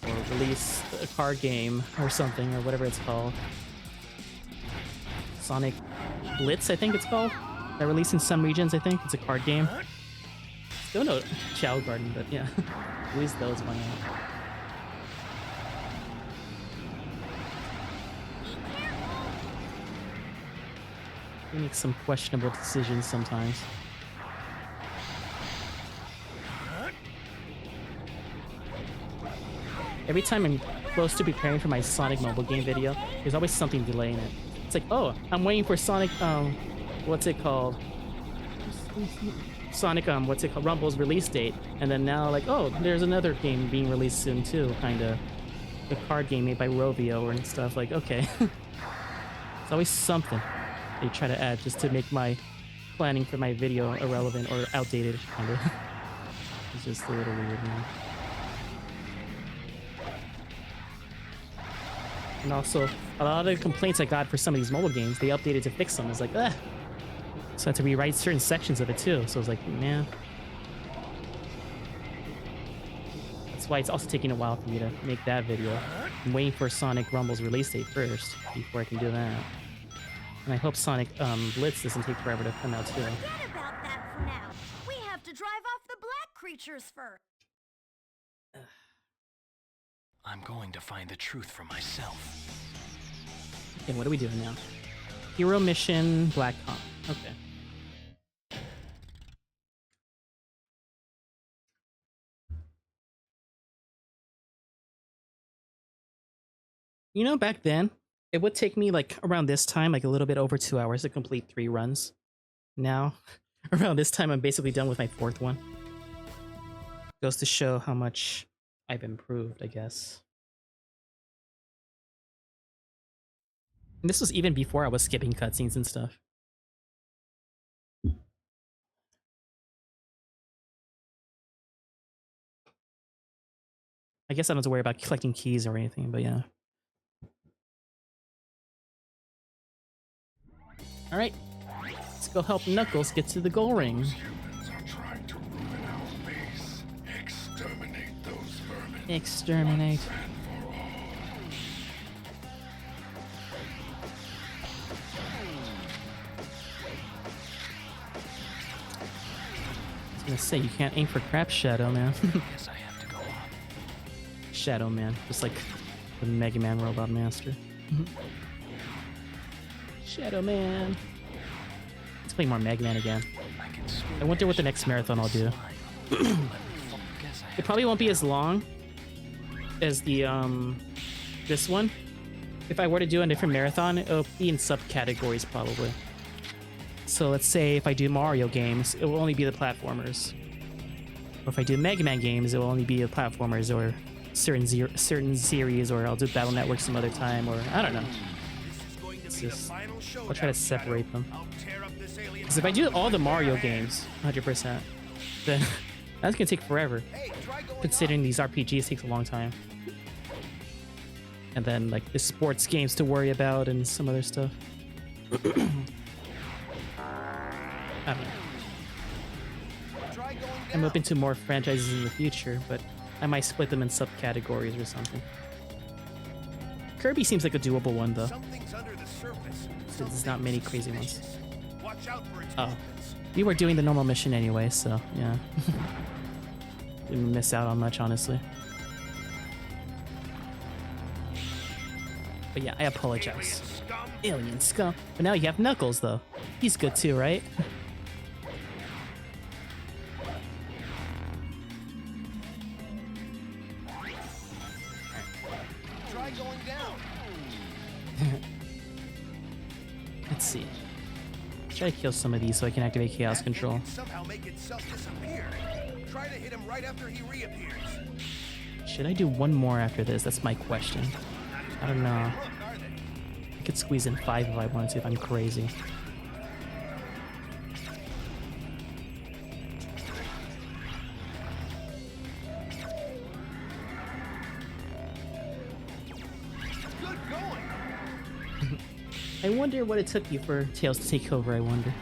Or release a card game or something, or whatever it's called. Sonic Blitz, I think it's called. They're released in some regions, I think. It's a card game. Still no Chow Garden, but yeah. Release those, why not? They make some questionable decisions sometimes. Every time I'm close to preparing for my Sonic mobile game video, there's always something delaying it. It's like, oh, I'm waiting for Sonic, what's it called? Sonic, what's it called? Rumble's release date. And then now, like, oh, there's another game being released soon too, kinda. A card game made by Rovio and stuff, like, okay. It's always something they try to add just to make my planning for my video irrelevant or outdated, kinda. It's just a little weird, man. And also, a lot of the complaints I got for some of these mobile games, they updated to fix them. It's like, ugh. So I had to rewrite certain sections of it too. So I was like, man. That's why it's also taking a while for me to make that video. I'm waiting for Sonic Rumble's release date first before I can do that. And I hope Sonic Blitz doesn't take forever to come out too. Forget about that for now. We have to drive off the black creatures first. I'm going to find the truth for myself. Okay, what are we doing now? Hero mission, Black Con. Okay. You know, back then, it would take me like around this time, like a little bit over 2 hours to complete 3 runs. Now, around this time, I'm basically done with my 4th one. Goes to show how much I've improved, I guess. And this was even before I was skipping cutscenes and stuff. I guess I don't have to worry about collecting keys or anything, but yeah. Alright, let's go help Knuckles get to the goal ring. Humans are trying to ruin our base. Exterminate those vermin. Exterminate. Once and for all. say you can't aim for crap, Shadow Man. Guess I have to go on. Shadow Man, just like the Mega Man Robot Master. Shadow Man. Let's play more Mega Man again. I wonder what the next marathon I'll do. It probably won't be as long as the this one. If I were to do a different marathon, it'll be in subcategories probably. So let's say if I do Mario games, it will only be the platformers. Or if I do Mega Man games, it will only be the platformers or certain series, or I'll do Battle Network some other time, or I don't know. It's just, I'll try to separate them. Because if I do all the Mario games, 100%, then that's gonna take forever. Considering these RPGs takes a long time. And then like the sports games to worry about and some other stuff. I don't know. I'm open to more franchises in the future, but I might split them in subcategories or something. Kirby seems like a doable one though. Since there's not many crazy ones. Oh. We were doing the normal mission anyway, so yeah. Didn't miss out on much, honestly. But yeah, I apologize. Alien scum. But now you have Knuckles, though. He's good too, right? Try going down. Let's see. Try to kill some of these so I can activate Chaos Control. Somehow make itself disappear. Try to hit him right after he reappears. Should I do one more after this? That's my question. I don't know. I could squeeze in 5 if I wanted to, if I'm crazy. Good going. I wonder what it took you for Tails to take over, I wonder.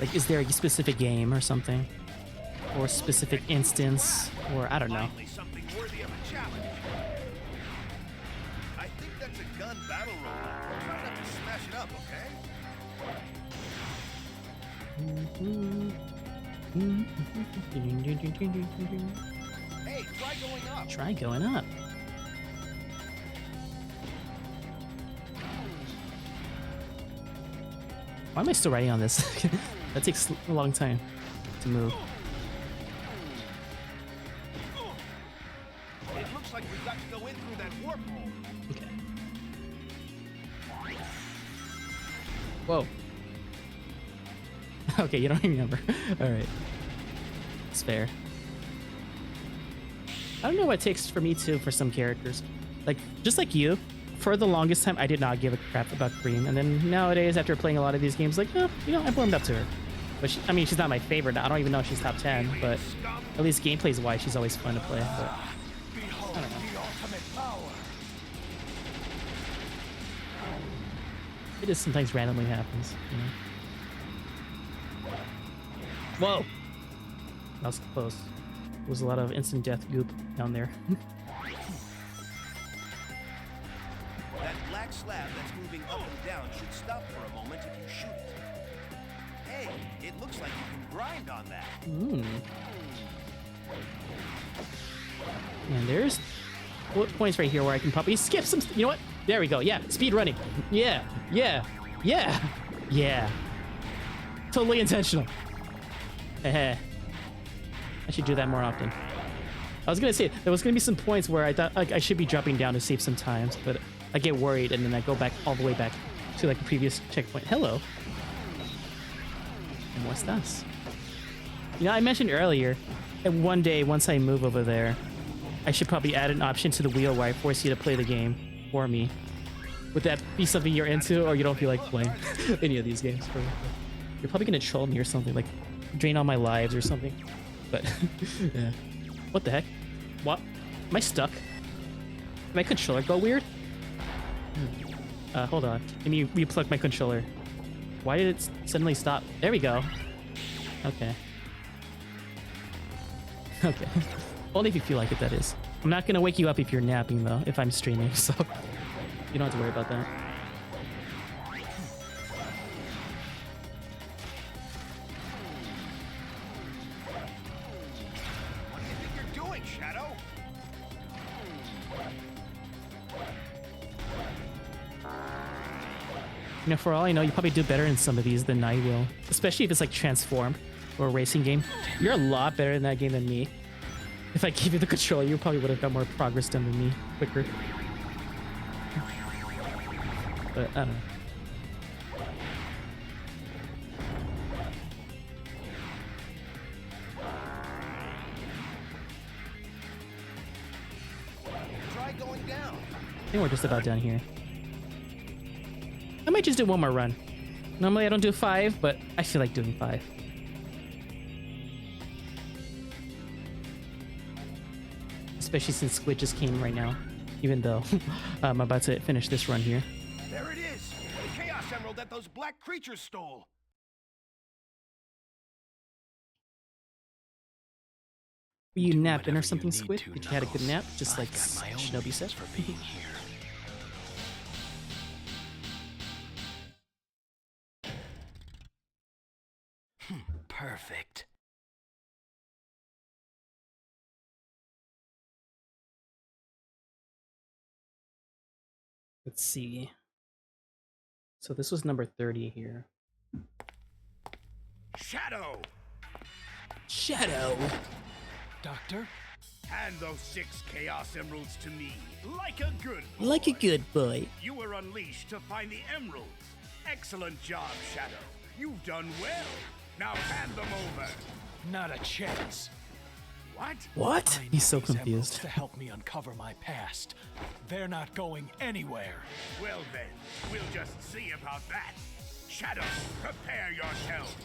Like, is there a specific game or something? Or a specific instance? Or, I don't know. Something worthy of a challenge. I think that's a gun battle roll. Try not to smash it up, okay? Hey, try going up. Try going up. Why am I still writing on this? That takes a long time to move. It looks like we've got to go in through that warp hole. Okay. Whoa. Okay, you don't remember. Alright. It's fair. I don't know what it takes for me to for some characters. Like, just like you, for the longest time, I did not give a crap about Cream. And then nowadays, after playing a lot of these games, like, oh, you know, I warmed up to her. But she, I mean, she's not my favorite. I don't even know if she's top 10, but at least gameplays wise, she's always fun to play. But I don't know. It just sometimes randomly happens, you know? Whoa! That was close. There was a lot of instant death goop down there. That black slab that's moving up and down should stop for a moment if you shoot it. Hey, it looks like you can grind on that. And there's bullet points right here where I can probably skip some. You know what? There we go. Yeah, speed running. Yeah, yeah, yeah, yeah. Totally intentional. Heh. I should do that more often. I was gonna say there was gonna be some points where I thought like I should be dropping down to save some times, but I get worried and then I go back all the way back to like the previous checkpoint. Hello. And what's this? You know, I mentioned earlier, and one day once I move over there, I should probably add an option to the wheel where I force you to play the game for me. Would that be something you're into, or you don't feel like playing any of these games? You're probably gonna troll me or something, like drain all my lives or something. But yeah. What the heck? What? Am I stuck? Did my controller go weird? Hold on. Let me replug my controller. Why did it suddenly stop? There we go. Okay. Okay. Only if you feel like it, that is. I'm not gonna wake you up if you're napping though, if I'm streaming, so you don't have to worry about that. You know, for all I know, you probably do better in some of these than I will. Especially if it's like transformed or a racing game. You're a lot better in that game than me. If I gave you the controller, you probably would have got more progress done than me quicker. But I don't know. Try going down. I think we're just about done here. I might just do one more run. Normally I don't do 5, but I feel like doing 5. Especially since Squid just came right now. Even though I'm about to finish this run here. There it is! The Chaos Emerald that those black creatures stole! Were you napping or something, Squid? Did you have a good nap? Just like Shinobi said? For being here. Perfect. Let's see. So this was number 30 here. Shadow! Shadow! Doctor? Hand those 6 Chaos Emeralds to me, like a good boy. Like a good boy. You were unleashed to find the emeralds. Excellent job, Shadow. You've done well. Now hand them over. Not a chance. What? What? I He's so need these emeralds confused. to help me uncover my past. They're not going anywhere. Well then, we'll just see about that. Shadow, prepare yourself.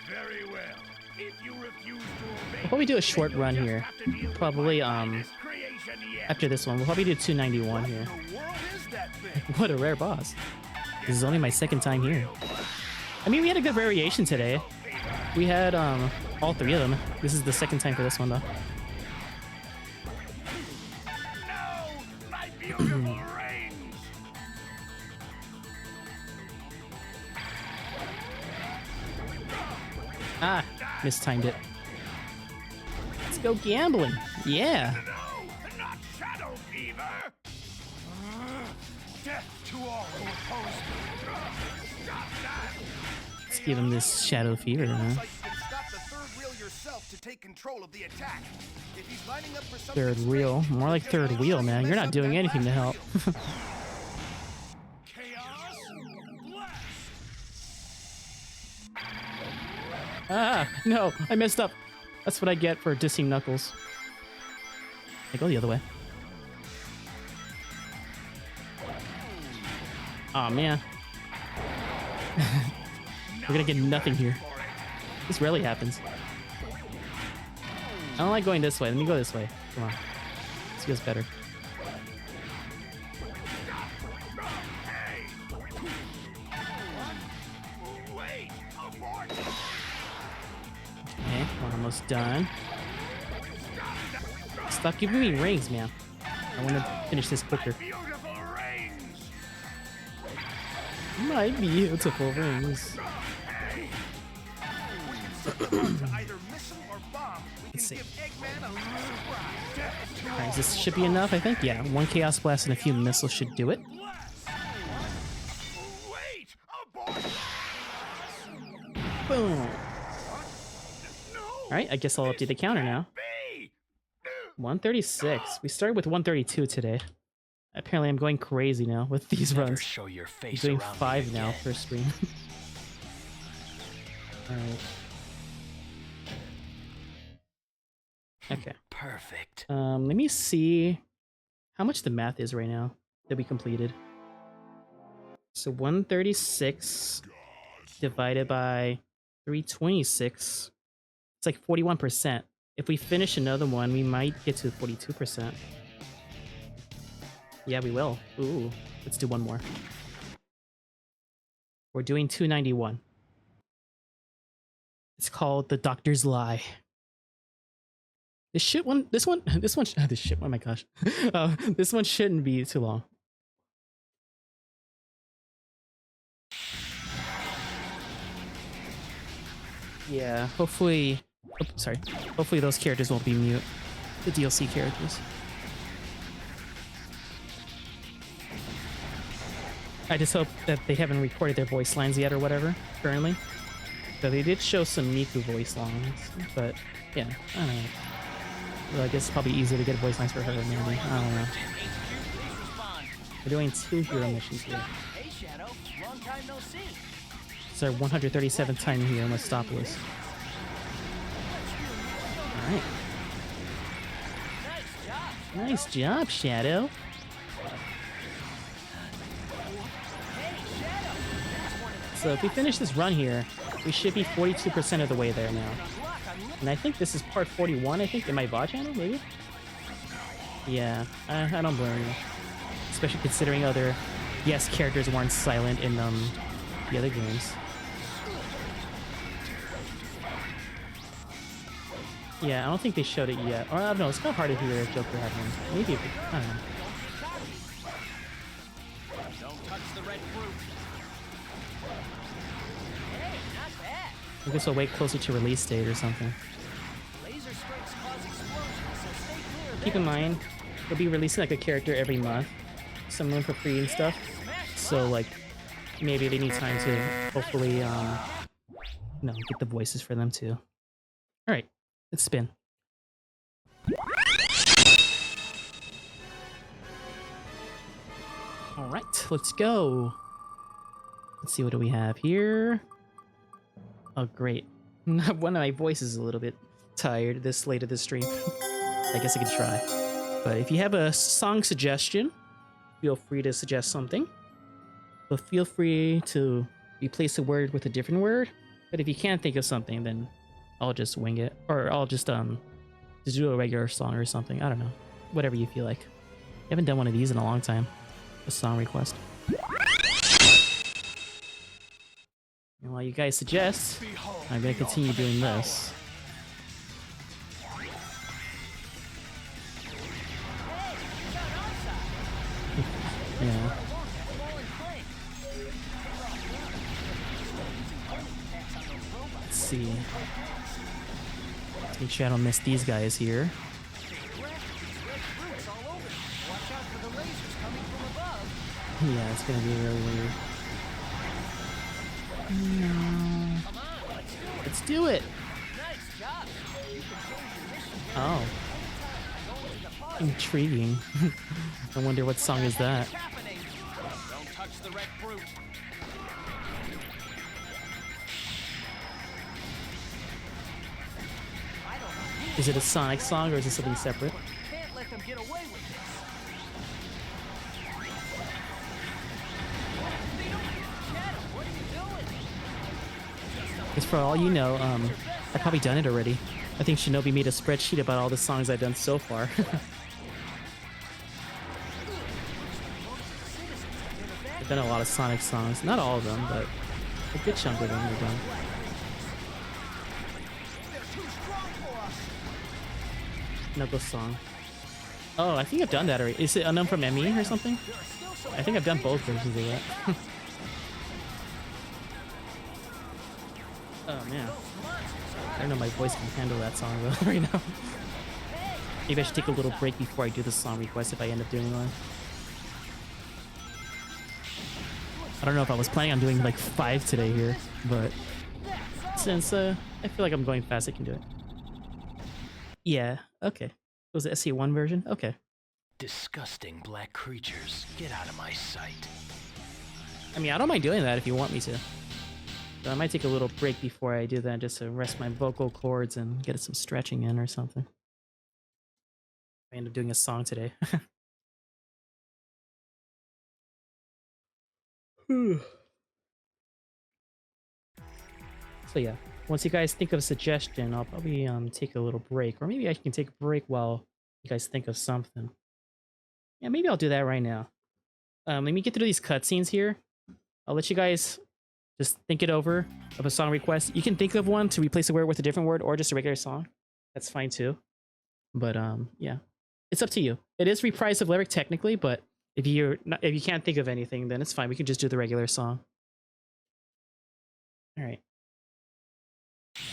Very well. If you refuse to obey, Probably do a short then you'll run just here. have to deal with Probably my finest creation yet. after this one. We'll probably do 291 here. What in the world is that thing? What a rare boss. This is only my second time here. I mean, we had a good variation today. We had all 3 of them. This is the second time for this one though. No, my beautiful rings. Ah, mistimed it. Let's go gambling. Yeah. No, not Shadow Fever. Death to all who oppose me. Stop that. Let's give him this Shadow Fever, Looks huh? like you can stop the third wheel yourself to take control of the attack. If he's lining up for something Third wheel. More like third wheel, man. You're not doing anything to help. Chaos Blast. Ah, no, I messed up. That's what I get for dissing Knuckles. I go the other way. Aw, man. We're gonna get nothing here. This rarely happens. I don't like going this way. Let me go this way. Come on. This feels better. Hey. Wait, abort. Okay, we're almost done. Stop giving me rings, man. I want to finish this quicker. Beautiful rings. My beautiful rings. to either miss him or bomb. We can Let's see. give Eggman a little surprise. Death to Alright, this should be enough, I think. Yeah, 1 Chaos Blast and a few missiles should do it. Wait, abort. Boom. No. Alright, I guess I'll update the counter now. Be. 136. We started with 132 today. Apparently I'm going crazy now with these Never runs. show your I'm face doing around me 5 now again. per stream. Alright. Okay. Perfect. Let me see how much the math is right now that we completed. So 136 divided by 326. It's like 41%. If we finish another one, we might get to 42%. Yeah, we will. Ooh, let's do one more. We're doing 291. It's called The Doctor's Lie. This shit one, this one, this shit one, oh my gosh. This one shouldn't be too long. Yeah, hopefully, oh, sorry. Hopefully those characters won't be mute. The DLC characters. I just hope that they haven't recorded their voice lines yet or whatever, currently. So they did show some Miku voice lines, but yeah, I don't know. Well, I guess it's probably easier to get voice lines for her, maybe. I don't know. We're doing 2 hero missions here. Hey, Shadow. Long time no see. It's our 137th time here in Westopolis. Alright. Nice job, Shadow. So if we finish this run here, we should be 42% of the way there now. And I think this is part 41, I think, in my VOD channel, maybe? Yeah, I don't blame you. Especially considering other yes characters weren't silent in the other games. Yeah, I don't think they showed it yet. Or I don't know, it's kind of hard to hear if Joker had one. Maybe, I don't know. Don't touch the red fruit. Hey, not bad. I guess we'll wait closer to release date or something. Laser strikes cause explosions, so stay clear. Keep in mind, we'll be releasing like a character every month. Some room for free and stuff. So like, maybe they need time to hopefully, get the voices for them too. Alright, let's spin. Alright, let's go. Let's see, what do we have here? Oh, great. One of my voices is a little bit tired this late of the stream. I guess I could try. But if you have a song suggestion, feel free to suggest something. But feel free to replace a word with a different word. But if you can't think of something, then I'll just wing it. Or I'll just do a regular song or something. I don't know. Whatever you feel like. I haven't done one of these in a long time. A song request. And while you guys suggest, I'm going to continue doing this. Yeah. Let's see. Make sure I don't miss these guys here. Yeah, it's gonna be really weird. No. Let's do it! Oh. Intriguing. I wonder what song is that. Don't touch the red fruit. Is it a Sonic song or is it something separate? Can't let them get away with this. Shadow, what are you doing? Because for all you know, I've probably done it already. I think Shinobi made a spreadsheet about all the songs I've done so far. I've done a lot of Sonic songs. Not all of them, but a good chunk of them I've done. Knuckles song. Oh, I think I've done that already. Is it Unknown from ME or something? I think I've done both versions of that. Oh man. I don't know if my voice can handle that song though right now. Maybe I should take a little break before I do the song request if I end up doing one. I don't know if I was planning on doing like 5 today here, but since I feel like I'm going fast, I can do it. Yeah, okay. Was it SC1 version? Okay. Disgusting black creatures, get out of my sight. I mean, I don't mind doing that if you want me to. But I might take a little break before I do that just to rest my vocal cords and get some stretching in or something. I end up doing a song today. So yeah, once you guys think of a suggestion, I'll probably take a little break. Or maybe I can take a break while you guys think of something. Yeah, maybe I'll do that right now. Let me get through these cutscenes here. I'll let you guys just think it over of a song request. You can think of one to replace a word with a different word or just a regular song. That's fine too. But yeah, it's up to you. It is reprise of lyric technically, but if you can't think of anything, then it's fine. We can just do the regular song. All right.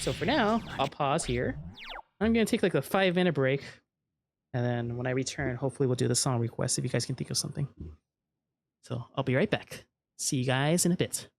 So for now, I'll pause here. I'm gonna take like a 5-minute break, and then when I return, hopefully we'll do the song request if you guys can think of something. So I'll be right back. See you guys in a bit.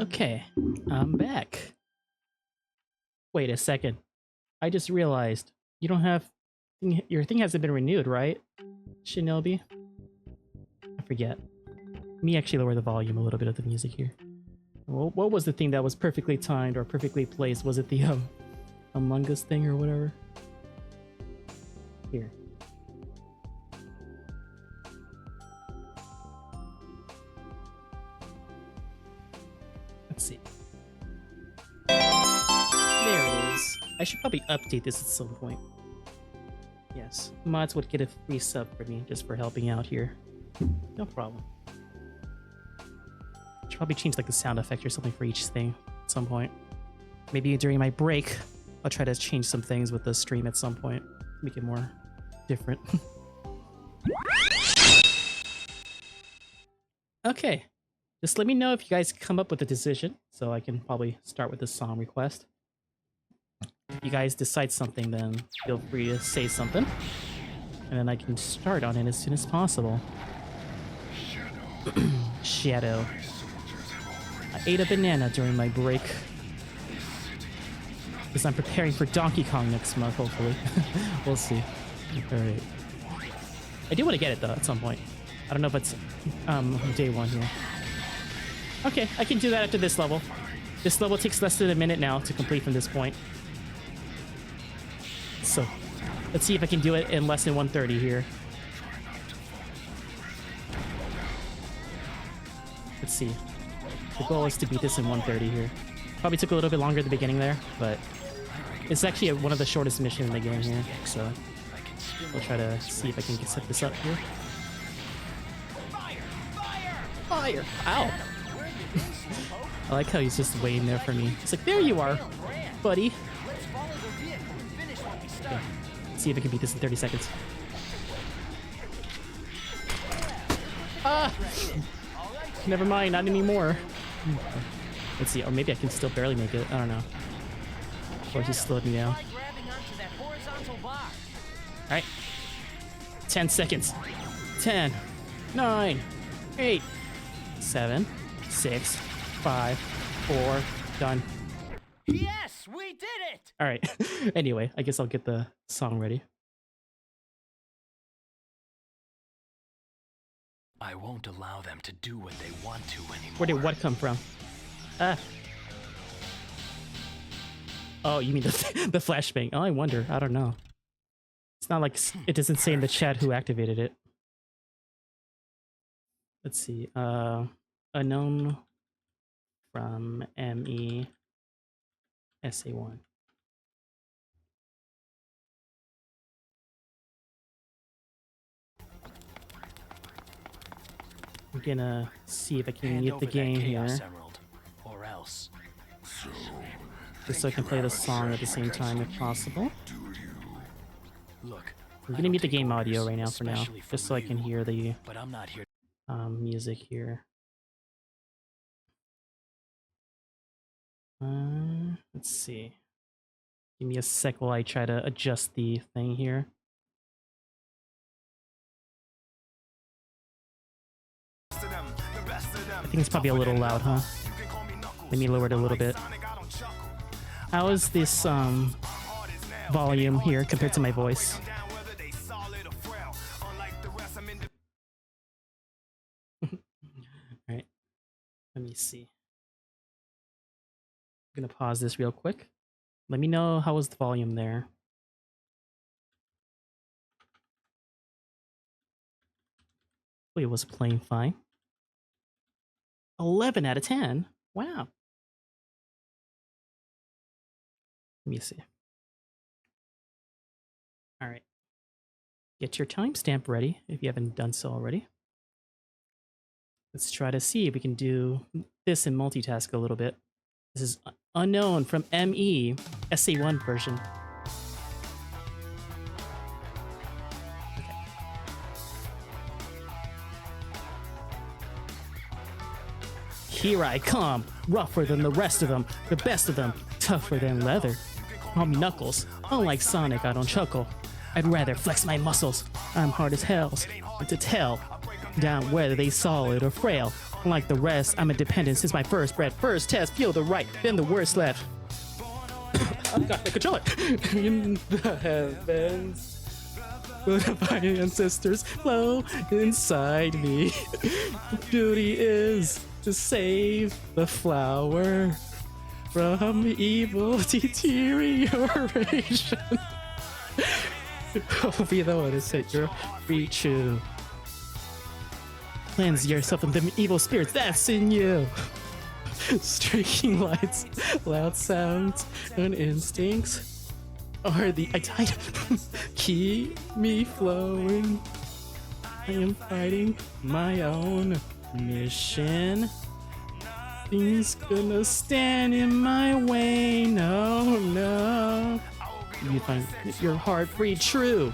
Okay, I'm back. Wait a second. I just realized you don't have... Your thing hasn't been renewed, right? Shinobi? I forget. Let me actually lower the volume a little bit of the music here. What was the thing that was perfectly timed or perfectly placed? Was it the Among Us thing or whatever? Here. Let's see. There it is. I should probably update this at some point. Yes, mods would get a free sub for me just for helping out here. No problem. Should probably change like the sound effect or something for each thing at some point. Maybe during my break, I'll try to change some things with the stream at some point. Make it more different. Okay. Just let me know if you guys come up with a decision, so I can probably start with the song request. If you guys decide something, then feel free to say something. And then I can start on it as soon as possible. Shadow. I ate a banana during my break. Because I'm preparing for Donkey Kong next month, hopefully. We'll see. Alright. I do want to get it, though, at some point. I don't know if it's day one here. Okay, I can do that after this level. This level takes less than a minute now to complete from this point. So, let's see if I can do it in less than 1:30 here. Let's see. The goal is to beat this in 1:30 here. Probably took a little bit longer at the beginning there, but it's actually one of the shortest missions in the game here, so we'll try to see if I can set this up here. Fire! Ow! I like how he's just waiting there for me. It's like, there you are, buddy. Okay. Let's see if I can beat this in 30 seconds. Ah! Never mind, not anymore. Let's see, or maybe I can still barely make it. I don't know. Or he slowed me down. Alright. 10 seconds. 10, 9, 8, 7, 6, 5, 4, done. Yes, we did it! Alright. Anyway, I guess I'll get the song ready. I won't allow them to do what they want to anymore. Where did what come from? Ah. Oh, you mean the flashbang? Oh, I wonder. I don't know. It's not like it doesn't say in the chat who activated it. Let's see. Unknown from ME SA1. I'm gonna see if I can mute the game here. Emerald, or else. Just so I can play the song at the same time if possible. Look, I'm gonna mute the game audio right now for now, just so I can hear the but I'm not here. Music here. Let's see. Give me a sec while I try to adjust the thing here. I think it's probably a little loud, huh? Let me lower it a little bit. How is this volume here compared to my voice? Alright. Let me see. I'm gonna pause this real quick. Let me know how was the volume there. Hopefully it was playing fine. 11 out of 10. Wow. Let me see. All right. Get your timestamp ready if you haven't done so already. Let's try to see if we can do this and multitask a little bit. This is Unknown from ME SA1 version. Okay. Here I come, rougher than the rest of them, the best of them, tougher than leather. Call me Knuckles, unlike Sonic I don't chuckle. I'd rather flex my muscles, I'm hard as hell, and to tell down whether they solid or frail. Unlike the rest, I'm independent since my first breath. First test, feel the right, then the worst left. I've got the controller. In the heavens, the divine ancestors flow inside me. Duty is to save the flower from evil deterioration. I'll be the one to set your feet true. Cleanse yourself from them evil spirits that's in you. Streaking lights, loud sounds, and instincts are the tide. Keep me flowing. I am fighting my own mission. Nothing's gonna stand in my way. No, no. You find your heart free true.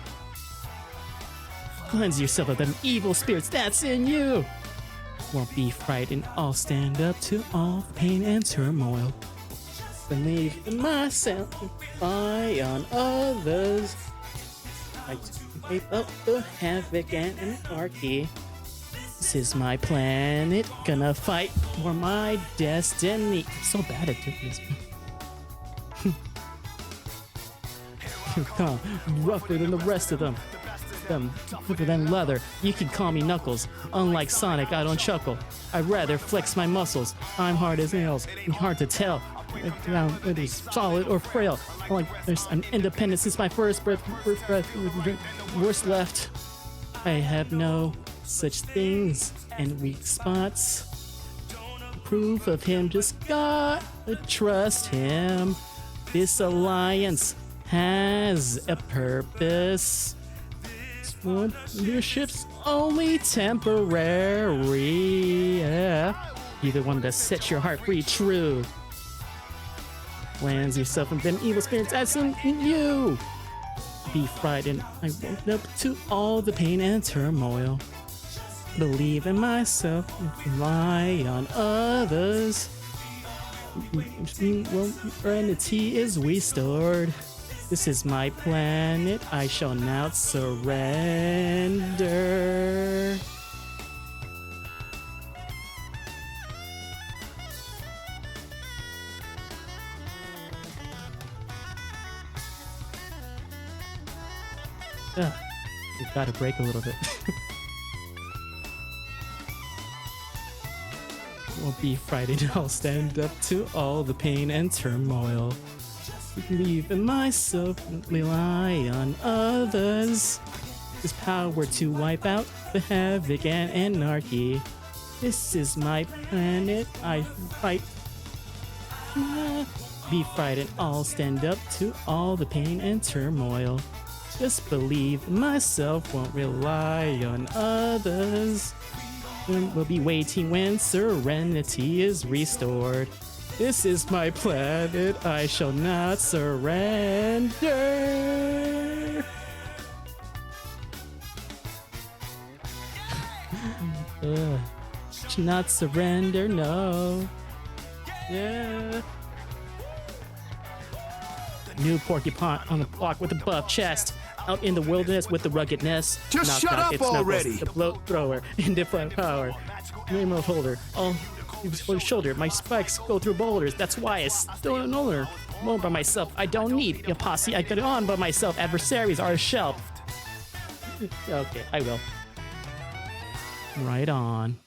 Cleanse yourself of them evil spirits that's in you. Won't be frightened, I'll stand up to all pain and turmoil. Believe in myself, rely on others. I take up the havoc and anarchy. This is my planet, gonna fight for my destiny. I'm so bad at doing this. Come, rougher than the rest of them. Tougher than leather. You can call me Knuckles. Unlike Sonic, I don't chuckle. I'd rather flex my muscles. I'm hard as nails and hard to tell. It is solid or frail. I'm independent since my first breath. Worst left. I have no such things and weak spots. Proof of him, just gotta trust him. This alliance has a purpose. Leadership's only temporary. Yeah. Be the one that sets your heart free true. Cleanse yourself from them evil spirits that's in you. Be frightened. I woke up to all the pain and turmoil. Believe in myself, rely on others. Serenity is restored. This is my planet, I shall not surrender. We've got to break a little bit. Won't be frightened, I'll stand up to all the pain and turmoil. Believe in myself, rely on others. This power to wipe out the havoc and anarchy. This is my planet, I fight. Be frightened, I'll stand up to all the pain and turmoil. Just believe in myself, won't rely on others. We'll be waiting when serenity is restored. This is my planet, I shall not surrender. Shall not surrender, no. Yeah. New porcupine on the block with a buff chest. Out in the wilderness with the ruggedness. Just shut up already! The bloat thrower, indifferent power. Remote holder. Oh. For the shoulder, my spikes go through boulders. That's why I still an owner. More by myself. I don't need a posse. I get on by myself. Adversaries are a shelf. Okay, I will. Right on.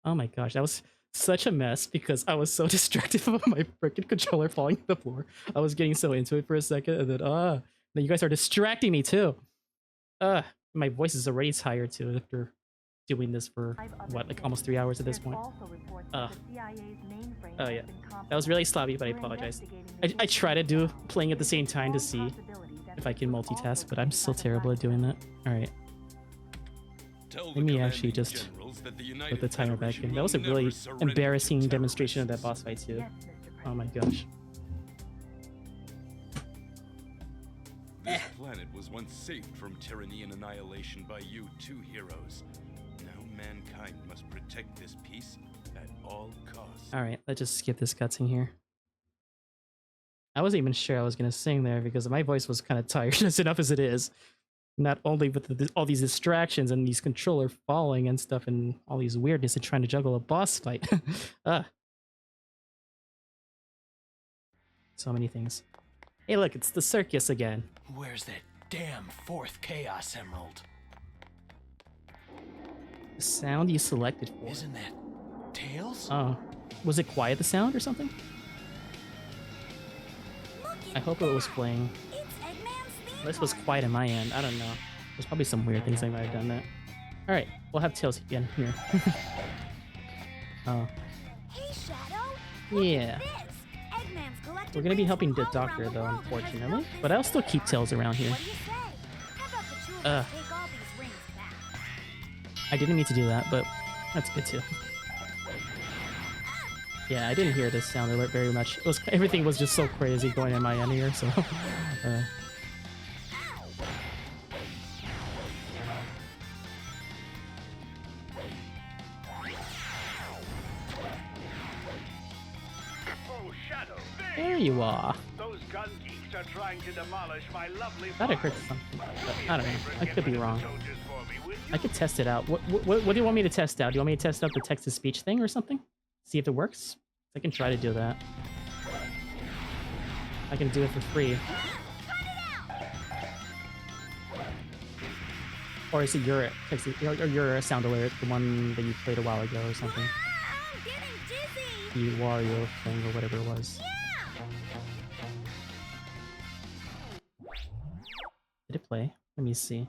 Oh my gosh, that was such a mess because I was so distracted by my freaking controller falling to the floor. I was getting so into it for a second, and then you guys are distracting me too. My voice is already tired too after doing this for what, like almost 3 hours at this point. Oh yeah, that was really sloppy, but I apologize. I try to do playing at the same time to see if I can multitask, but I'm still terrible at doing that. All right, let me actually just put the timer back in. That was a really embarrassing demonstration of that boss fight too. Oh my gosh. This planet was once saved from tyranny and annihilation by you two heroes. Now mankind must protect this peace at all costs. Alright, let's just skip this cutscene here. I wasn't even sure I was gonna sing there because my voice was kind of tired just enough as it is. Not only with all these distractions and these controller falling and stuff and all these weirdness and trying to juggle a boss fight. So many things. Hey look, it's the circus again. Where's that damn fourth Chaos Emerald? The sound you selected for. Isn't that Tails? Oh. Was it quiet, the sound, or something? I hope it was playing. This was quiet on my end. I don't know. There's probably some weird things I might have done that. Alright, we'll have Tails again here. Oh. Hey, Shadow. Yeah. We're gonna be helping the doctor though, unfortunately. But I'll still keep Tails around here. I didn't mean to do that, but that's good too. Yeah, I didn't hear this sound alert very much. Everything was just so crazy going in my end here, so... Oh, Shadow, There you are. those gun geeks are trying to demolish my lovely Thought I heard something, but I don't know. I could be wrong. I could test it out. What do you want me to test out? Do you want me to test out the text-to-speech thing or something? See if it works? I can try to do that. I can do it for free. Or is it your text or your sound alert, the one that you played a while ago or something? I'm getting dizzy. The Wario thing or whatever it was. Did it play? Let me see. Let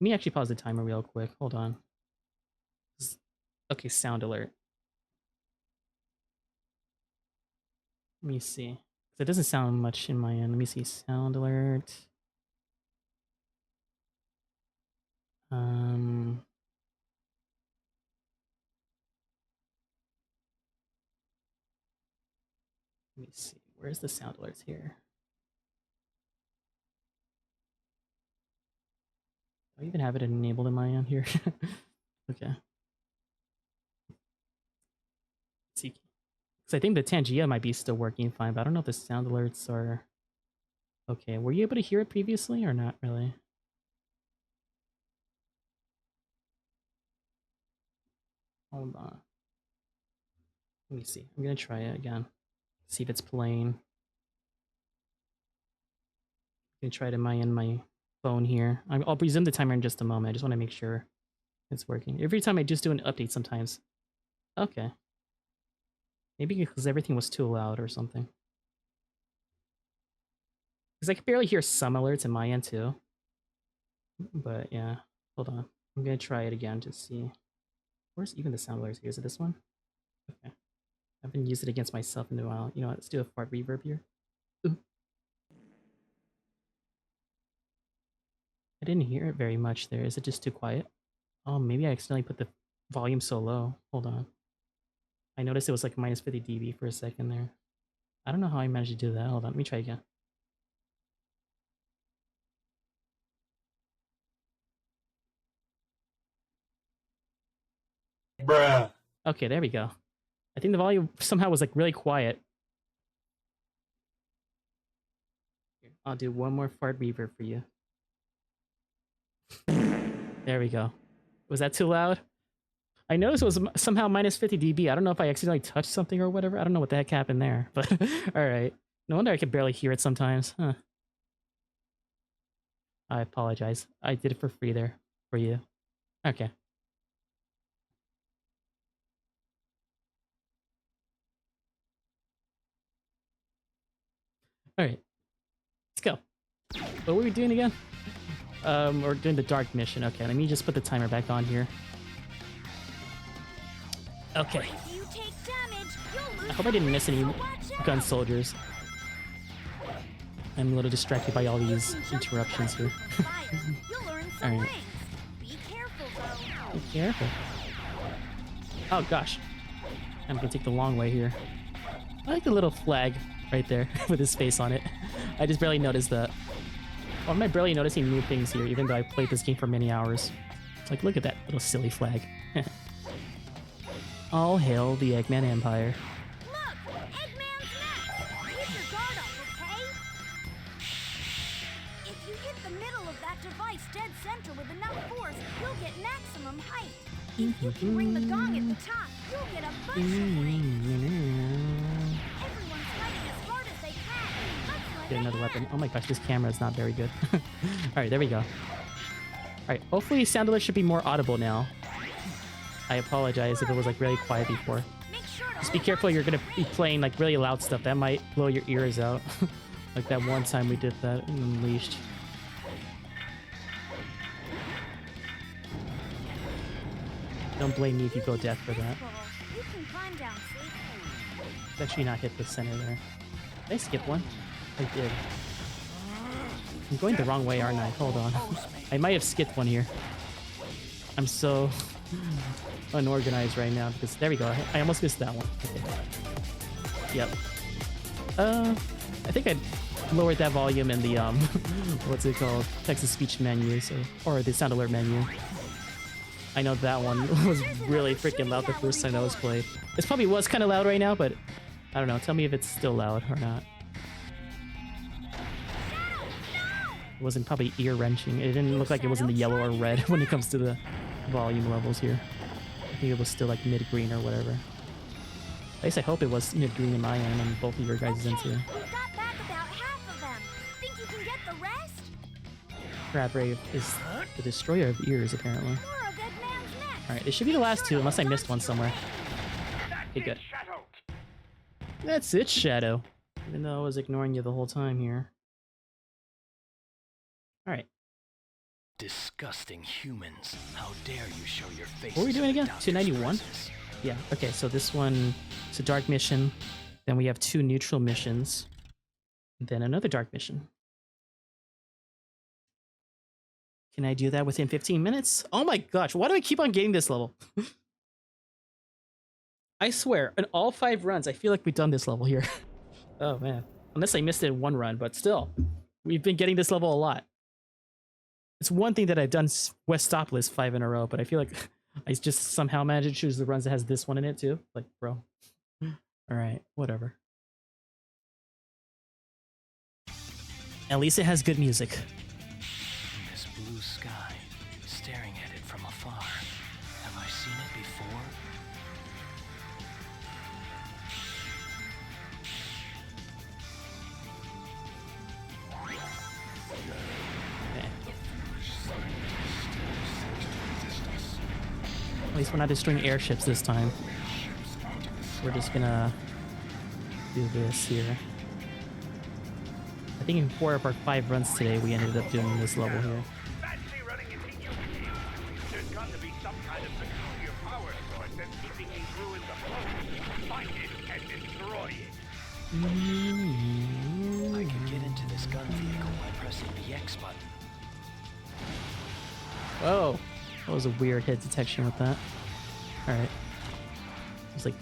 me actually pause the timer real quick. Hold on. Okay, sound alert. Let me see. It doesn't sound much in my end. Let me see. Sound alert. Let me see. Where's the sound alerts here? Do I even have it enabled in my end here? Okay. Let's see. Because I think the Tangia might be still working fine, but I don't know if the sound alerts are... Okay, were you able to hear it previously or not really? Hold on. Let me see. I'm gonna try it again. See if it's playing. I'm gonna try to my phone here. I'll resume the timer in just a moment. I just want to make sure it's working. Every time I just do an update sometimes. Okay. Maybe because everything was too loud or something. Because I can barely hear some alerts in my end too. But yeah, hold on. I'm gonna try it again to see. Where's even the sound alerts here? Is it this one? Okay. I haven't used it against myself in a while. You know what? Let's do a fart reverb here. Ooh. I didn't hear it very much there. Is it just too quiet? Oh, maybe I accidentally put the volume so low. Hold on. I noticed it was like minus 50 dB for a second there. I don't know how I managed to do that. Hold on, let me try again. Bruh. Okay, there we go. I think the volume somehow was like really quiet. Here, I'll do one more fart reverb for you. There we go. Was that too loud? I noticed it was somehow minus 50 dB. I don't know if I accidentally touched something or whatever. I don't know what the heck happened there, but alright. No wonder I could barely hear it sometimes. Huh. I apologize. I did it for free there for you. Okay. Alright. Let's go. What were we doing again? We're doing the dark mission. Okay, let me just put the timer back on here. Okay. I hope I didn't miss any gun soldiers. I'm a little distracted by all these interruptions here. Alright. Be careful. Oh gosh. I'm gonna take the long way here. I like the little flag right there with his face on it. I just barely noticed that. Why am I barely noticing new things here, even though I played this game for many hours? Like, look at that little silly flag. All hail the Eggman Empire. Look! Eggman's next! Keep your guard up, okay? If you hit the middle of that device dead center with enough force, you'll get maximum height. If you can ring the gong at the top, you'll get a bunch of weight. Everyone's fighting as hard as they can. Let's let Get another it weapon. happen. Oh my gosh, this camera is not very good. Alright, there we go. Alright, hopefully sound alert should be more audible now. I apologize if it was like really quiet before. Make sure to Just be careful, you're gonna be playing like really loud stuff. That might blow your ears out. Like that one time we did that in Unleashed. Don't blame me if you go deaf for that. You can climb down safely. Let's actually not hit the center there. Did I skip one? I did. I'm going the wrong way, aren't I? Hold on. I might have skipped one here. I'm so unorganized right now because there we go. I almost missed that one. Okay. Yep. I think I lowered that volume in the what's it called? Text-to-speech menu, so or the sound alert menu. I know that one was really freaking loud the first time that was played. It probably was kind of loud right now, but I don't know. Tell me if it's still loud or not. It wasn't probably ear-wrenching. It didn't look like it was in the yellow or red when it comes to the volume levels here. I think it was still like mid-green or whatever. At least I hope it was mid-green in my end and both of your guys' ends here. We've got back about half of them. Think you can get the rest? Crab Rave is the destroyer of ears, apparently. You're a good man's next. Alright, it should be the last two, unless I missed one somewhere. Okay, good. Shadow. That's it, Shadow. Even though I was ignoring you the whole time here. Alright. Disgusting humans. How dare you show your face? What are we doing again? 291? Yeah, okay, so this one, it's a dark mission. Then we have 2 neutral missions. Then another dark mission. Can I do that within 15 minutes? Oh my gosh, why do I keep on getting this level? I swear, in all 5 runs, I feel like we've done this level here. Oh man. Unless I missed it in 1 run, but still. We've been getting this level a lot. It's one thing that I've done Westopolis 5 in a row, but I feel like I just somehow managed to choose the runs that has this one in it too. Like, bro. Alright, whatever. At least it has good music. This blue sky, staring at it from afar. Have I seen it before? Okay. At least we're not destroying airships this time. We're just gonna do this here. I think in 4 of our 5 runs today, we ended up doing this level here. Fancy running into you. There's got to be some kind of peculiar power source that's keeping these ruins afloat. Find it and destroy it. I can get into this gun vehicle by pressing the X button. Whoa! That was a weird hit detection with that. Alright. It was like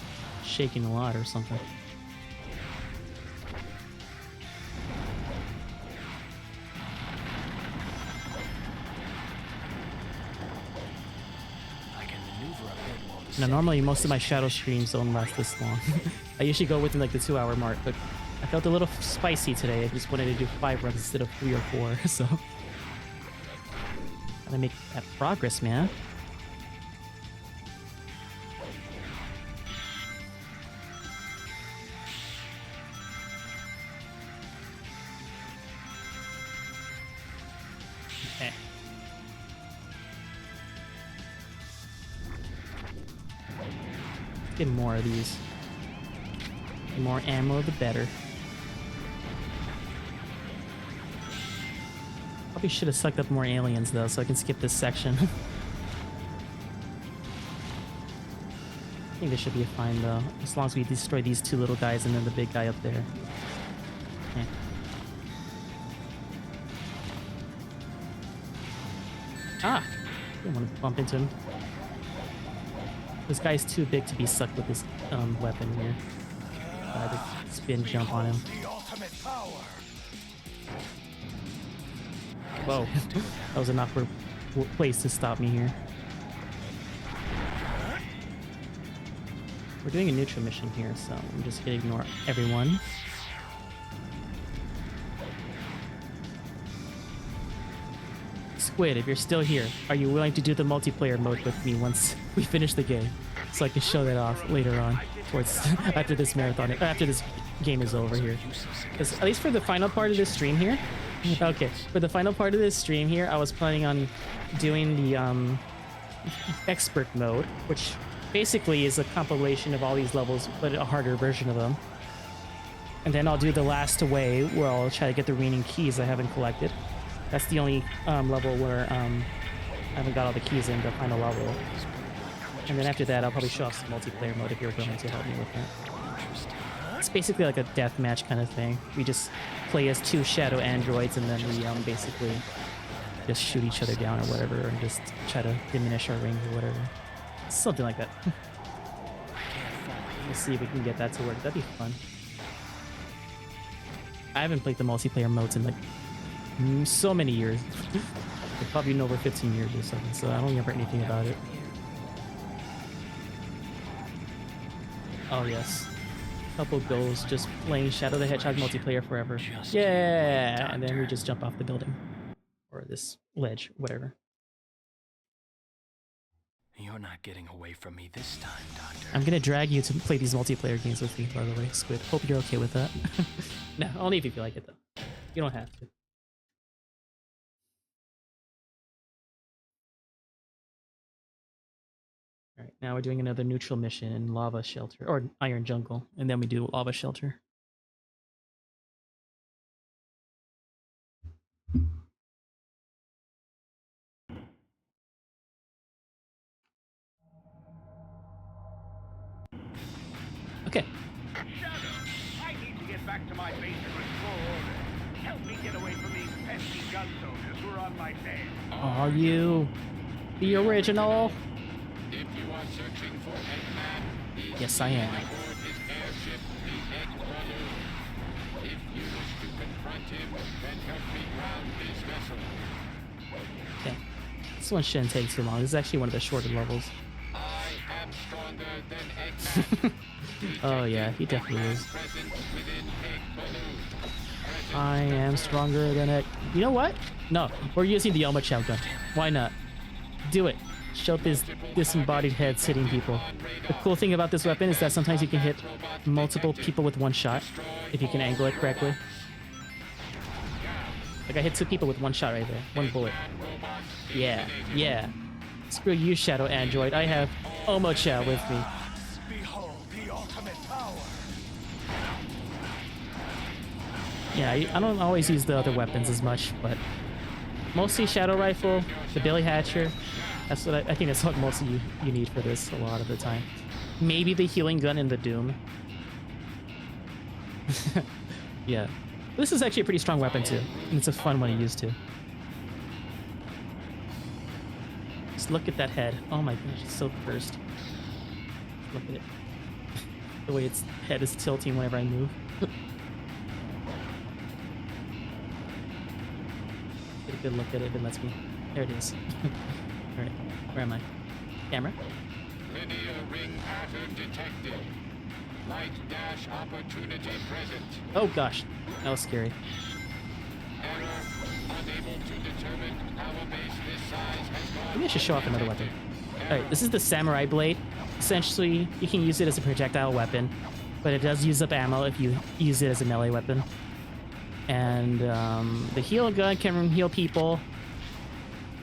shaking a lot or something. Now, normally most of my Shadow streams don't last this long. I usually go within like the 2-hour mark, but I felt a little spicy today. I just wanted to do 5 runs instead of 3 or 4, so... Gotta make that progress, man. Okay. Get more of these. The more ammo, the better. Probably should have sucked up more aliens though, so I can skip this section. I think this should be fine though, as long as we destroy these 2 little guys and then the big guy up there. Okay. Ah! Don't want to bump into him. This guy's too big to be sucked with this weapon here. I had to spin jump on him. Whoa, that was an awkward place to stop me here. We're doing a neutral mission here, so I'm just gonna ignore everyone. Just Squid, if you're still here, are you willing to do the multiplayer mode with me once we finish the game? So I can show that off later on, towards after this marathon, after this game is over here. Because at least for the final part of this stream here, okay, for the final part of this stream here, I was planning on doing the expert mode, which basically is a compilation of all these levels, but a harder version of them. And then I'll do the last away, where I'll try to get the remaining keys I haven't collected. That's the only level where I haven't got all the keys in the final level. And then after that, I'll probably show off some multiplayer mode if you're willing to help me with that. It's basically like a deathmatch kind of thing. We just play as 2 shadow androids, and then we basically just shoot each other down or whatever, and just try to diminish our range or whatever. Something like that. Let's see if we can get that to work. That'd be fun. I haven't played the multiplayer modes in like so many years. Probably over 15 years or something, so I don't remember anything about it. Oh yes. Couple goals, just playing Shadow the Hedgehog multiplayer forever. Yeah! And then we just jump off the building. Or this ledge, whatever. You're not getting away from me this time, Doctor. I'm gonna drag you to play these multiplayer games with me, by the way, Squid. Hope you're okay with that. No, only if you feel like it, though. You don't have to. Alright, now we're doing another neutral mission in Lava Shelter, or Iron Jungle, and then we do Lava Shelter. Okay. Shadow, I need to get back to my base and restore order. Help me get away from these pesky gun soldiers who are on my tail. Are you the original? If you are searching for Eggman, Yes, I am. aboard his airship, the Egg Balloon. If you wish to confront him, then help me ground his vessel. Okay. This one shouldn't take too long. This is actually one of the shorter levels. I am stronger than Eggman. Oh yeah, he definitely is. Present within Egg Balloon. I am stronger than it. You know what? No, we're using the Elma Chow gun. Why not? Do it. Show this disembodied head hitting people. The cool thing about this weapon is that sometimes you can hit multiple people with one shot, if you can angle it correctly. Like I hit 2 people with one shot right there. 1 bullet. Yeah, yeah. Screw you, Shadow Android. I have Omo-Chow with me. Behold the ultimate power. Yeah, I don't always use the other weapons as much, but mostly Shadow Rifle, the Billy Hatcher. That's what I think that's what most of you need for this a lot of the time. Maybe the healing gun in the Doom. Yeah. This is actually a pretty strong weapon too, and it's a fun one to use too. Just look at that head. Oh my gosh, it's so cursed. Look at it. The way its head is tilting whenever I move. Get a good look at it if it lets me. There it is. Alright, where am I? Camera? Linear ring pattern detected. Light dash opportunity present. Oh gosh, that was scary. Error. Unable to determine how a base this size has gone. Maybe I should show off another weapon. Alright, this is the Samurai Blade. Essentially, you can use it as a projectile weapon, but it does use up ammo if you use it as a melee weapon. And the heal gun can heal people,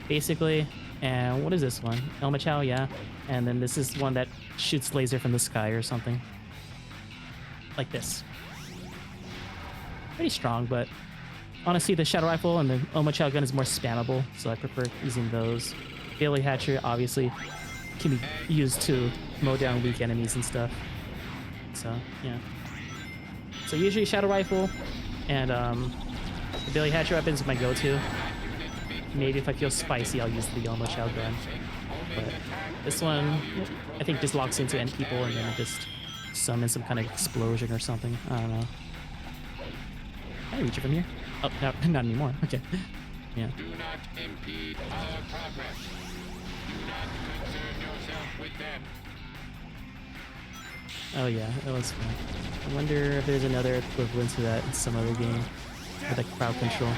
basically. And what is this one? Elma Chow, yeah. And then this is one that shoots laser from the sky or something. Like this. Pretty strong, but honestly, the Shadow Rifle and the Elma Chow gun is more spammable, so I prefer using those. Billy Hatcher, obviously, can be used to mow down weak enemies and stuff. So, yeah. So usually Shadow Rifle and the Billy Hatcher weapons are my go-to. Maybe if I feel spicy, I'll use the Elma Chow gun. But this one, I think, just locks into end people and then it just summons some kind of explosion or something. I don't know. Can I reach it from here? Oh, no, not anymore. Okay. Yeah. Do not impede our progress. Do not concern yourself with them. Oh yeah, that was fun. I wonder if there's another equivalent to that in some other game with like crowd control.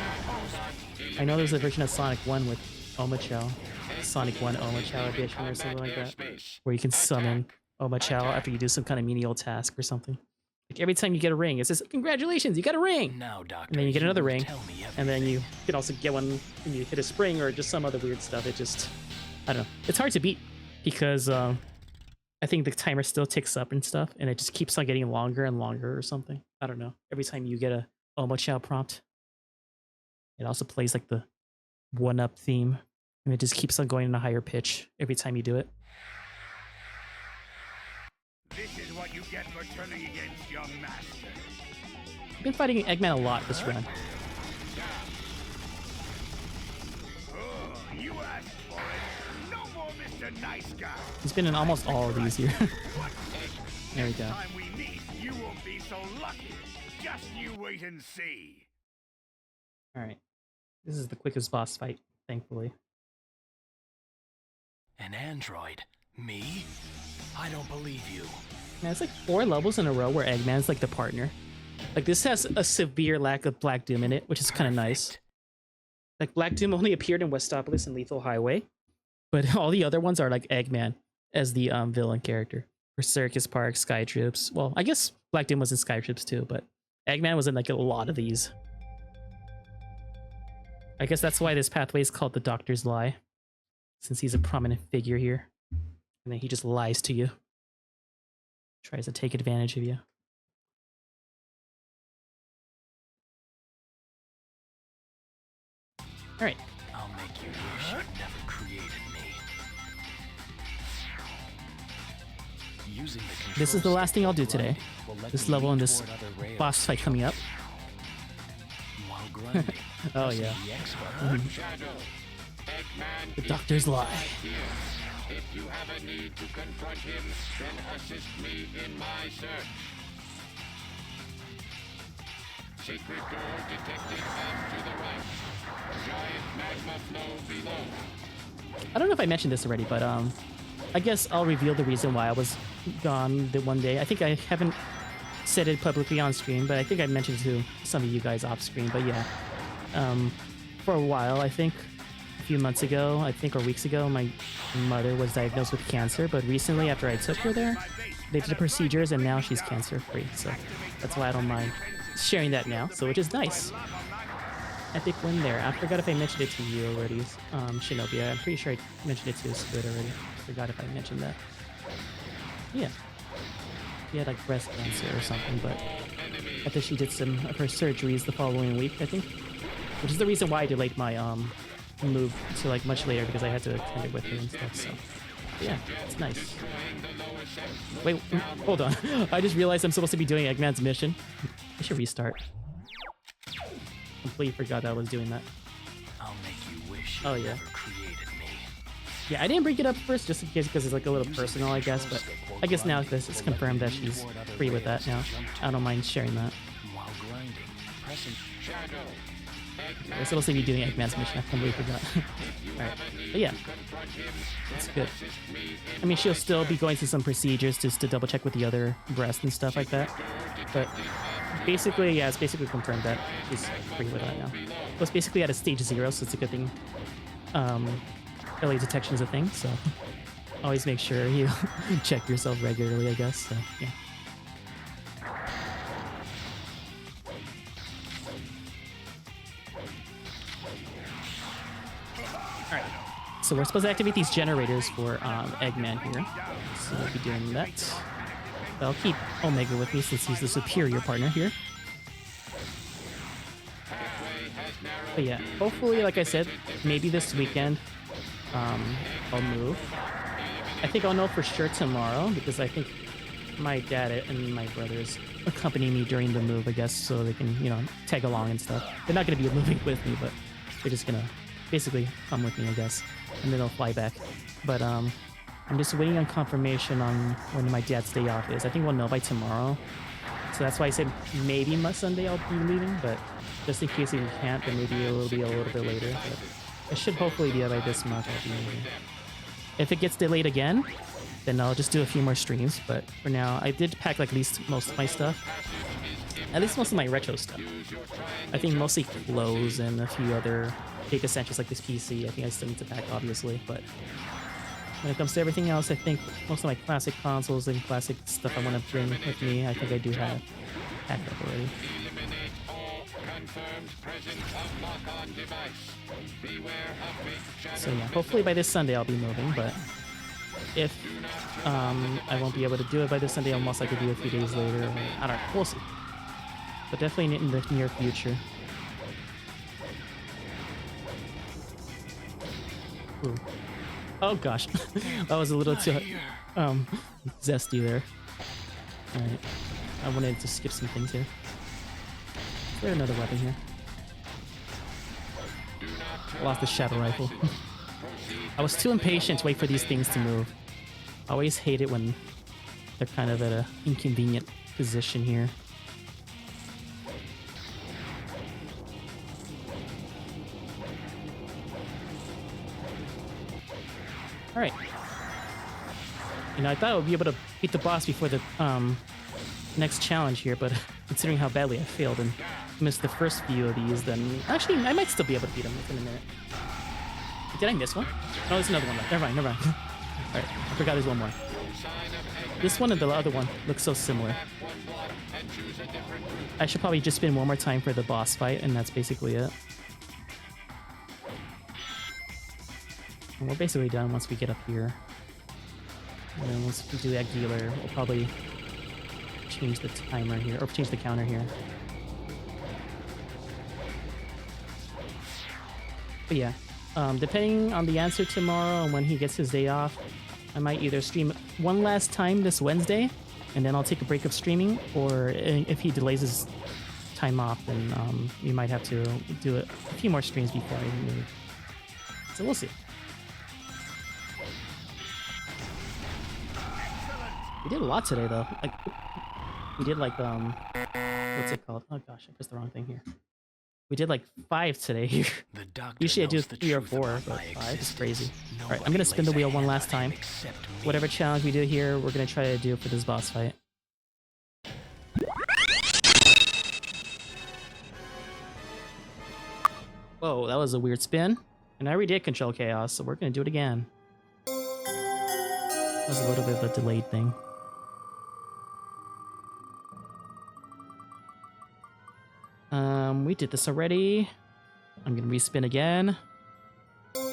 I know there's a version of Sonic 1 with Omochao, Sonic 1 Omochao edition or something like that, where you can summon Omochao after you do some kind of menial task or something. Like every time you get a ring, it says, "Congratulations, you got a ring!" Now, Doctor, And then you get another ring, tell me and then you everything. can also get one when you hit a spring or just some other weird stuff. It just, I don't know. It's hard to beat because I think the timer still ticks up and stuff, and it just keeps on getting longer and longer or something. I don't know. Every time you get a Omochao prompt, it also plays like the 1-up theme, and it just keeps on going in a higher pitch every time you do it. This is what you get for turning against your master. I've been fighting Eggman a lot this run. Oh, you asked for it. No more Mr. Nice Guy. He's been in almost all of these here. There we go. Next time we meet, you won't be so lucky. Just you wait and see. Alright. This is the quickest boss fight, thankfully. An android? Me? I don't believe you. Man, it's like 4 levels in a row where Eggman's like the partner. Like this has a severe lack of Black Doom in it, which is kind of nice. Like Black Doom only appeared in Westopolis and Lethal Highway, but all the other ones are like Eggman as the villain character. For Circus Park, Sky Troops. Well, I guess Black Doom was in Sky Troops too, but Eggman was in like a lot of these. I guess that's why this pathway is called the Doctor's Lie, since he's a prominent figure here. And then he just lies to you. Tries to take advantage of you. Alright. I'll make you wish you'd never created me. Using the This is the last thing I'll do today. This level and this boss fight coming up. While grinding, Oh yeah. the X Mhm. Shadow, Eggman The is Doctor's Lie. here. If you have a need to confront him, then assist me in my search. Secret door detected off to the right. Giant magma flow below. I don't know if I mentioned this already, but I guess I'll reveal the reason why I was gone the one day. I think I haven't said it publicly on stream, but I think I mentioned it to some of you guys off screen. But yeah, for a while, I think a few months ago, I think, or weeks ago, my mother was diagnosed with cancer. But recently, after I took her there, they did the procedures, and now she's cancer free. So that's why I don't mind sharing that now. So which is nice. Epic win there. I forgot if I mentioned it to you already, Shinobi. I'm pretty sure I mentioned it to Squid already. Forgot if I mentioned that. Yeah. She had like breast cancer or something, but after she did some of her surgeries the following week, I think, which is the reason why I delayed my move to like much later, because I had to attend it with her and stuff. So yeah, it's nice. Wait, hold on. I just realized I'm supposed to be doing Eggman's mission. I should restart. Completely forgot that I was doing that. I'll make you wish you Oh yeah. never created me. Yeah, I didn't bring it up first just in case because it's like a little personal, I guess, but I guess now this is confirmed that she's free with that now. I don't mind sharing that. While grinding, pressing Shadow, I was supposed to be doing Eggman's mission. I completely forgot. Alright. But yeah, it's good. I mean, she'll still be going through some procedures just to double check with the other breast and stuff like that. But basically, yeah, it's basically confirmed that she's free with that now. Well, it's basically at a stage 0, so it's a good thing. Early detection is a thing, so always make sure you check yourself regularly, I guess. So, yeah. Alright, so we're supposed to activate these generators for Eggman here. So we'll be doing that. But I'll keep Omega with me since he's the superior partner here. But yeah, hopefully, like I said, maybe this weekend I'll move. I think I'll know for sure tomorrow, because I think my dad and my brothers accompany me during the move, I guess, so they can, you know, tag along and stuff. They're not going to be moving with me, but they're just going to basically come with me, I guess, and then they'll fly back. But I'm just waiting on confirmation on when my dad's day off is. I think we'll know by tomorrow. So that's why I said maybe Sunday I'll be leaving, but just in case we can't, then maybe it will be a little bit later. But it should hopefully be by this month I'll be leaving. If it gets delayed again, then I'll just do a few more streams. But for now, I did pack like at least most of my stuff. At least most of my retro stuff. I think mostly clothes and a few other big essentials like this PC. I think I still need to pack, obviously. But when it comes to everything else, I think most of my classic consoles and classic stuff I want to bring with me, I think I do have packed up already. So yeah, hopefully by this Sunday I'll be moving, but if I won't be able to do it by this Sunday, I'll most likely do it a few days later, or I don't know, we'll see. But definitely in the near future. Ooh. Oh gosh, that was a little too zesty there. Alright, I wanted to skip some things here. Is there another weapon here? I lost the shadow rifle. I was too impatient to wait for these things to move. I always hate it when they're kind of at an inconvenient position here. Alright. You know, I thought I would be able to beat the boss before the next challenge here, but considering how badly I failed and missed the first few of these, then actually I might still be able to beat him in a minute. Did I miss one? No, there's another one left. Never mind, never mind. Alright, I forgot there's one more. This one and the other one look so similar. I should probably just spin one more time for the boss fight, and that's basically it. And we're basically done once we get up here. And then once we do that dealer, we'll probably change the timer here, or change the counter here. But yeah, depending on the answer tomorrow and when he gets his day off, I might either stream one last time this Wednesday, and then I'll take a break of streaming, or if he delays his time off, then we might have to do a few more streams before I move. So we'll see. We did a lot today, though. Like, we did like what's it called? Oh gosh, I pressed the wrong thing here. We did like 5 today. Usually I do 3 or 4, but 5 is crazy. All right, I'm gonna spin the wheel one last time. Whatever challenge we do here, we're gonna try to do for this boss fight. Whoa, that was a weird spin. And I already did control chaos, so we're gonna do it again. That was a little bit of a delayed thing. We did this already. I'm gonna respin again. Of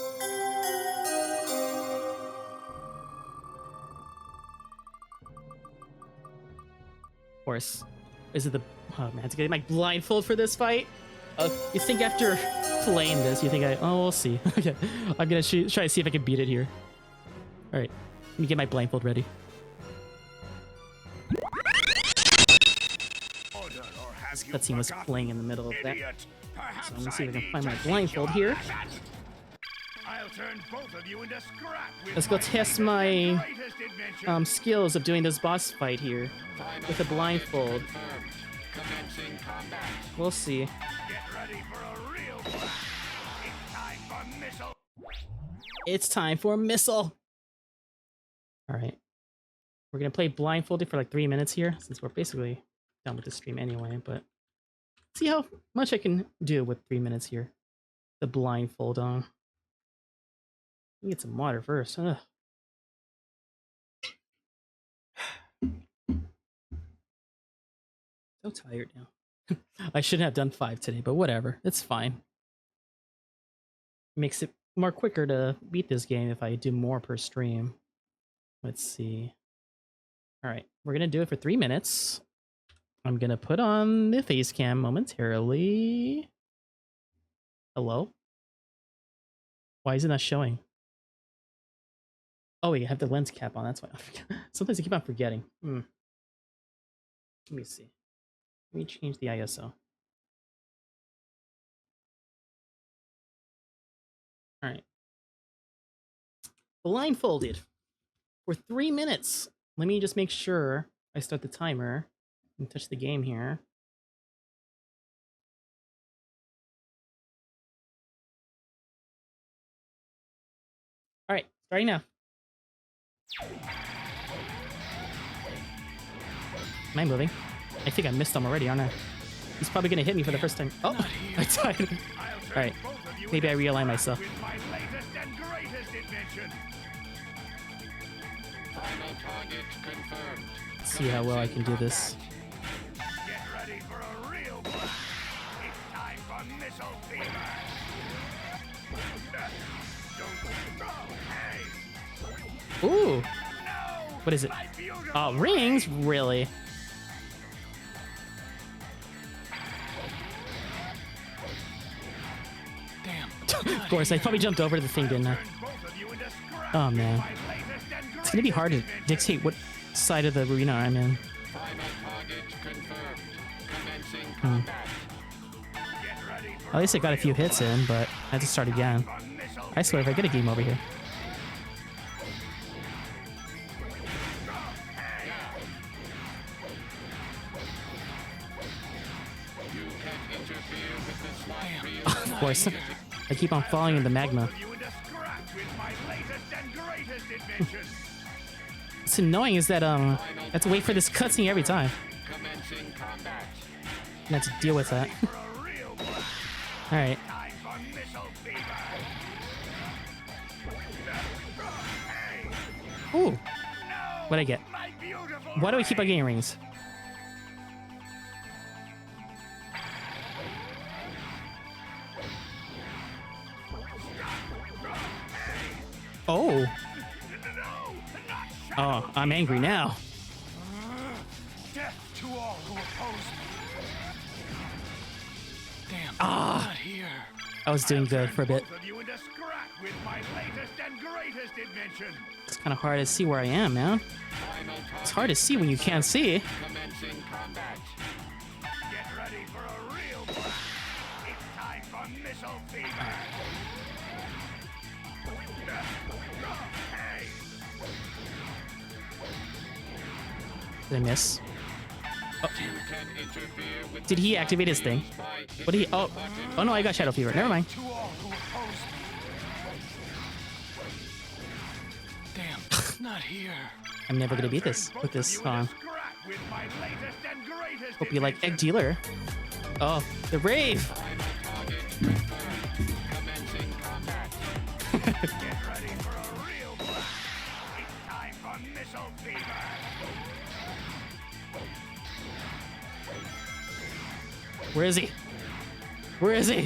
course. Is it the... Oh man, I have to get my blindfold for this fight? You think after playing this, you think oh, we'll see. Okay, I'm gonna try to see if I can beat it here. Alright, let me get my blindfold ready. That scene was playing in the middle of that. So I'm gonna see if I can find my blindfold here. Let's go test my skills of doing this boss fight here with a blindfold. We'll see. It's time for missile. All right, we're gonna play blindfolded for like 3 minutes here, since we're basically done with the stream anyway, but see how much I can do with 3 minutes here. The blindfold on. Let me get some water first. Ugh. So tired now. I shouldn't have done 5 today, but whatever. It's fine. Makes it more quicker to beat this game if I do more per stream. Let's see. Alright, we're gonna do it for 3 minutes. I'm gonna put on the face cam momentarily. Hello? Why is it not showing? Oh, wait, I have the lens cap on. That's why. Sometimes I keep on forgetting. Let me see. Let me change the ISO. All right. Blindfolded for 3 minutes. Let me just make sure I start the timer and touch the game here. All right, starting now. Am I moving? I think I missed him already, aren't I? He's probably gonna hit me for the first time. Oh, I died. Alright. Maybe I realign myself. With my latest and greatest invention. Final target confirmed. See how well I can do this. Get ready for a real blast. It's time for missile fever. Hey. Ooh! No, What is it? my beautiful Oh, rings? Really? Damn. Of course, I probably jumped over the thing, didn't I? both of you into scrap Oh, man. my latest and It's gonna be hard to dictate what side of the arena I'm in. Final target confirmed. Commencing combat. Get ready for At least I got a few hits in, but I had to start again. missile I swear, if I get a game over here. You can interfere with the slot reel. Of course. I keep on falling in the magma. you into scrap with my latest and greatest invention. What's annoying is that, I have to wait for this cutscene every time. Commencing combat. I have to deal with that. For a real blast. Alright. Time for missile fever. Hey. Ooh. No, What'd I get? my beautiful Why do I keep on getting rings? Oh. Oh, I'm angry now. Death to all who oppose me. Damn. Ah. Not here. I was doing good for a bit. Both of you into scrap with my latest and greatest invention. It's kind of hard to see where I am, man. Final target It's hard to see when you can't see. commencing combat. Get ready for a real blast. It's time for missile fever. Hey. Did I miss? You can interfere with Did he activate his thing? by What did he? Oh, oh no, I got Shadow Fever. Never mind. To all who oppose me. Damn. Not here. I'm never gonna beat this with this song. Scrap with my latest and greatest Hope you like Egg Dealer. Oh, the rave! final target confirmed. Commencing combat. Get ready for a real blast. It's time for missile fever. Where is he? Where is he?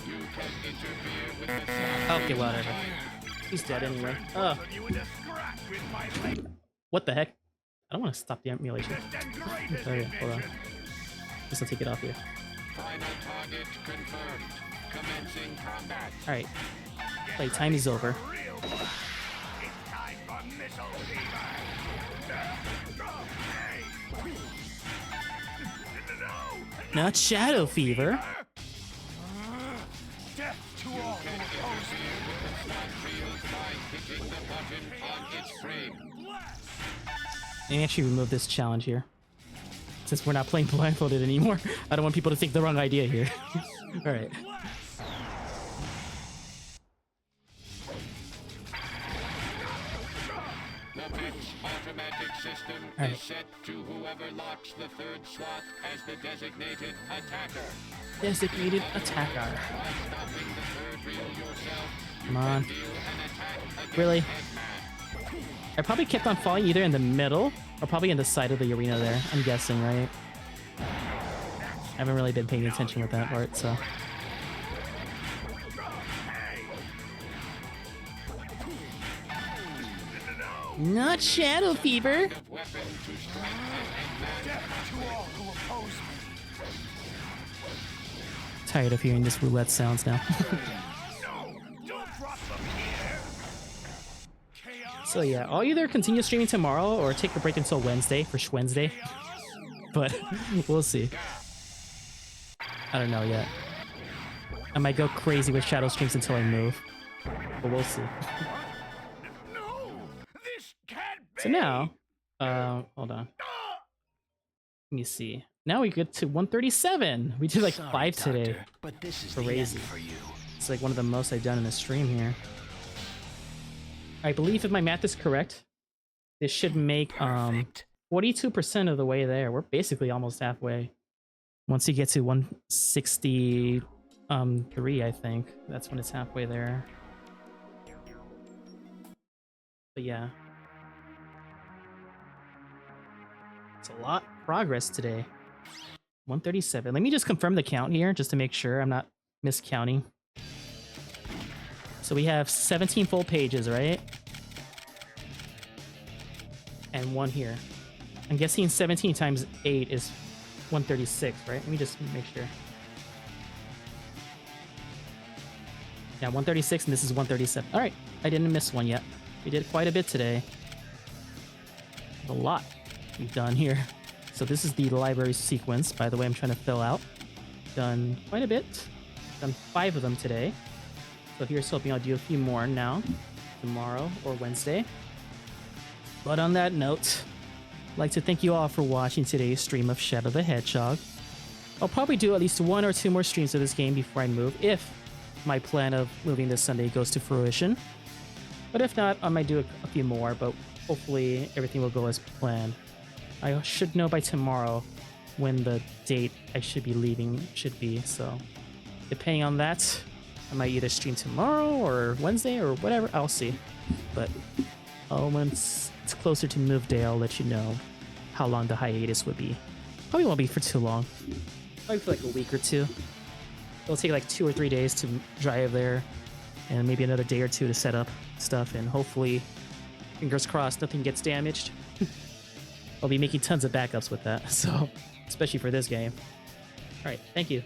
You can interfere with the slot Okay, whatever. He's dead anyway. Oh, You into scrap with my latest what the heck? I don't want to stop the emulation. and greatest Sorry, hold on. invention. Guess I'll take it off here. Final target confirmed. Commencing combat. Alright. Playtime is over. Real blast. It's time for missile fever. Hey. No. Not Shadow Fever. Death to all who oppose me. Interfere with the slot reels by hitting the button on its frame. Let me actually remove this challenge here. Since we're not playing blindfolded anymore, I don't want people to think the wrong idea here. Alright. The Mech's automatic system Alright. is set to whoever locks the third slot as the designated attacker. Designated attacker. By stopping the third reel yourself, you Come on. can deal an attack against Really? Eggman. I probably kept on falling either in the middle or probably in the side of the arena there. I'm guessing, right? I haven't really been paying attention with that part, so. Not Shadow Fever. Weapon to strike at Eggman. To all who oppose me. Tired of hearing this roulette sounds now. No. Don't drop them here. Chaos. So yeah, I'll either continue streaming tomorrow or take a break until Wednesday for Wednesday. But we'll see. I don't know yet. I might go crazy with shadow streams until I move. But we'll see. No. This can't be. So now, hold on. Let me see. Now we get to 137. We did like Sorry, 5 today. Doctor, but this is Crazy. the end for you. It's like one of the most I've done in a stream here. I believe if my math is correct, This should make 42% of the way there. We're basically almost halfway. Once you get to 163, I think that's when it's halfway there. But yeah, it's a lot of progress today. 137. Let me just confirm the count here just to make sure I'm not miscounting. So we have 17 full pages, right? And one here. I'm guessing 17 times 8 is 136, right? Let me just make sure. Yeah, 136, and this is 137. All right, I didn't miss one yet. We did quite a bit today. A lot we've done here. So this is the library sequence, by the way, I'm trying to fill out. Done quite a bit. Done 5 of them today. So here's hoping I'll do a few more now, tomorrow or Wednesday. But on that note, I'd like to thank you all for watching today's stream of Shadow the Hedgehog. I'll probably do at least 1 or 2 more streams of this game before I move, if my plan of moving this Sunday goes to fruition. But if not, I might do a few more, but hopefully everything will go as planned. I should know by tomorrow when the date I should be leaving should be, so depending on that, I might either stream tomorrow or Wednesday or whatever, I'll see. But once it's closer to move day, I'll let you know how long the hiatus would be. Probably won't be for too long. Probably for like a week or 2. It'll take like 2 or 3 days to drive there, and maybe another day or 2 to set up stuff, and hopefully, fingers crossed, nothing gets damaged. I'll be making tons of backups with that, so especially for this game. Alright, thank you.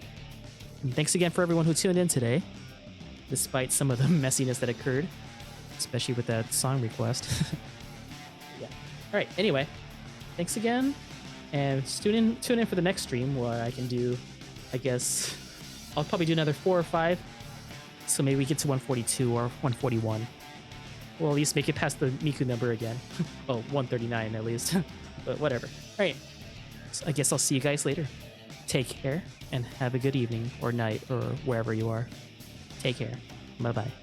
And thanks again for everyone who tuned in today, despite some of the messiness that occurred, especially with that song request. Yeah. Alright, anyway, thanks again, and tune in for the next stream where I can do, I guess, I'll probably do another 4 or 5, so maybe we get to 142 or 141. We'll at least make it past the Miku number again. Oh, 139 at least. But whatever. Alright, so I guess I'll see you guys later. Take care, and have a good evening, or night, or wherever you are. Take care. Bye-bye.